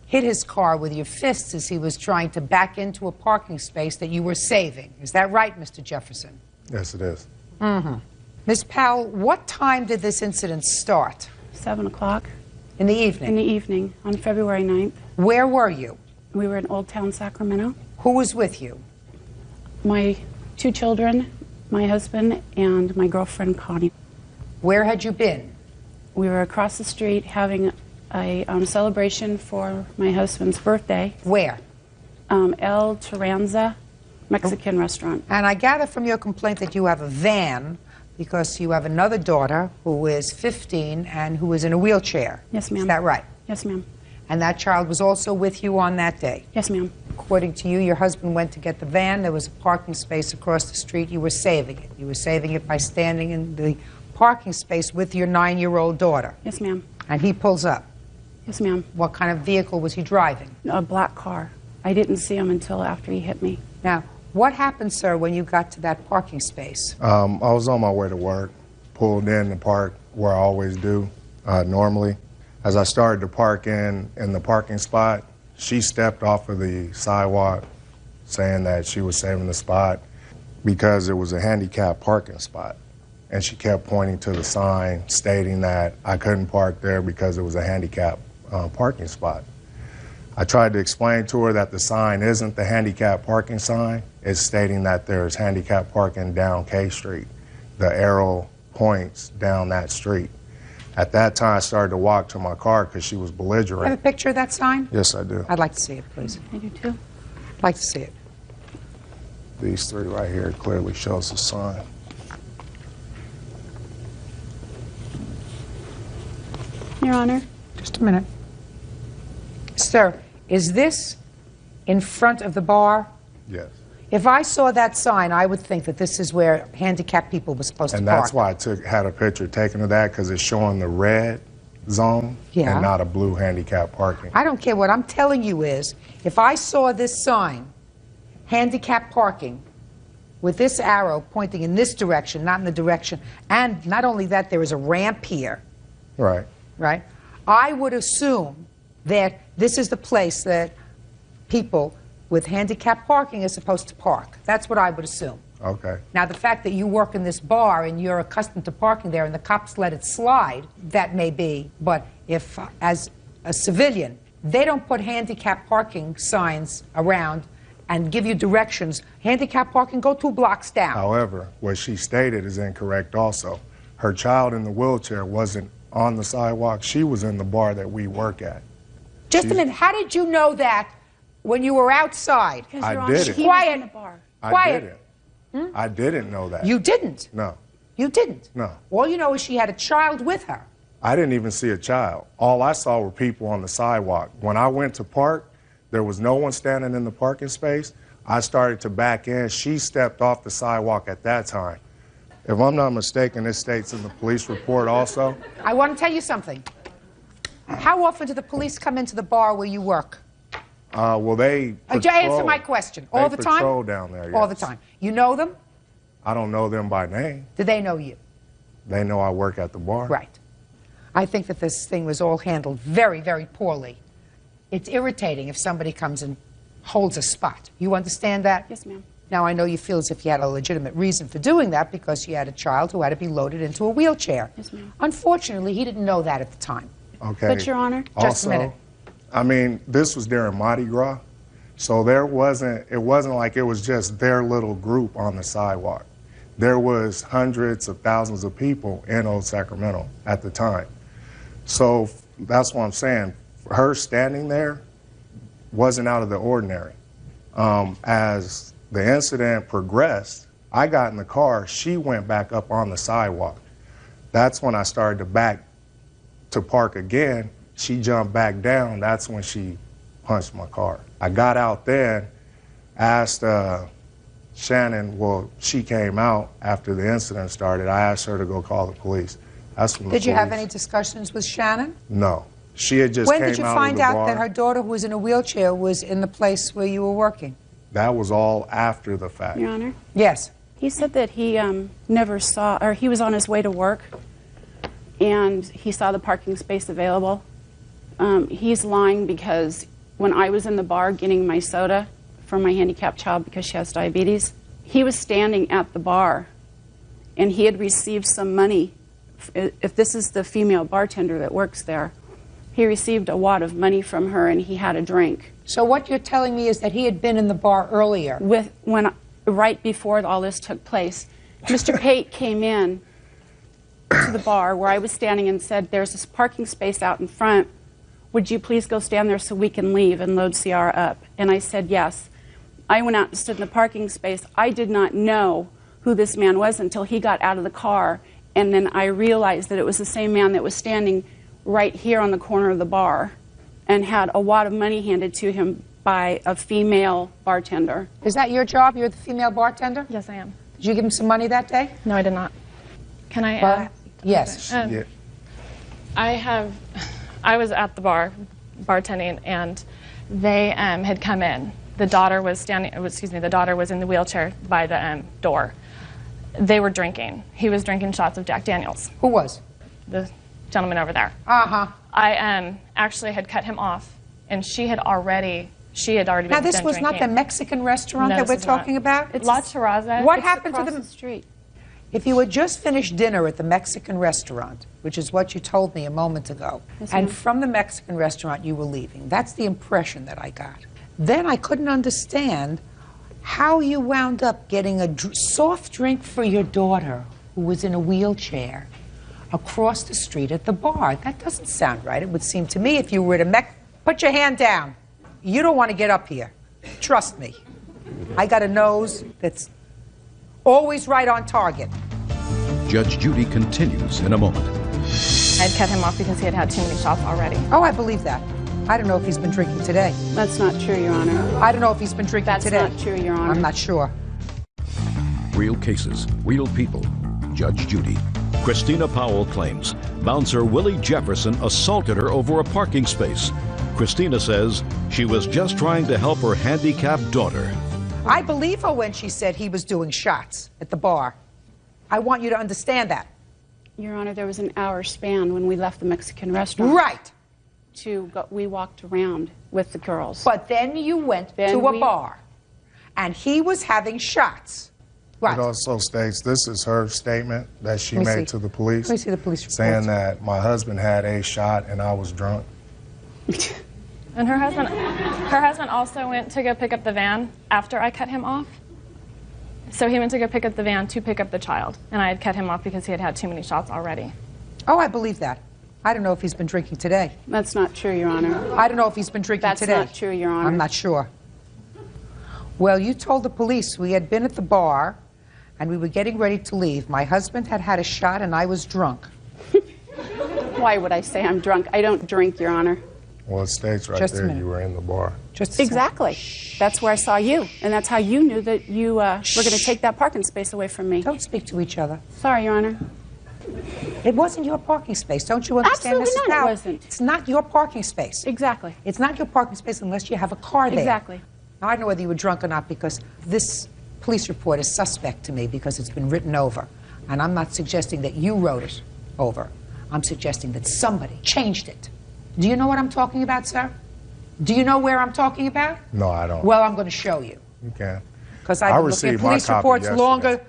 hit his car with your fists as he was trying to back into a parking space that you were saving. Is that right, Mr. Jefferson? Yes, it is. Mm-hmm. Ms. Powell, what time did this incident start? 7 o'clock. In the evening? In the evening, on February 9th. Where were you? We were in Old Town, Sacramento. Who was with you? My 2 children, my husband, and my girlfriend, Connie. Where had you been? We were across the street having a celebration for my husband's birthday. Where? El Terranza Mexican restaurant. And I gather from your complaint that you have a van because you have another daughter who is 15 and who is in a wheelchair. Yes, ma'am. Is that right? Yes, ma'am. And that child was also with you on that day? Yes, ma'am. According to you, your husband went to get the van. There was a parking space across the street. You were saving it. You were saving it by standing in the parking space with your 9-year-old daughter. Yes, ma'am. And he pulls up. Yes, ma'am. What kind of vehicle was he driving? A black car. I didn't see him until after he hit me. Now, what happened, sir, when you got to that parking space? I was on my way to work, pulled in the park where I always do, normally. As I started to park in the parking spot, she stepped off of the sidewalk saying that she was saving the spot because it was a handicapped parking spot. and she kept pointing to the sign stating that I couldn't park there because it was a handicap parking spot. I tried to explain to her that the sign isn't the handicap parking sign. It's stating that there's handicap parking down K Street. The arrow points down that street. At that time, I started to walk to my car because she was belligerent. You have a picture of that sign? Yes, I do. I'd like to see it, please. I do too. I'd like to see it. These three right here clearly shows the sign. Your Honor. Just a minute. Sir, is this in front of the bar? Yes. If I saw that sign, I would think that this is where handicapped people were supposed And to park. that's why I had a picture taken of that, because it's showing the red zone and not a blue handicap parking. I don't care. What I'm telling you is, if I saw this sign, handicap parking, with this arrow pointing in this direction, not in the direction, and not only that, there is a ramp here, Right. right? I would assume that this is the place that people with handicap parking are supposed to park. That's what I would assume. Okay. Now, the fact that you work in this bar and you're accustomed to parking there and the cops let it slide, that may be. But if, as a civilian, they don't put handicap parking signs around and give you directions, handicap parking, go 2 blocks down. However, what she stated is incorrect also. Her child in the wheelchair wasn't on the sidewalk. She was in the bar that we work at. Just a minute. How did you know that when you were outside? I didn't. Quiet. I Quiet. didn't. I didn't know that. You didn't? No. You didn't? No. All you know is she had a child with her. I didn't even see a child. All I saw were people on the sidewalk. When I went to park, there was no one standing in the parking space. I started to back in. She stepped off the sidewalk at that time. If I'm not mistaken, this states in the police report also. I want to tell you something. How often do the police come into the bar where you work? Well, they patrol. Answer my question. All They the time? patrol down there, All the yes. time. You know them? I don't know them by name. Do they know you? They know I work at the bar. Right. I think that this thing was all handled very, very poorly. It's irritating if somebody comes and holds a spot. You understand that? Yes, ma'am. Now, I know you feel as if you had a legitimate reason for doing that because you had a child who had to be loaded into a wheelchair. Yes, ma'am. Unfortunately, he didn't know that at the time. Okay. But, Your Honor. Just a minute. I mean, this was during Mardi Gras, so it wasn't like it was just their little group on the sidewalk. There was hundreds of thousands of people in Old Sacramento at the time. So that's what I'm saying. Her standing there wasn't out of the ordinary. As the incident progressed, I got in the car, she went back up on the sidewalk. That's when I started to back to park again. She jumped back down. That's when she punched my car. I got out then, asked Shannon, well, she came out after the incident started. I asked her to go call the police. That's when the Did you have police- any discussions with Shannon? No. She had just When came did you out find of the out bar. that her daughter, who was in a wheelchair, was in the place where you were working? That was all after the fact. Your Honor. Yes. He said that he never saw, or he was on his way to work, and he saw the parking space available. He's lying because when I was in the bar getting my soda for my handicapped child because she has diabetes, he was standing at the bar, and he had received some money. If this is the female bartender that works there, he received a wad of money from her, and he had a drink. So what you're telling me is that he had been in the bar earlier? Right before all this took place. Mr. Pate came in to the bar where I was standing and said, there's this parking space out in front. Would you please go stand there so we can leave and load Ciara up? And I said, yes. I went out and stood in the parking space. I did not know who this man was until he got out of the car. And then I realized that it was the same man that was standing right here on the corner of the bar and had a wad of money handed to him by a female bartender. Is that your job? You're the female bartender? Yes, I am. Did you give him some money that day? No, I did not. Can I Well, add? yes. Okay. I was at the bar bartending, and they had come in. The daughter was the daughter was in the wheelchair by the door. They were drinking. He was drinking shots of Jack Daniels. Who was? The gentleman over there. Uh-huh. I actually had cut him off, and she had already been Now, this was drinking. not the Mexican restaurant No, that we're this is not. talking about? It's La Terraza. What It's happened to across the street? If you had just finished dinner at the Mexican restaurant, which is what you told me a moment ago, Yes, and ma'am. from the Mexican restaurant you were leaving, that's the impression that I got. Then I couldn't understand how you wound up getting a soft drink for your daughter, who was in a wheelchair, across the street at the bar. That doesn't sound right. It would seem to me if you were to put your hand down. You don't want to get up here. Trust me. I got a nose that's always right on target. Judge Judy continues in a moment. I'd cut him off because he had had too many shots already. Oh, I believe that. I don't know if he's been drinking today. That's not true, Your Honor. I don't know if he's been drinking That's today. not true, Your Honor. I'm not sure. Real cases, real people. Judge Judy. Christina Powell claims bouncer Willie Jefferson assaulted her over a parking space. Christina says she was just trying to help her handicapped daughter. I believe her when she said he was doing shots at the bar. I want you to understand that. Your Honor, there was an hour span when we left the Mexican restaurant. Right. We walked around with the girls. But then you went to a bar, and he was having shots. Right. It also states, this is her statement that she Let me made see. to the police. Let me see the police report. Saying that my husband had a shot and I was drunk. And her husband also went to go pick up the van after I cut him off. So he went to go pick up the van to pick up the child, and I had cut him off because he had had too many shots already. Oh, I believe that. I don't know if he's been drinking today. That's not true, Your Honor. I don't know if he's been drinking today. That's not true, Your Honor. I'm not sure. Well, you told the police we had been at the bar and we were getting ready to leave. My husband had had a shot and I was drunk. Why would I say I'm drunk? I don't drink, Your Honor. Well, it states right Just a there minute. you were in the bar. Exactly. That's where I saw you, and that's how you knew that you were going to take that parking space away from me. Don't speak to each other. Sorry, Your Honor. It wasn't your parking space. Don't you understand, Absolutely Mrs. not, it Powell? wasn't. It's not your parking space. Exactly. It's not your parking space unless you have a car there. Exactly. Now, I don't know whether you were drunk or not because this police report is suspect to me because it's been written over. And I'm not suggesting that you wrote it over. I'm suggesting that somebody changed it. Do you know what I'm talking about, sir? Do you know where I'm talking about? No, I don't. Well, I'm going to show you. You can. Because I've been looking at police reports yesterday. longer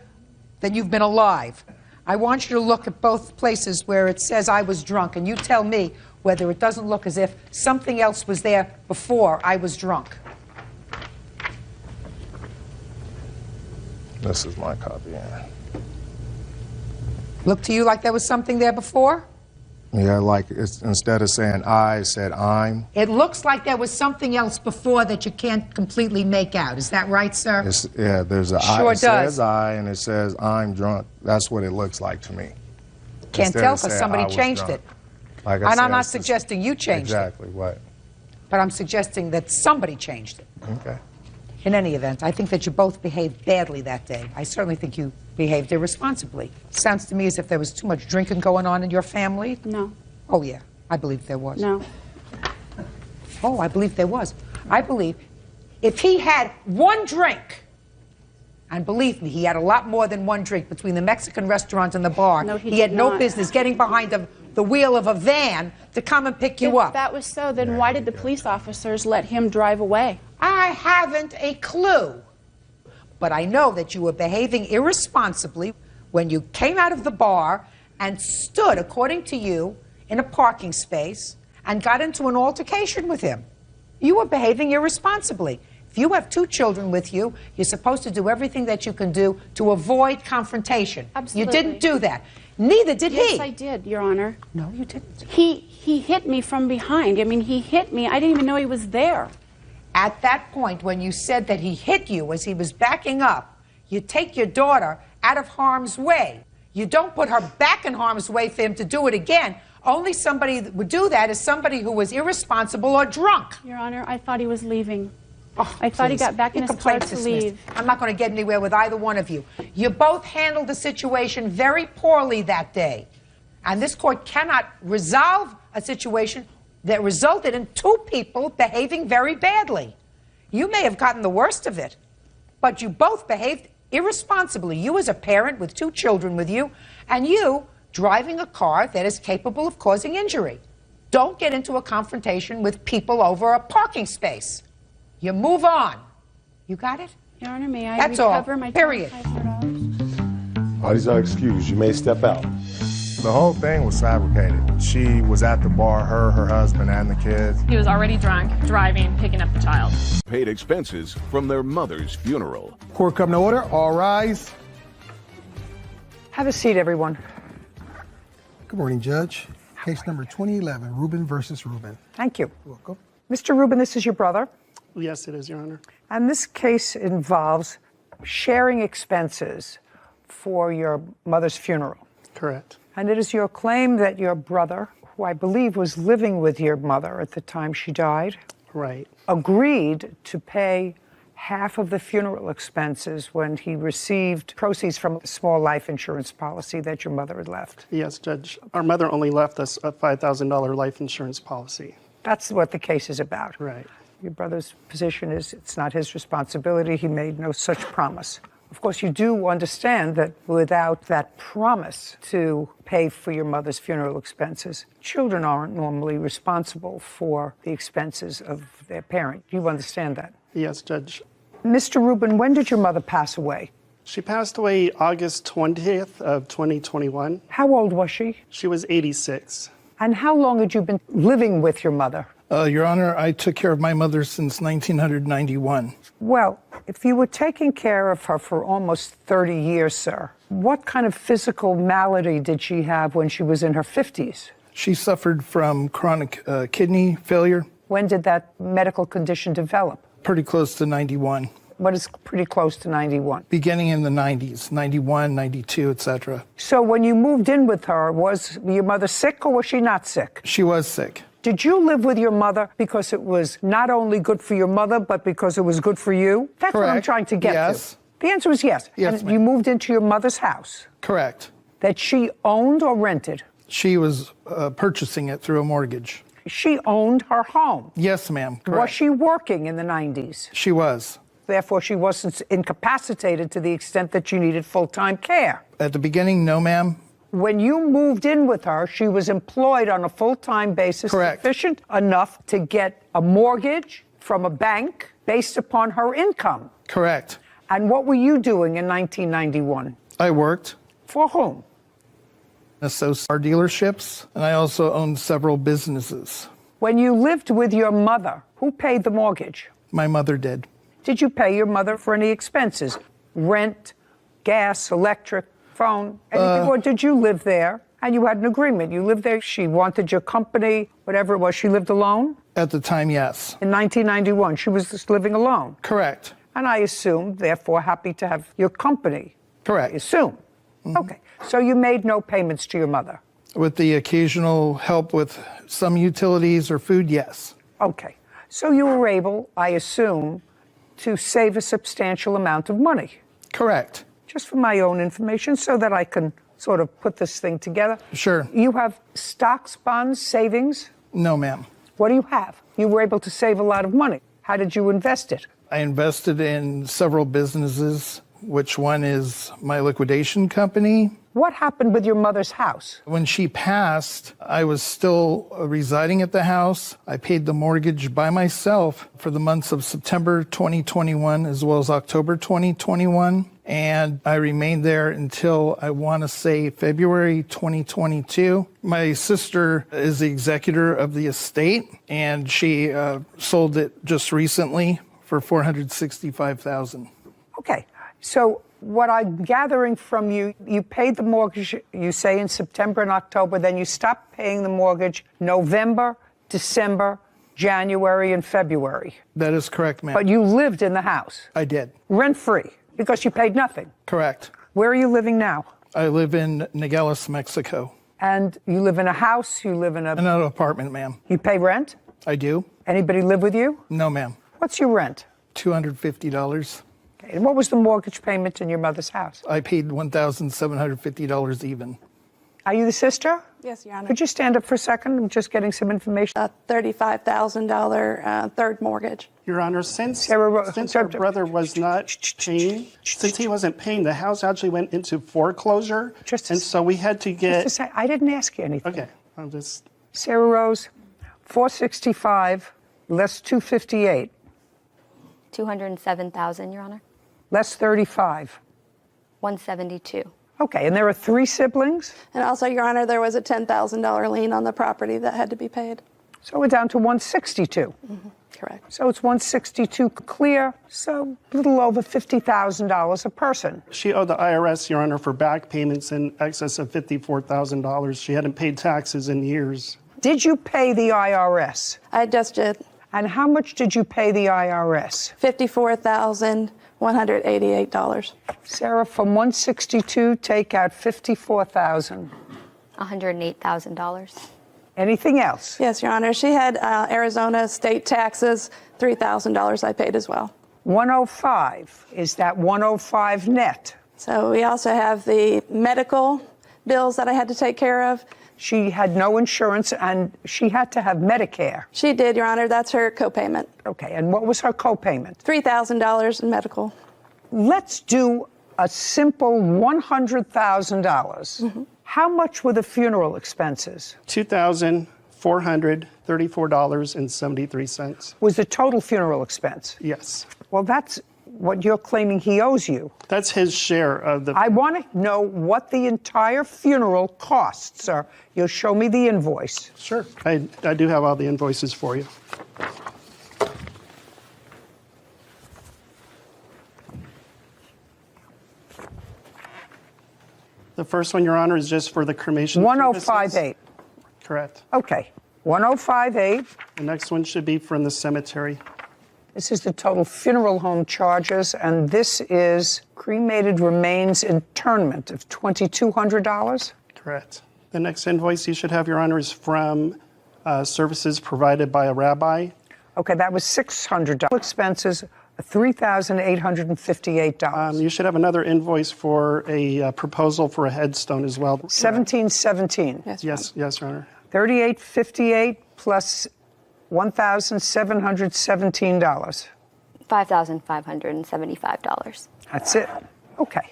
than you've been alive. I want you to look at both places where it says I was drunk, and you tell me whether it doesn't look as if something else was there before I was drunk. This is my copy. Yeah. Look to you like there was something there before? Yeah, like it's, instead of saying I, it said I'm. It looks like there was something else before that you can't completely make out. Is that right, sir? Yeah, there's a Sure I. It does. says I, and it says I'm drunk. That's what it looks like to me. Can't Instead tell of because saying somebody I was changed drunk. it. Like I And said, I'm not it's just- suggesting you changed it, Exactly, what? but I'm suggesting that somebody changed it. Okay. In any event, I think that you both behaved badly that day. I certainly think you behaved irresponsibly. Sounds to me as if there was too much drinking going on in your family. No. Oh, yeah. I believe there was. No. Oh, I believe there was. I believe if he had one drink, and believe me, he had a lot more than one drink between the Mexican restaurant and the bar. No, he he had did no not. business getting behind the wheel of a van to come and pick you If up. that was so, then why did the police officers let him drive away? I haven't a clue. But I know that you were behaving irresponsibly when you came out of the bar and stood, according to you, in a parking space and got into an altercation with him. You were behaving irresponsibly. If you have two children with you, you're supposed to do everything that you can do to avoid confrontation. Absolutely. You didn't do that. Neither did he. Yes, I did, Your Honor. No, you didn't. He hit me from behind. I mean, he hit me. I didn't even know he was there. At that point, when you said that he hit you as he was backing up, you take your daughter out of harm's way. You don't put her back in harm's way for him to do it again. Only somebody that would do that is somebody who was irresponsible or drunk. Your Honor, I thought he was leaving. Oh, I thought he please. got back in Your his car complaint's to dismissed. leave. I'm not going to get anywhere with either one of you. You both handled the situation very poorly that day. And this court cannot resolve a situation that resulted in two people behaving very badly. You may have gotten the worst of it, but you both behaved irresponsibly. You as a parent with two children with you, and you driving a car that is capable of causing injury. Don't get into a confrontation with people over a parking space. You move on. You got it? Your Honor, may I That's all. recover my Period. $2,500? Parties are excused. You may step out. The whole thing was fabricated. She was at the bar, her husband, and the kids. He was already drunk, driving, picking up the child. Paid expenses from their mother's funeral. Court come to order. All rise. Have a seat, everyone. Good morning, Judge. Case number 2011, Rubin versus Rubin. Thank you. Welcome. Mr. Rubin, this is your brother? Yes, it is, Your Honor. And this case involves sharing expenses for your mother's funeral. Correct. And it is your claim that your brother, who I believe was living with your mother at the time she died, right, agreed to pay half of the funeral expenses when he received proceeds from a small life insurance policy that your mother had left. Yes, Judge. Our mother only left us a $5,000 life insurance policy. That's what the case is about. Right. Your brother's position is it's not his responsibility. He made no such promise. Of course, you do understand that without that promise to pay for your mother's funeral expenses, children aren't normally responsible for the expenses of their parent. You understand that? Yes, Judge. Mr. Rubin, when did your mother pass away? She passed away August 20th of 2021. How old was she? She was 86. And how long had you been living with your mother? Your Honor, I took care of my mother since 1991. Well, if you were taking care of her for almost 30 years, sir, what kind of physical malady did she have when she was in her 50s? She suffered from chronic kidney failure. When did that medical condition develop? Pretty close to 91. What is pretty close to 91? Beginning in the 90s, 91, 92, etc. So when you moved in with her, was your mother sick or was she not sick? She was sick. Did you live with your mother because it was not only good for your mother, but because it was good for you? That's Correct. what I'm trying to get Yes. to. The answer is yes. Yes, and you moved into your mother's house? Correct. That she owned or rented? She was purchasing it through a mortgage. She owned her home? Yes, ma'am. Was Correct. she working in the 90s? She was. Therefore, she wasn't incapacitated to the extent that you needed full-time care. At the beginning, no, ma'am. When you moved in with her, she was employed on a full-time basis, Correct. sufficient enough to get a mortgage from a bank based upon her income. Correct. And what were you doing in 1991? I worked. For whom? Car dealerships, and I also owned several businesses. When you lived with your mother, who paid the mortgage? My mother did. Did you pay your mother for any expenses? Rent, gas, electric, phone, anything? Or did you live there and you had an agreement? You lived there, she wanted your company, whatever it was. She lived alone? At the time, yes. In 1991, she was just living alone? Correct. And I assume, therefore, happy to have your company? Correct. I assume. Mm-hmm. Okay. So you made no payments to your mother? With the occasional help with some utilities or food, yes. Okay. So you were able, I assume, to save a substantial amount of money? Correct. Just for my own information so that I can sort of put this thing together. Sure. You have stocks, bonds, savings? No, ma'am. What do you have? You were able to save a lot of money. How did you invest it? I invested in several businesses, which one is my liquidation company. What happened with your mother's house? When she passed, I was still residing at the house. I paid the mortgage by myself for the months of September 2021 as well as October 2021. And I remained there until, I want to say, February 2022. My sister is the executor of the estate, and she sold it just recently for $465,000. Okay. So what I'm gathering from you, you paid the mortgage, you say, in September and October, then you stopped paying the mortgage November, December, January, and February. That is correct, ma'am. But you lived in the house? I did. Rent-free, because you paid nothing? Correct. Where are you living now? I live in Nogales, Mexico. And you live in a house, you live in an apartment, ma'am. You pay rent? I do. Anybody live with you? No, ma'am. What's your rent? $250. Okay. And what was the mortgage payment in your mother's house? I paid $1,750 even. Are you the sister? Yes, Your Honor. Could you stand up for a second? I'm just getting some information. A $35,000 third mortgage. Your Honor, since her brother was not paying, since he wasn't paying, the house actually went into foreclosure, and so we had to get... Just to say, I didn't ask you anything. Okay, I'm just... Sarah Rose, 465 less 258. 207,000, Your Honor. Less 35. 172. Okay, and there are 3 siblings? And also, Your Honor, there was a $10,000 lien on the property that had to be paid. So we're down to 162. Correct. So it's 162 clear, so a little over $50,000 a person. She owed the IRS, Your Honor, for back payments in excess of $54,000. She hadn't paid taxes in years. Did you pay the IRS? I just did. And how much did you pay the IRS? $54,188. Sarah, from 162, take out $54,000. $108,000. Anything else? Yes, Your Honor. She had Arizona state taxes, $3,000 I paid as well. 105. Is that 105 net? So we also have the medical bills that I had to take care of. She had no insurance and she had to have Medicare. She did, Your Honor. That's her copayment. Okay, and what was her copayment? $3,000 in medical. Let's do a simple $100,000. How much were the funeral expenses? $2,434.73. Was the total funeral expense? Yes. Well, that's what you're claiming he owes you. That's his share of the... I want to know what the entire funeral cost, sir. You'll show me the invoice. Sure. I do have all the invoices for you. The first one, Your Honor, is just for the cremation 1058. services. Correct. Okay. 1058. The next one should be from the cemetery. This is the total funeral home charges, and this is cremated remains internment of $2,200. Correct. The next invoice you should have, Your Honor, is from services provided by a rabbi. Okay, that was $600. Expenses, $3,858. You should have another invoice for a proposal for a headstone as well. 1717. Yes, Your Honor. 3858 plus $1,717. $5,575. That's it. Okay.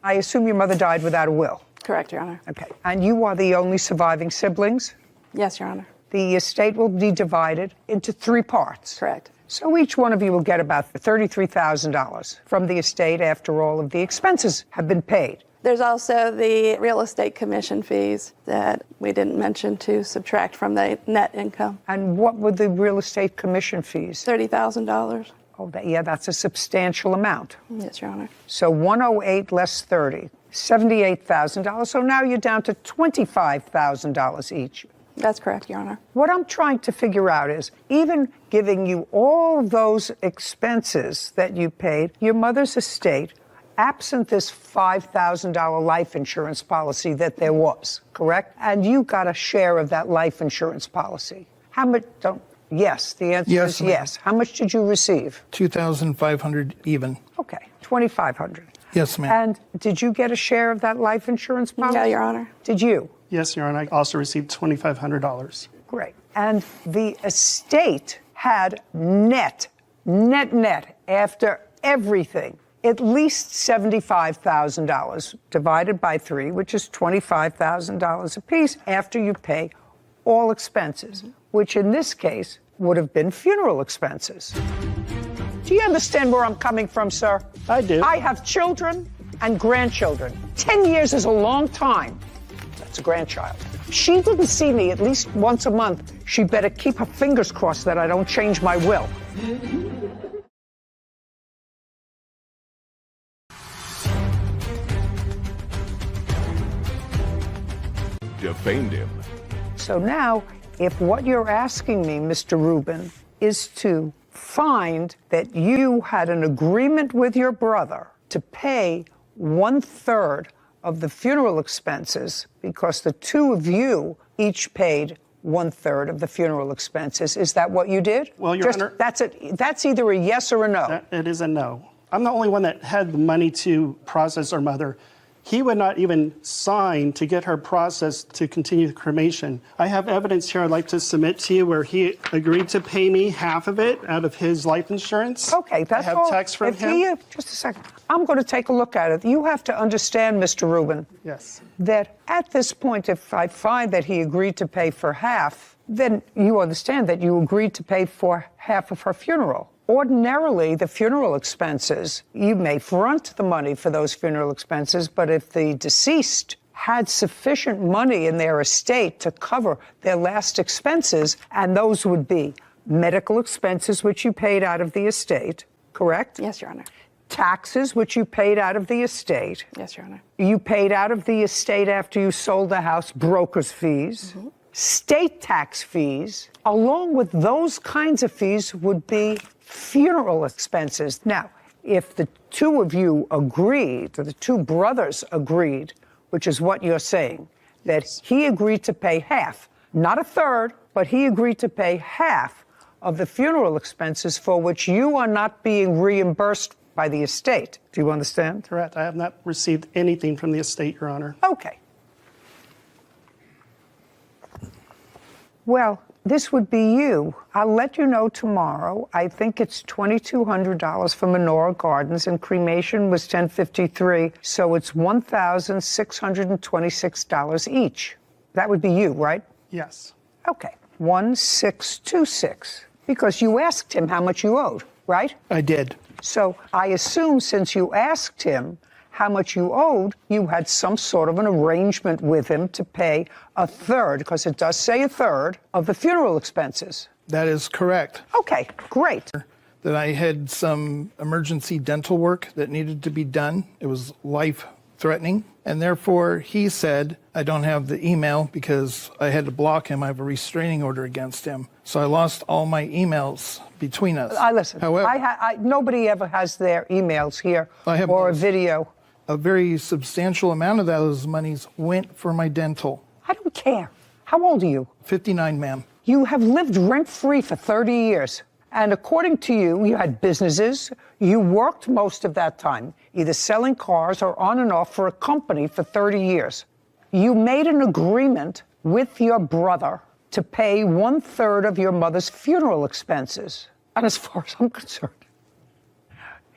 I assume your mother died without a will. Correct, Your Honor. Okay. And you are the only surviving siblings? Yes, Your Honor. The estate will be divided into 3 parts. Correct. So each one of you will get about $33,000 from the estate after all of the expenses have been paid. There's also the real estate commission fees that we didn't mention to subtract from the net income. And what were the real estate commission fees? $30,000. Oh, yeah, that's a substantial amount. Yes, Your Honor. So 108 less 30, $78,000. So now you're down to $25,000 each. That's correct, Your Honor. What I'm trying to figure out is, even giving you all those expenses that you paid, your mother's estate, absent this $5,000 life insurance policy that there was, correct? And you got a share of that life insurance policy. How much? Yes, the answer is yes. How much did you receive? $2,500 even. Okay, $2,500. Yes, ma'am. And did you get a share of that life insurance policy? No, Your Honor. Did you? Yes, Your Honor. I also received $2,500. Great. And the estate had net, after everything, at least $75,000 divided by 3, which is $25,000 apiece after you pay all expenses, which in this case would have been funeral expenses. Do you understand where I'm coming from, sir? I do. I have children and grandchildren. 10 years is a long time. That's a grandchild. She didn't see me at least once a month. She better keep her fingers crossed that I don't change my will. Defamed him. So now, if what you're asking me, Mr. Rubin, is to find that you had an agreement with your brother to pay 1/3 of the funeral expenses because the 2 of you each paid 1/3 of the funeral expenses. Is that what you did? Well, Your Honor, that's either a yes or a no. It is a no. I'm the only one that had the money to process our mother. He would not even sign to get her processed to continue the cremation. I have evidence here I'd like to submit to you where he agreed to pay me half of it out of his life insurance. Okay, that's all. I have text from him. Just a second. I'm going to take a look at it. You have to understand, Mr. Rubin, yes, that at this point, if I find that he agreed to pay for half, then you understand that you agreed to pay for half of her funeral. Ordinarily, the funeral expenses, you may front the money for those funeral expenses, but if the deceased had sufficient money in their estate to cover their last expenses, and those would be medical expenses, which you paid out of the estate, correct? Yes, Your Honor. Taxes, which you paid out of the estate. Yes, Your Honor. You paid out of the estate after you sold the house, broker's fees, state tax fees, along with those kinds of fees would be funeral expenses. Now, if the two of you agreed, or the two brothers agreed, which is what you're saying, that he agreed to pay half, not a third, but he agreed to pay half of the funeral expenses for which you are not being reimbursed by the estate. Do you understand? Correct. I have not received anything from the estate, Your Honor. Okay. Well, this would be you. I'll let you know tomorrow. I think it's $2,200 for Menorah Gardens, and cremation was $1,053, so it's $1,626 each. That would be you, right? Yes. Okay. 1,626. Because you asked him how much you owed, right? I did. So I assume since you asked him how much you owed, you had some sort of an arrangement with him to pay a third, because it does say a third, of the funeral expenses. That is correct. Okay, great. That I had some emergency dental work that needed to be done. It was life-threatening. And therefore, he said, I don't have the email because I had to block him. I have a restraining order against him. So I lost all my emails between us. Listen, however, nobody ever has their emails here I have or a video. A very substantial amount of those monies went for my dental. I don't care. How old are you? 59, ma'am. You have lived rent-free for 30 years. And according to you, you had businesses. You worked most of that time, either selling cars or on and off for a company for 30 years. You made an agreement with your brother to pay 1/3 of your mother's funeral expenses. And as far as I'm concerned,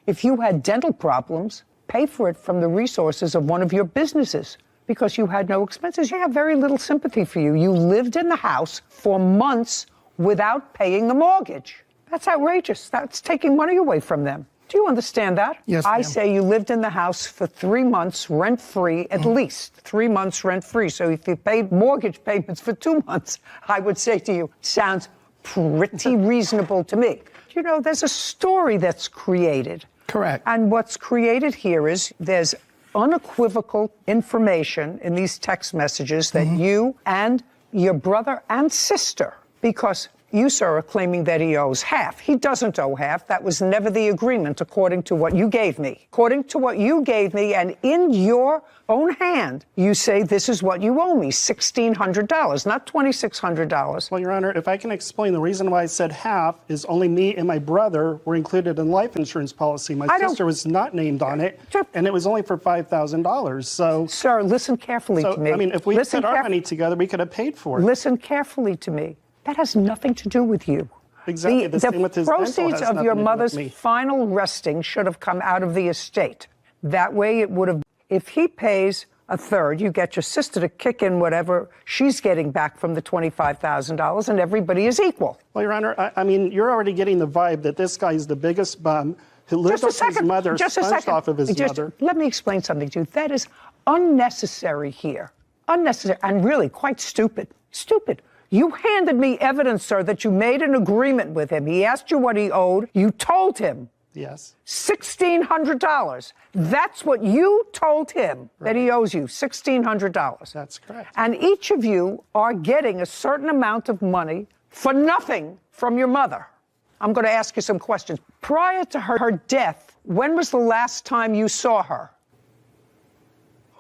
if you had dental problems, pay for it from the resources of one of your businesses, because you had no expenses. You have very little sympathy for you. You lived in the house for months without paying the mortgage. That's outrageous. That's taking money away from them. Do you understand that? Yes, I ma'am. say you lived in the house for 3 months rent-free, at least 3 months rent-free. So if you paid mortgage payments for 2 months, I would say to you, sounds pretty reasonable to me. You know, there's a story that's created. Correct. And what's created here is there's unequivocal information in these text messages that you and your brother and sister, because you, sir, are claiming that he owes half. He doesn't owe half. That was never the agreement, according to what you gave me. According to what you gave me, and in your own hand, you say this is what you owe me, $1,600, not $2,600. Well, Your Honor, if I can explain, the reason why I said half is only me and my brother were included in life insurance policy. My sister was not named on it, and it was only for $5,000. So, sir, listen carefully to me. I mean, if we put our money together, we could have paid for it. Listen carefully to me. That has nothing to do with you. Exactly. The same with his dental has proceeds of nothing your to do with mother's me. final resting should have come out of the estate. That way it would have, if he pays a third, you get your sister to kick in whatever she's getting back from the $25,000, and everybody is equal. Well, Your Honor, I mean, you're already getting the vibe that this guy's the biggest bum who lived off his mother, sponged off of his mother. Let me explain something to you. That is unnecessary here. Unnecessary, and really quite stupid. Stupid. You handed me evidence, sir, that you made an agreement with him. He asked you what he owed. You told him. Yes. $1,600. That's what you told him, that he owes you, $1,600. That's correct. And each of you are getting a certain amount of money for nothing from your mother. I'm going to ask you some questions. Prior to her death, when was the last time you saw her?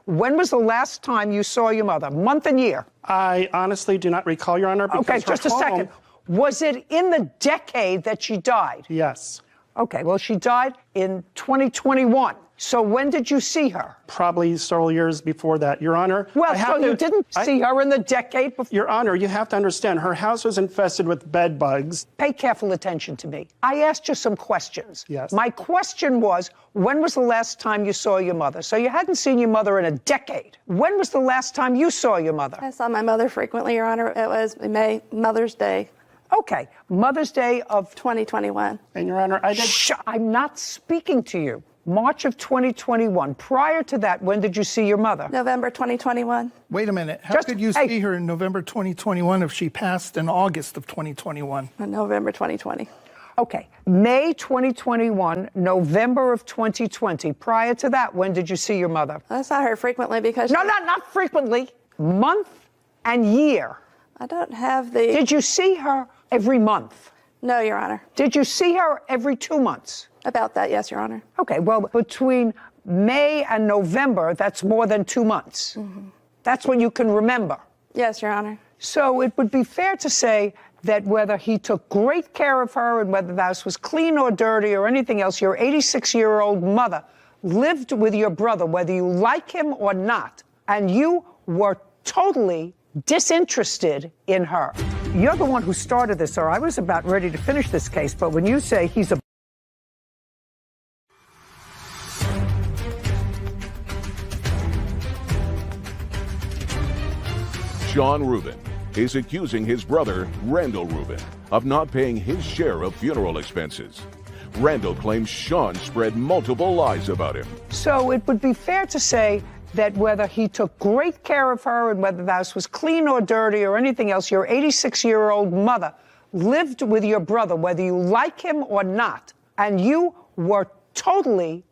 When was the last time you saw your mother? Month and year? I honestly do not recall, Your Honor. Okay, just a second. Was it in the decade that she died? Yes. Okay, well, she died in 2021. So when did you see her? Probably several years before that, Your Honor. Well, so you didn't see her in the decade before? Your Honor, you have to understand, her house was infested with bed bugs. Pay careful attention to me. I asked you some questions. Yes. My question was, when was the last time you saw your mother? So you hadn't seen your mother in a decade. When was the last time you saw your mother? I saw my mother frequently, Your Honor. It was Mother's Day. Okay, Mother's Day of 2021. And Your Honor, I did. I'm not speaking to you. March of 2021. Prior to that, when did you see your mother? November 2021. Wait a minute. How could you see her in November 2021 if she passed in August of 2021? November 2020. Okay, May 2021, November of 2020. Prior to that, when did you see your mother? I saw her frequently because No, not frequently. Month and year. I don't have the... Did you see her every month? No, Your Honor. Did you see her every 2 months? About that, yes, Your Honor. Okay, well, between May and November, that's more than 2 months. That's what you can remember. Yes, Your Honor. So it would be fair to say that whether he took great care of her and whether the house was clean or dirty or anything else, your 86-year-old mother lived with your brother, whether you like him or not, and you were totally disinterested in her. You're the one who started this, or I was about ready to finish this case, but when you say he's a... Sean Rubin is accusing his brother, Randall Rubin, of not paying his share of funeral expenses. Randall claims Sean spread multiple lies about him. So it would be fair to say that whether he took great care of her and whether the house was clean or dirty or anything else, your 86-year-old mother lived with your brother, whether you like him or not, and you were totally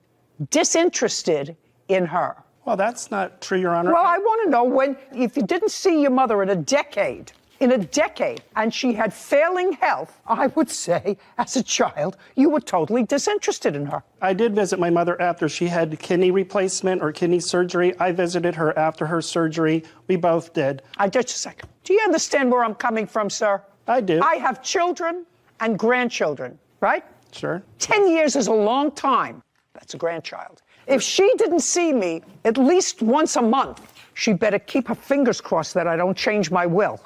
disinterested in her. Well, that's not true, Your Honor. Well, I want to know if you didn't see your mother in a decade, and she had failing health, I would say, as a child, you were totally disinterested in her. I did visit my mother after she had kidney replacement or kidney surgery. I visited her after her surgery. We both did. Just a second. Do you understand where I'm coming from, sir? I do. I have children and grandchildren, right? Sure. 10 years is a long time. That's a grandchild. If she didn't see me at least once a month, she better keep her fingers crossed that I don't change my will.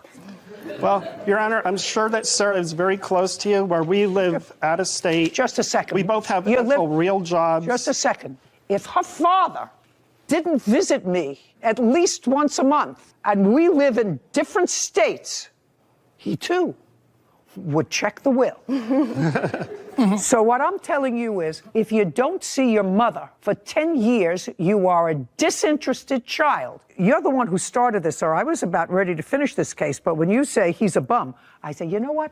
Well, Your Honor, I'm sure that Sarah is very close to you, where we live out of state. Just a second. We both have real jobs. Just a second. If her father didn't visit me at least once a month, and we live in different states, he too would check the will. So what I'm telling you is, if you don't see your mother for 10 years, you are a disinterested child. You're the one who started this, or I was about ready to finish this case, but when you say he's a bum, I say, you know what?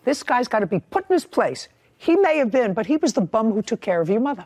This guy's got to be put in his place. He may have been, but he was the bum who took care of your mother.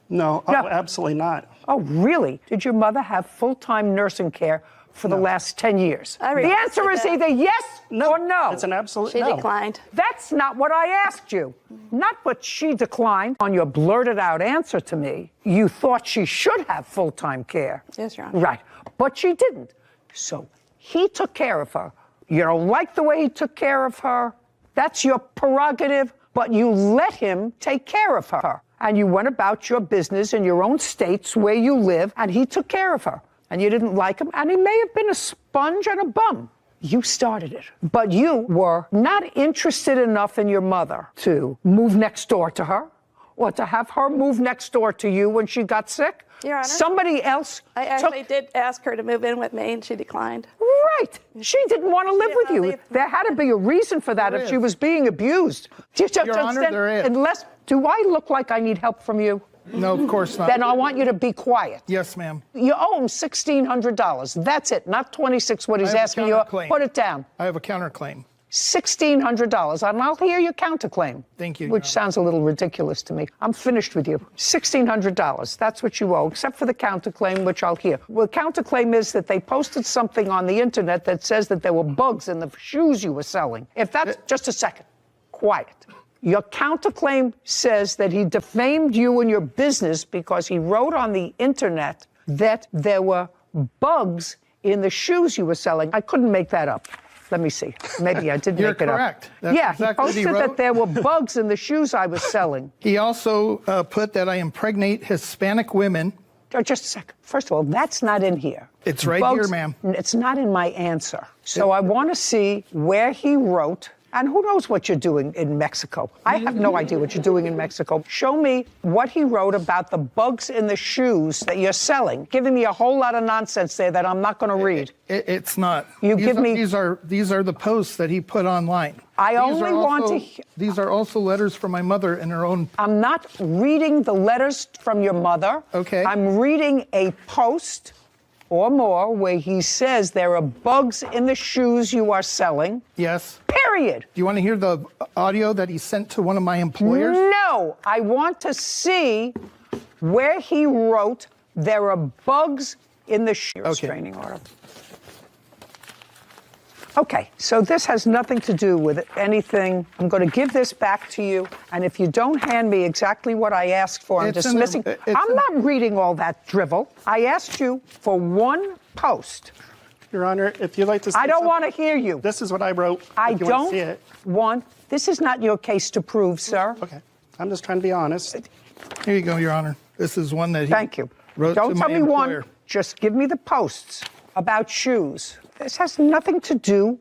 No, absolutely not. Oh, really? Did your mother have full-time nursing care for the last 10 years? The answer is either yes or no. It's an absolute She no. declined. That's not what I asked you. Not what she declined. On your blurted out answer to me, you thought she should have full-time care. Yes, Your Honor. Right. But she didn't. So he took care of her. You don't like the way he took care of her. That's your prerogative, but you let him take care of her. And you went about your business in your own states where you live, and he took care of her. And you didn't like him, and he may have been a sponge and a bum. You started it. But you were not interested enough in your mother to move next door to her, or to have her move next door to you when she got sick. Your Honor. Somebody else I actually did ask her to move in with me, and she declined. Right. She didn't want to live with you. There had to be a reason for that if she was being abused. Your Honor, there is. Do I look like I need help from you? No, of course not. Then I want you to be quiet. Yes, ma'am. You owe him $1,600. That's it, not $26. What he's asking you. Put it down. I have a counterclaim. $1,600, and I'll hear your counterclaim. Thank you. Which sounds a little ridiculous to me. I'm finished with you. $1,600. That's what you owe, except for the counterclaim, which I'll hear. Well, the counterclaim is that they posted something on the internet that says that there were bugs in the shoes you were selling. If that's just a second, quiet. Your counterclaim says that he defamed you and your business because he wrote on the internet that there were bugs in the shoes you were selling. I couldn't make that up. Let me see. Maybe I did make it up. You're correct. That's yeah, exactly he posted that there were bugs in the shoes I was selling. He also put that I impregnate Hispanic women. Just a second. First of all, that's not in here. It's right here, ma'am. It's not in my answer. So I want to see where he wrote And who knows what you're doing in Mexico? I have no idea what you're doing in Mexico. Show me what he wrote about the bugs in the shoes that you're selling. Giving me a whole lot of nonsense there that I'm not going to read. It's not. You these give are, me. These are the posts that he put online. I only want to. These are also letters from my mother in her own. I'm not reading the letters from your mother. Okay. I'm reading a post or more where he says there are bugs in the shoes you are selling. Yes. Period. Do you want to hear the audio that he sent to one of my employers? No, I want to see where he wrote there are bugs in the shoe. Restraining order. Okay, so this has nothing to do with anything. I'm going to give this back to you, and if you don't hand me exactly what I asked for, I'm dismissing. I'm not reading all that drivel. I asked you for one post. Your Honor, if you'd like to say I don't want to hear you. This is what I wrote. I if you want to see don't it. want. This is not your case to prove, sir. Okay, I'm just trying to be honest. Here you go, Your Honor. This is one that he Thank you. wrote Don't to tell my me employer. one. Just give me the posts about shoes. This has nothing to do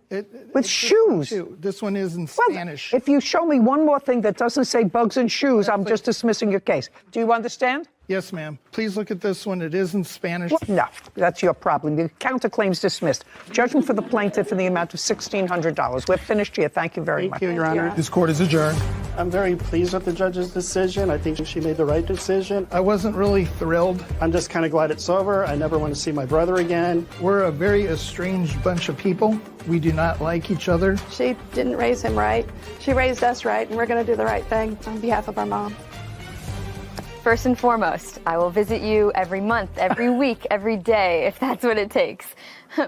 with shoes. This one is in Spanish. If you show me one more thing that doesn't say bugs and shoes, I'm just dismissing your case. Do you understand? Yes, ma'am. Please look at this one. It is in Spanish. No, that's your problem. The counterclaim's dismissed. Judgment for the plaintiff in the amount of $1,600. We're finished here. Thank you very much. Thank you, Your Honor. This court is adjourned. I'm very pleased with the judge's decision. I think she made the right decision. I wasn't really thrilled. I'm just kind of glad it's over. I never want to see my brother again. We're a very estranged bunch of people. We do not like each other. She didn't raise him right. She raised us right, and we're going to do the right thing on behalf of our mom. First and foremost, I will visit you every month, every week, every day, if that's what it takes.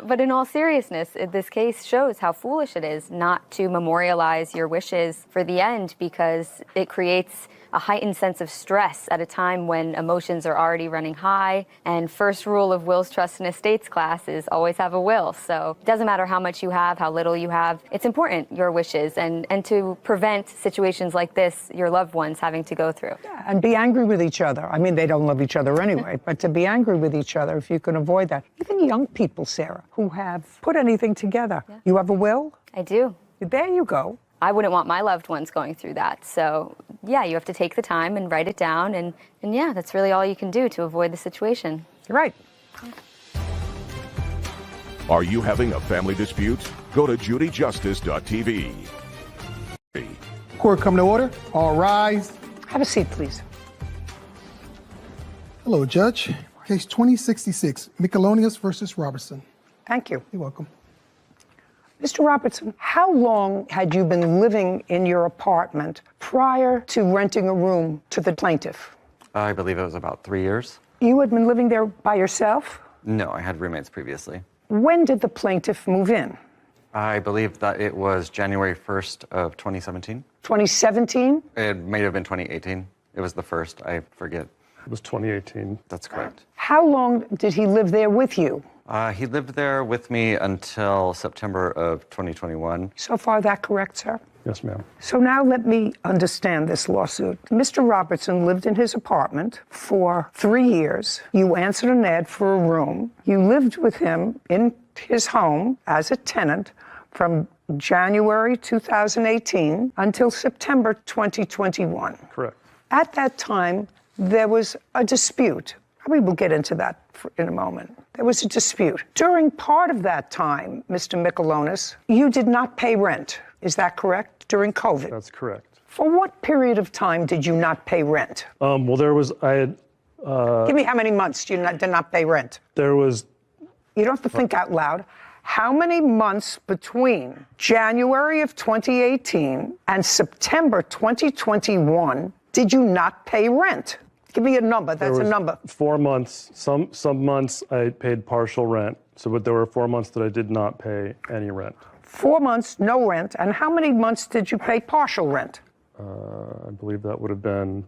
But in all seriousness, this case shows how foolish it is not to memorialize your wishes for the end, because it creates a heightened sense of stress at a time when emotions are already running high. And first rule of wills, trusts, and estates class is always have a will. So it doesn't matter how much you have, how little you have. It's important, your wishes, and to prevent situations like this, your loved ones having to go through. Yeah, and be angry with each other. I mean, they don't love each other anyway, but to be angry with each other, if you can avoid that. Even young people, Sarah, who have put anything together. Yeah. You have a will? I do. There you go. I wouldn't want my loved ones going through that. So, yeah, you have to take the time and write it down. And yeah, that's really all you can do to avoid the situation. You're right. Are you having a family dispute? Go to judyjustice.tv. Court come to order. All rise. Have a seat, please. Hello, Judge. Case 2066, Michelonius versus Robertson. Thank you. You're welcome. Mr. Robertson, how long had you been living in your apartment prior to renting a room to the plaintiff? I believe it was about 3 years. You had been living there by yourself? No, I had roommates previously. When did the plaintiff move in? I believe that it was January 1st of 2017. 2017? It may have been 2018. It was the first, I forget. It was 2018. That's correct. How long did he live there with you? He lived there with me until September of 2021. So far, that correct, sir? Yes, ma'am. So now let me understand this lawsuit. Mr. Robertson lived in his apartment for 3 years. You answered an ad for a room. You lived with him in his home as a tenant from January 2018 until September 2021. Correct. At that time, there was a dispute. We will get into that in a moment. There was a dispute. During part of that time, Mr. Michelonius, you did not pay rent. Is that correct? During COVID? That's correct. For what period of time did you not pay rent? Well, there was, I had... Give me how many months you did not pay rent? There was... You don't have to think out loud. How many months between January of 2018 and September 2021 did you not pay rent? Give me a number. That's a number. 4 months. Some months I paid partial rent. But there were 4 months that I did not pay any rent. 4 months, no rent. And how many months did you pay partial rent? I believe that would have been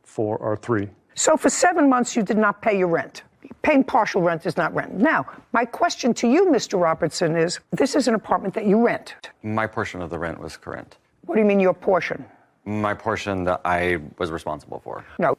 4 or 3. So for 7 months, you did not pay your rent. Paying partial rent is not rent. Now, my question to you, Mr. Robertson, is this is an apartment that you rent. My portion of the rent was current. What do you mean your portion? My portion that I was responsible for. No,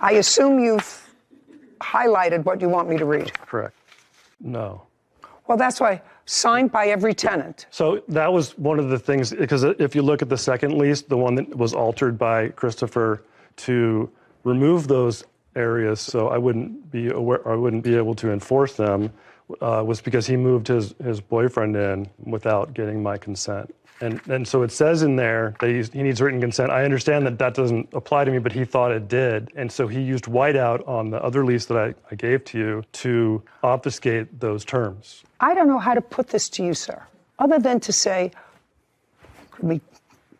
I assume you've highlighted what you want me to read. Correct. No. Well, that's why, signed by every tenant. So that was one of the things, because if you look at the second lease, the one that was altered by Christopher to remove those areas so I wouldn't be aware, I wouldn't be able to enforce them, was because he moved his boyfriend in without getting my consent. And so it says in there that he needs written consent. I understand that that doesn't apply to me, but he thought it did. And so he used whiteout on the other lease that I gave to you to obfuscate those terms. I don't know how to put this to you, sir, other than to say, let me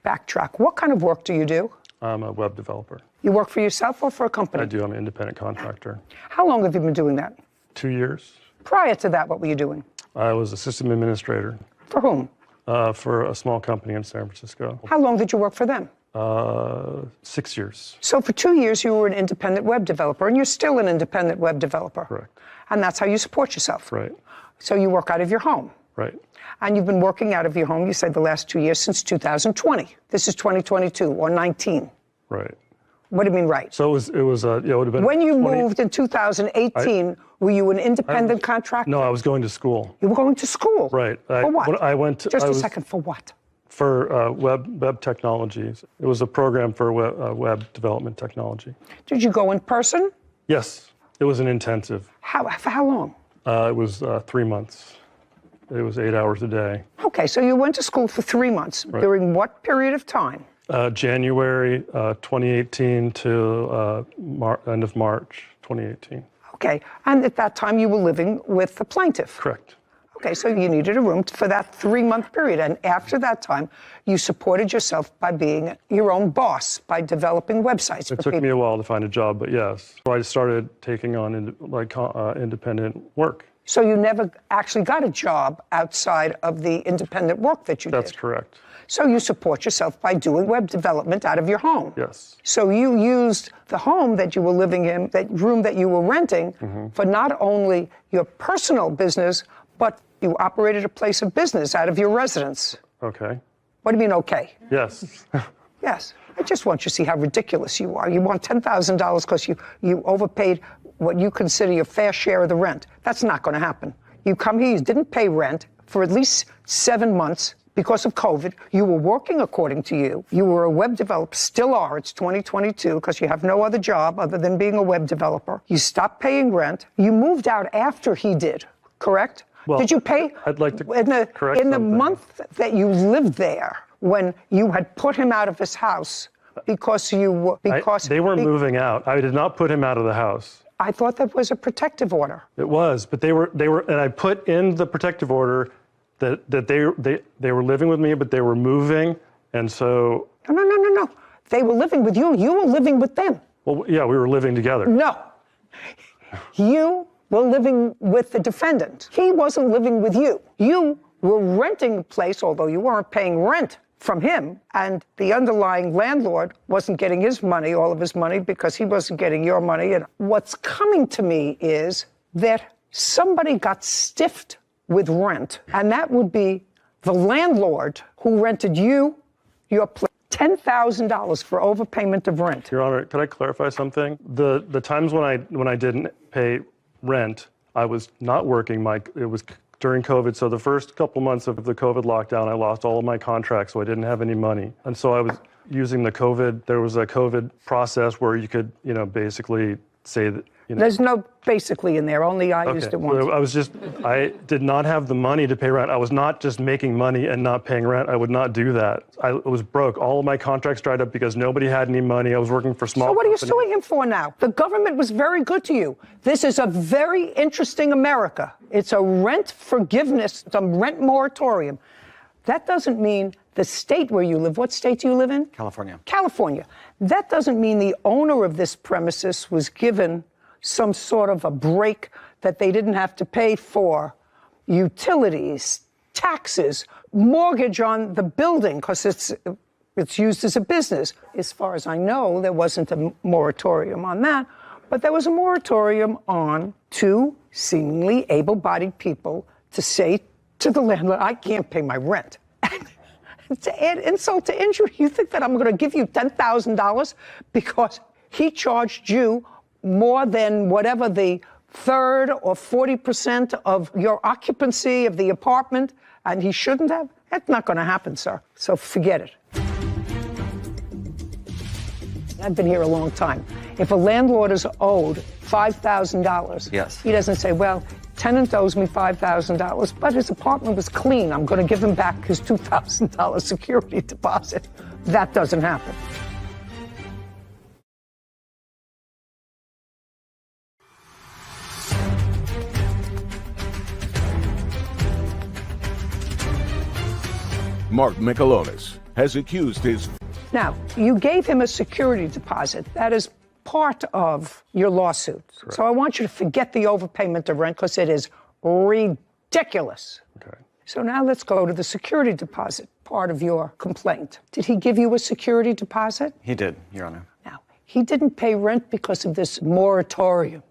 backtrack. What kind of work do you do? I'm a web developer. You work for yourself or for a company? I do. I'm an independent contractor. How long have you been doing that? 2 years. Prior to that, what were you doing? I was a system administrator. For whom? For a small company in San Francisco. How long did you work for them? 6 years. So for 2 years, you were an independent web developer, and you're still an independent web developer. Correct. And that's how you support yourself. Right. So you work out of your home. Right. And you've been working out of your home, you said, the last 2 years since 2020. This is 2022 or 19. Right. What do you mean, right? So it would have been. When you moved in 2018, were you an independent contractor? No, I was going to school. You were going to school? Right. For what? I went to, Just a second, for what? For web technologies. It was a program for web development technology. Did you go in person? Yes. It was an intensive. For how long? It was 3 months. It was 8 hours a day. Okay, so you went to school for 3 months. Right. During what period of time? January 2018 to end of March 2018. Okay, and at that time you were living with the plaintiff? Correct. Okay, so you needed a room for that 3 month period, and after that time, you supported yourself by being your own boss, by developing websites. It took me a while to find a job, but yes. So I started taking on independent work. So you never actually got a job outside of the independent work that you did? That's correct. So you support yourself by doing web development out of your home? Yes. So you used the home that you were living in, that room that you were renting, for not only your personal business, but you operated a place of business out of your residence. Okay. What do you mean, okay? Yes. Yes. I just want you to see how ridiculous you are. You want $10,000 because you overpaid what you consider your fair share of the rent. That's not going to happen. You come here, you didn't pay rent for at least 7 months because of COVID. You were working according to you. You were a web developer, still are. It's 2022 because you have no other job other than being a web developer. You stopped paying rent. You moved out after he did, correct? Well, did you pay? I'd like to correct in the something. month that you lived there, when you had put him out of his house because you were they were moving out. I did not put him out of the house. I thought that was a protective order. It was, but they were, and I put in the protective order that they were living with me, but they were moving, and so. No. They were living with you. You were living with them. Well, yeah, we were living together. No. You were living with the defendant. He wasn't living with you. You were renting a place, although you weren't paying rent from him, and the underlying landlord wasn't getting his money, all of his money, because he wasn't getting your money. And what's coming to me is that somebody got stiffed with rent, and that would be the landlord who rented you your place. $10,000 for overpayment of rent. Your Honor, could I clarify something? The times when I didn't pay rent, I was not working. It was during COVID, so the first couple months of the COVID lockdown, I lost all of my contracts, so I didn't have any money. And so I was using the COVID, there was a COVID process where you could, basically say that, There's no basically in there, only I used it once. So I did not have the money to pay rent. I was not just making money and not paying rent. I would not do that. I was broke. All of my contracts dried up because nobody had any money. I was working for small So what are you companies. suing him for now? The government was very good to you. This is a very interesting America. It's a rent forgiveness, it's a rent moratorium. That doesn't mean the state where you live. What state do you live in? California. California. That doesn't mean the owner of this premises was given some sort of a break that they didn't have to pay for utilities, taxes, mortgage on the building, because it's used as a business. As far as I know, there wasn't a moratorium on that, but there was a moratorium on two seemingly able-bodied people to say to the landlord, I can't pay my rent. To add insult to injury, you think that I'm going to give you $10,000 because He charged you more than whatever the third or 40% of your occupancy of the apartment, and he shouldn't have? That's not going to happen, sir. So forget it. I've been here a long time. If a landlord is owed $5,000, yes, he doesn't say, well, tenant owes me $5,000, but his apartment was clean. I'm going to give him back his $2,000 security deposit. That doesn't happen. Mark Michelonis has accused his... Now, you gave him a security deposit. That is part of your lawsuit. Correct. So I want you to forget the overpayment of rent because it is ridiculous. Okay. So now let's go to the security deposit part of your complaint. Did he give you a security deposit? He did, Your Honor. Now, he didn't pay rent because of this moratorium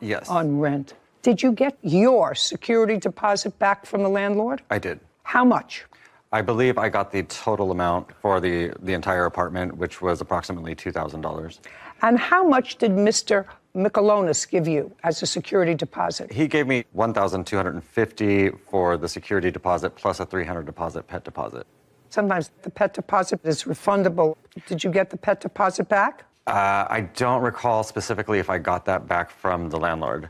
Yes. on rent. Did you get your security deposit back from the landlord? I did. How much? I believe I got the total amount for the entire apartment, which was approximately $2,000. And how much did Mr. Michelonis give you as a security deposit? He gave me $1,250 for the security deposit plus a $300 pet deposit. Sometimes the pet deposit is refundable. Did you get the pet deposit back? I don't recall specifically if I got that back from the landlord.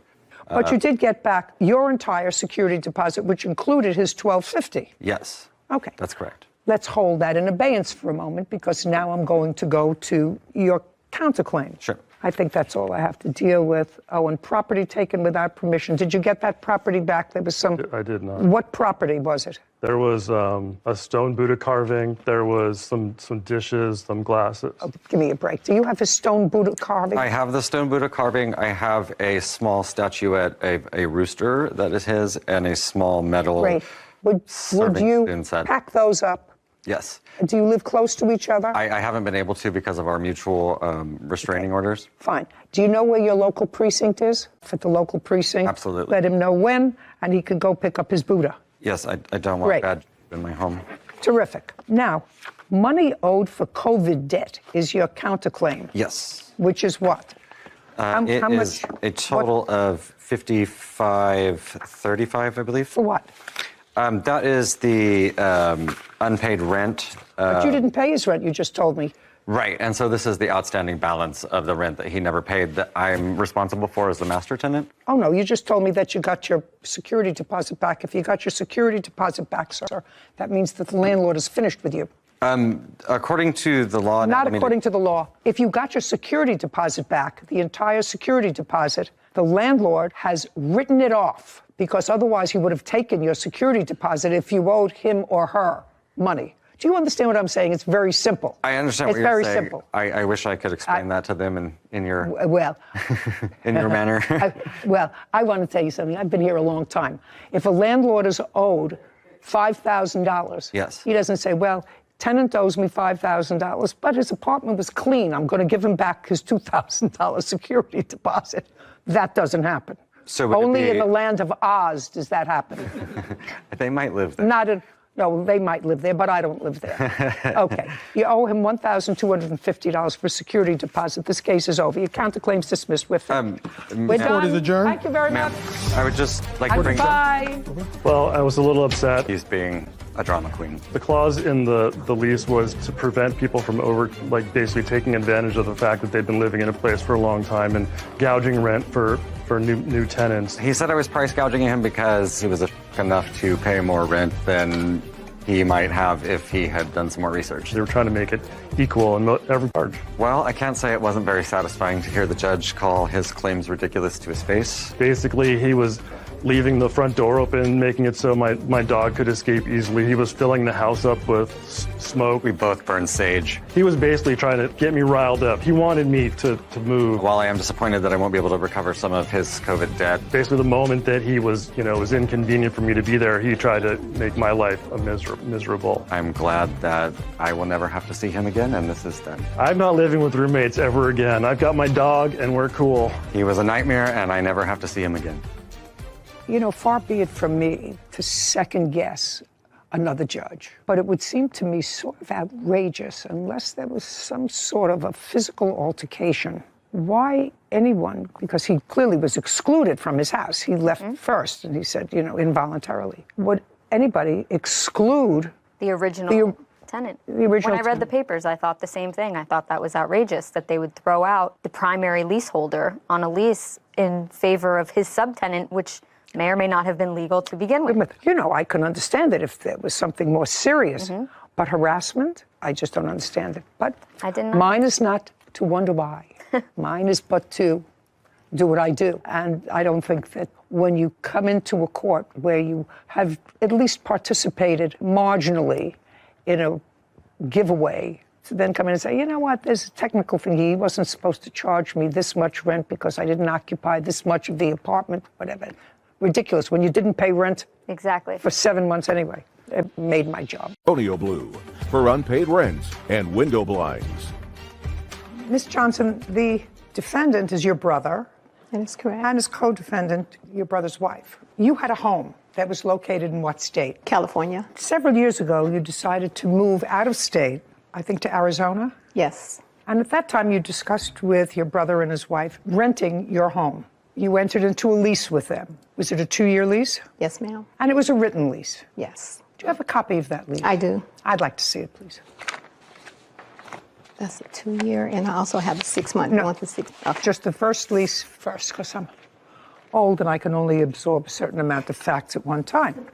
But you did get back your entire security deposit, which included his $1,250. Yes. Okay. That's correct. Let's hold that in abeyance for a moment because now I'm going to go to your counterclaim. Sure. I think that's all I have to deal with. Oh, and property taken without permission. Did you get that property back? There was some... I did not. What property was it? There was a stone Buddha carving. There was some dishes, some glasses. Oh, give me a break. Do you have a stone Buddha carving? I have the stone Buddha carving. I have a small statuette, a rooster that is his, and a small metal... Great. Would you inside. pack those up? Yes. Do you live close to each other? I haven't been able to because of our mutual restraining orders. Fine. Do you know where your local precinct is? At the local precinct? Absolutely. Let him know when, and he could go pick up his Buddha. Yes, I don't want Great. bad in my home. Terrific. Now, money owed for COVID debt is your counterclaim. Yes. Which is what? It is a total of $55.35, I believe. For what? That is the unpaid rent. But you didn't pay his rent, you just told me. Right, and so this is the outstanding balance of the rent that he never paid that I'm responsible for as the master tenant. Oh, no, you just told me that you got your security deposit back. If you got your security deposit back, sir, that means that the landlord is finished with you. According to the law... Not according to the law. If you got your security deposit back, the entire security deposit, the landlord has written it off because otherwise he would have taken your security deposit if you owed him or her money. Do you understand what I'm saying? It's very simple. I understand what you're saying. It's very simple. I wish I could explain that to them in your... Well... in your manner. I want to tell you something. I've been here a long time. If a landlord is owed $5,000, yes, he doesn't say, well, tenant owes me $5,000, but his apartment was clean. I'm going to give him back his $2,000 security deposit. That doesn't happen. So only in the land of Oz does that happen. They might live there. No, they might live there, but I don't live there. Okay. You owe him $1,250 for security deposit. This case is over. Your counterclaim's dismissed. We're done. Court is adjourned. Thank you very much. I would just like to bring... Bye. Well, I was a little upset. He's being a drama queen. The clause in the lease was to prevent people from basically taking advantage of the fact that they've been living in a place for a long time and gouging rent for new tenants. He said I was price gouging him because he was enough to pay more rent than he might have if he had done some more research. They were trying to make it equal in every charge. Well, I can't say it wasn't very satisfying to hear the judge call his claims ridiculous to his face. Basically, he was leaving the front door open, making it so my dog could escape easily. He was filling the house up with smoke. We both burned sage. He was basically trying to get me riled up. He wanted me to move. While I am disappointed that I won't be able to recover some of his COVID debt. Basically, the moment that he was, it was inconvenient for me to be there, he tried to make my life miserable. I'm glad that I will never have to see him again, and this is done. I'm not living with roommates ever again. I've got my dog, and we're cool. He was a nightmare, and I never have to see him again. Far be it from me to second guess another judge. But it would seem to me sort of outrageous, unless there was some sort of a physical altercation. Why anyone, because he clearly was excluded from his house. He left first, and he said, involuntarily. Would anybody exclude the original tenant? The original when I read the papers, I thought the same thing. I thought that was outrageous, that they would throw out the primary leaseholder on a lease in favor of his subtenant, which may or may not have been legal to begin with. I can understand it if there was something more serious. But harassment, I just don't understand it. But I didn't. Mine is not to wonder why. Mine is but to do what I do. And I don't think that when you come into a court where you have at least participated marginally in a giveaway, to then come in and say, you know what, there's a technical thing. He wasn't supposed to charge me this much rent because I didn't occupy this much of the apartment, whatever. Ridiculous when you didn't pay rent for 7 months anyway. It made my job. Antonio Blue for unpaid rent and window blinds. Ms. Johnson, the defendant is your brother. That is correct. And his co-defendant, your brother's wife. You had a home that was located in what state? California. Several years ago, you decided to move out of state, I think to Arizona? Yes. And at that time, you discussed with your brother and his wife renting your home. You entered into a lease with them. Was it a 2-year lease? Yes, ma'am. And it was a written lease? Yes. Do you have a copy of that lease? I do. I'd like to see it, please. That's a 2-year, and I also have a 6-month. No, okay. Just the first lease first, because I'm old and I can only absorb a certain amount of facts at one time.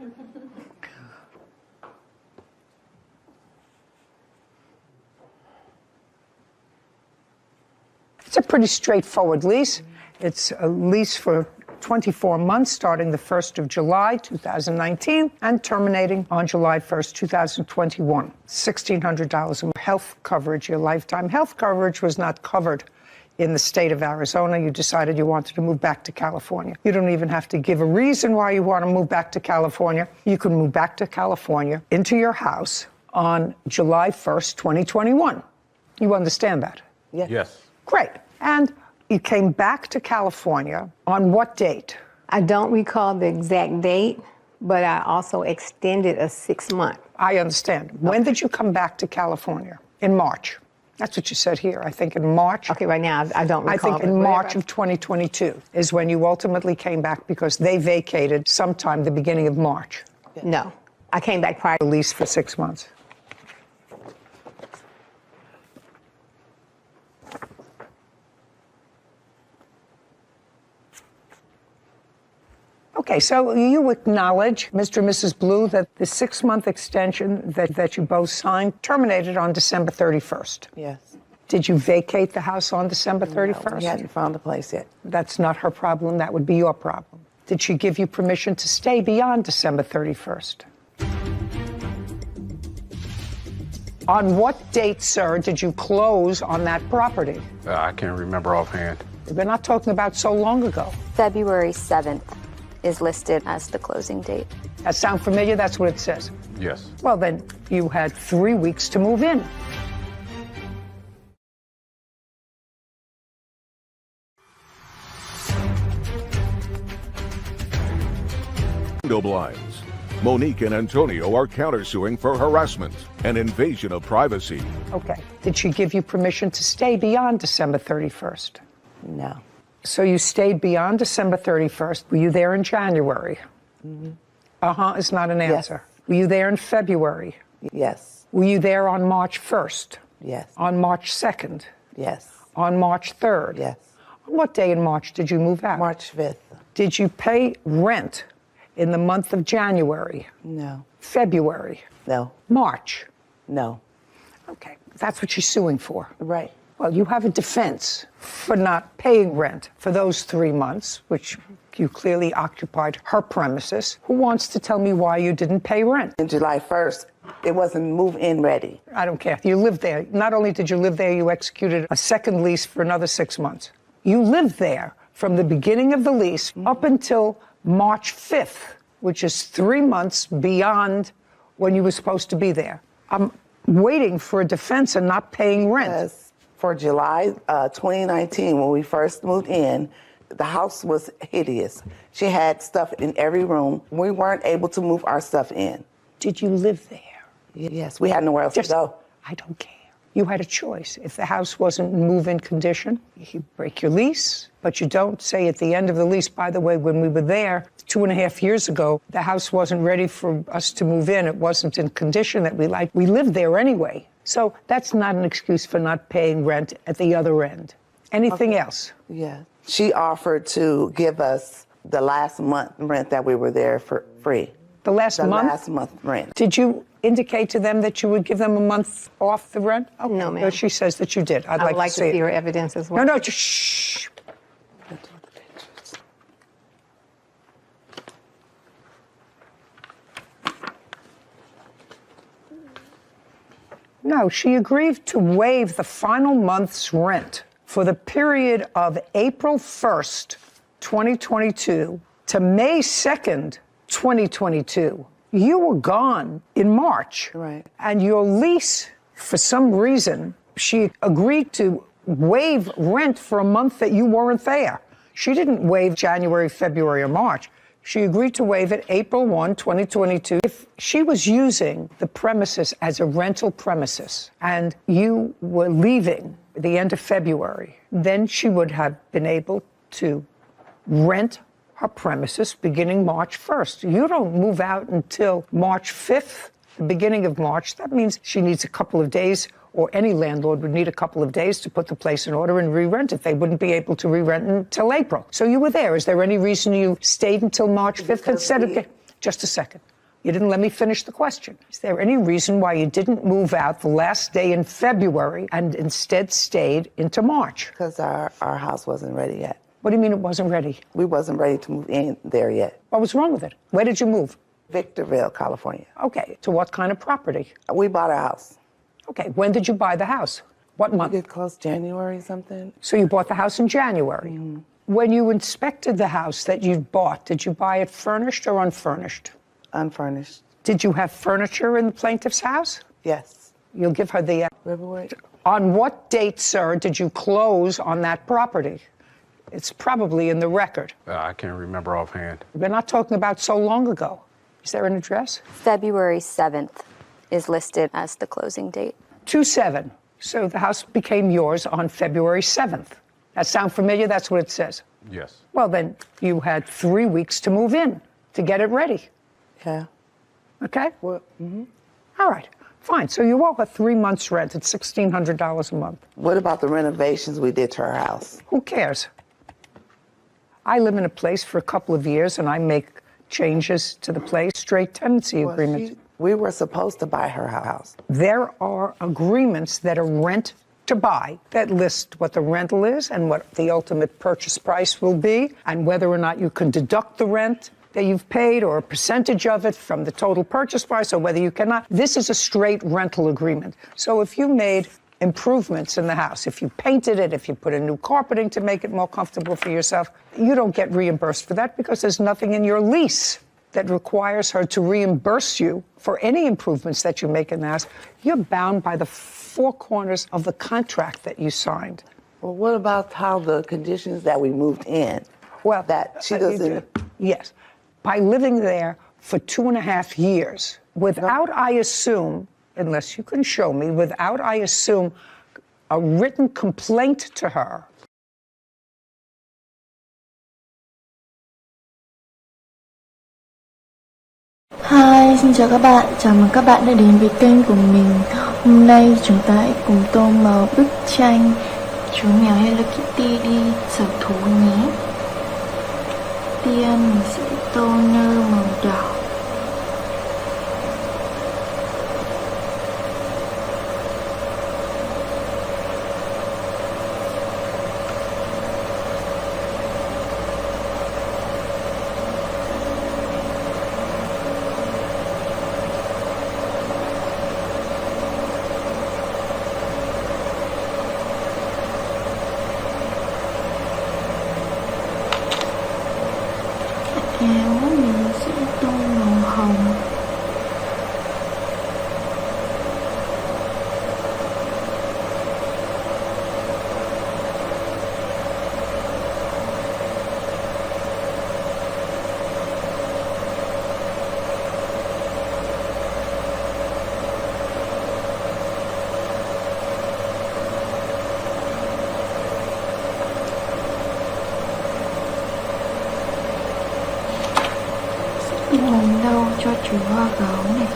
It's a pretty straightforward lease. It's a lease for 24 months, starting the 1st of July, 2019, and terminating on July 1st, 2021. $1,600 in health coverage. Your lifetime health coverage was not covered in the state of Arizona. You decided you wanted to move back to California. You don't even have to give a reason why you want to move back to California. You can move back to California into your house on July 1st, 2021. You understand that? Yes. Great. And you came back to California on what date? I don't recall the exact date, but I also extended a 6-month. I understand. When did you come back to California? In March. That's what you said here. I think in March. Okay, right now I don't recall. I think in March of 2022 is when you ultimately came back because they vacated sometime the beginning of March. No, I came back prior to lease for 6 months. Okay, so you acknowledge, Mr. and Mrs. Blue, that the 6-month extension that you both signed terminated on December 31st. Yes. Did you vacate the house on December 31st? No, we hadn't found a place yet. That's not her problem. That would be your problem. Did she give you permission to stay beyond December 31st? On what date, sir, did you close on that property? I can't remember offhand. We're not talking about so long ago. February 7th is listed as the closing date. That sound familiar? That's what it says. Yes. Well, then you had 3 weeks to move in. Window blinds. Monique and Antonio are countersuing for harassment and invasion of privacy. Okay. Did she give you permission to stay beyond December 31st? No. So you stayed beyond December 31st. Were you there in January? Mm-hmm. Is not an answer. Yes. Were you there in February? Yes. Were you there on March 1st? Yes. On March 2nd? Yes. On March 3rd? Yes. On what day in March did you move out? March 5th. Did you pay rent in the month of January? No. February? No. March? No. Okay. That's what she's suing for. Right. Well, you have a defense for not paying rent for those 3 months, which you clearly occupied her premises. Who wants to tell me why you didn't pay rent? On July 1st, it wasn't move-in ready. I don't care. You lived there. Not only did you live there, you executed a second lease for another 6 months. You lived there from the beginning of the lease up until March 5th, which is 3 months beyond when you were supposed to be there. I'm waiting for a defense and not paying rent. Yes. For July 2019, when we first moved in, the house was hideous. She had stuff in every room. We weren't able to move our stuff in. Did you live there? Yes, we had nowhere else to go. I don't care. You had a choice. If the house wasn't in move-in condition, you break your lease, but you don't say at the end of the lease, by the way, when we were there 2.5 years ago, the house wasn't ready for us to move in. It wasn't in condition that we liked. We lived there anyway. So that's not an excuse for not paying rent at the other end. Anything else? Yeah. She offered to give us the last month rent that we were there for free. The last month? The last month rent. Did you indicate to them that you would give them a month off the rent? Okay. No, ma'am. She says that you did. I would like to see her evidence as well. No, just shh. No, she agreed to waive the final month's rent for the period of April 1st, 2022 to May 2nd, 2022. You were gone in March. Right. And your lease, for some reason, she agreed to waive rent for a month that you weren't there. She didn't waive January, February, or March. She agreed to waive it April 1, 2022. If she was using the premises as a rental premises and you were leaving at the end of February, then she would have been able to rent her premises beginning March 1st. You don't move out until March 5th, the beginning of March. That means she needs a couple of days, or any landlord would need a couple of days to put the place in order and re-rent it. They wouldn't be able to re-rent until April. So you were there. Is there any reason you stayed until March 5th instead of... Just a second. You didn't let me finish the question. Is there any reason why you didn't move out the last day in February and instead stayed into March? Because our house wasn't ready yet. What do you mean it wasn't ready? We wasn't ready to move in there yet. What was wrong with it? Where did you move? Victorville, California. Okay. To what kind of property? We bought a house. Okay. When did you buy the house? What month? We get close January something. So you bought the house in January. Mm-hmm. When you inspected the house that you bought, did you buy it furnished or unfurnished? Unfurnished. Did you have furniture in the plaintiff's house? Yes. You'll give her the... February. On what date, sir, did you close on that property? It's probably in the record. I can't remember offhand. We're not talking about so long ago. Is there an address? February 7th is listed as the closing date. 2/7. So the house became yours on February 7th. That sound familiar? That's what it says. Yes. Well, then you had 3 weeks to move in, to get it ready. Yeah. Okay? Well, All right. Fine. So you owe her 3 months' rent at $1,600 a month. What about the renovations we did to our house? Who cares? I live in a place for a couple of years, and I make changes to the place, straight tenancy agreements. We were supposed to buy her house. There are agreements that are rent to buy that list what the rental is and what the ultimate purchase price will be, and whether or not you can deduct the rent that you've paid or a percentage of it from the total purchase price, or whether you cannot. This is a straight rental agreement. So if you made improvements in the house, if you painted it, if you put in new carpeting to make it more comfortable for yourself, you don't get reimbursed for that because there's nothing in your lease that requires her to reimburse you for any improvements that you make in the house. You're bound by the four corners of the contract that you signed. Well, what about how the conditions that we moved in? Well, that she doesn't... Yes. By living there for 2.5 years, without, I assume, unless you can show me, without, I assume, a written complaint to her. Hi, xin chào các bạn. Chào mừng các bạn đã đến với kênh của mình. Hôm nay chúng ta hãy cùng tô màu bức tranh chú mèo Hello Kitty đi sở thú nhé. Tiên mình sẽ tô nơ màu đỏ. Áo mình sẽ tô màu hồng. hồng đâu cho chú hoa gấu này.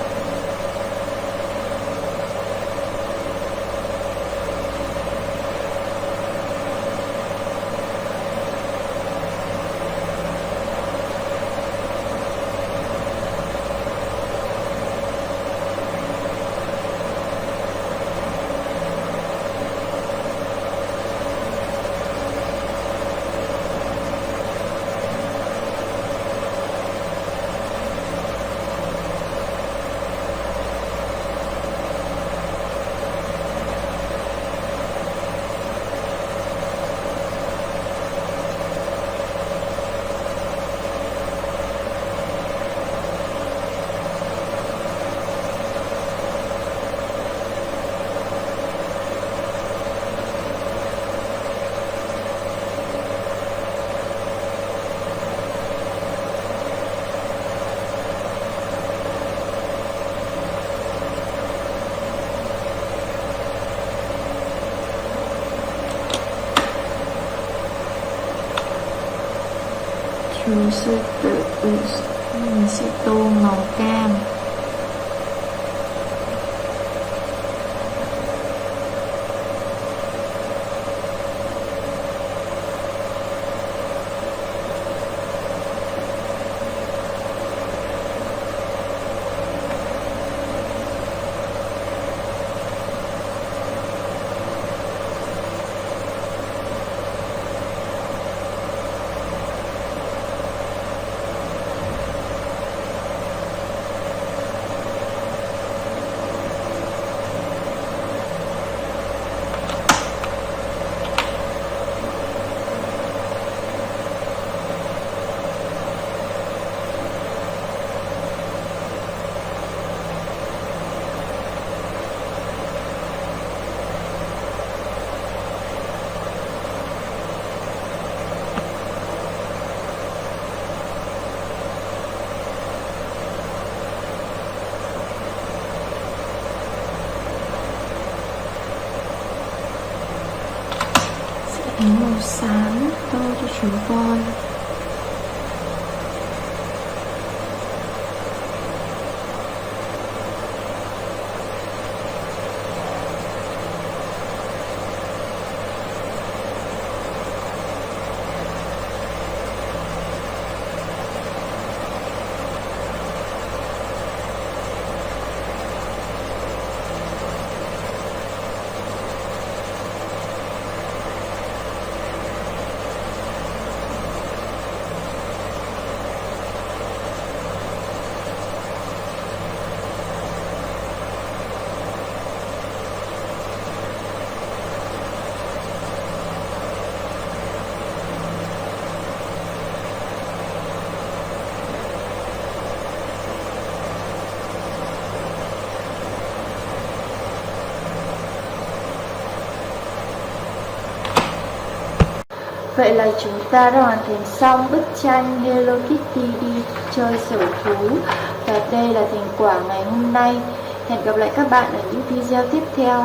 Chú sư tử mình sẽ tô màu cam. Màu xám tô cho chú voi. Vậy là chúng ta đã hoàn thành xong bức tranh Hello Kitty đi chơi sở thú. Và đây là thành quả ngày hôm nay. Hẹn gặp lại các bạn ở những video tiếp theo.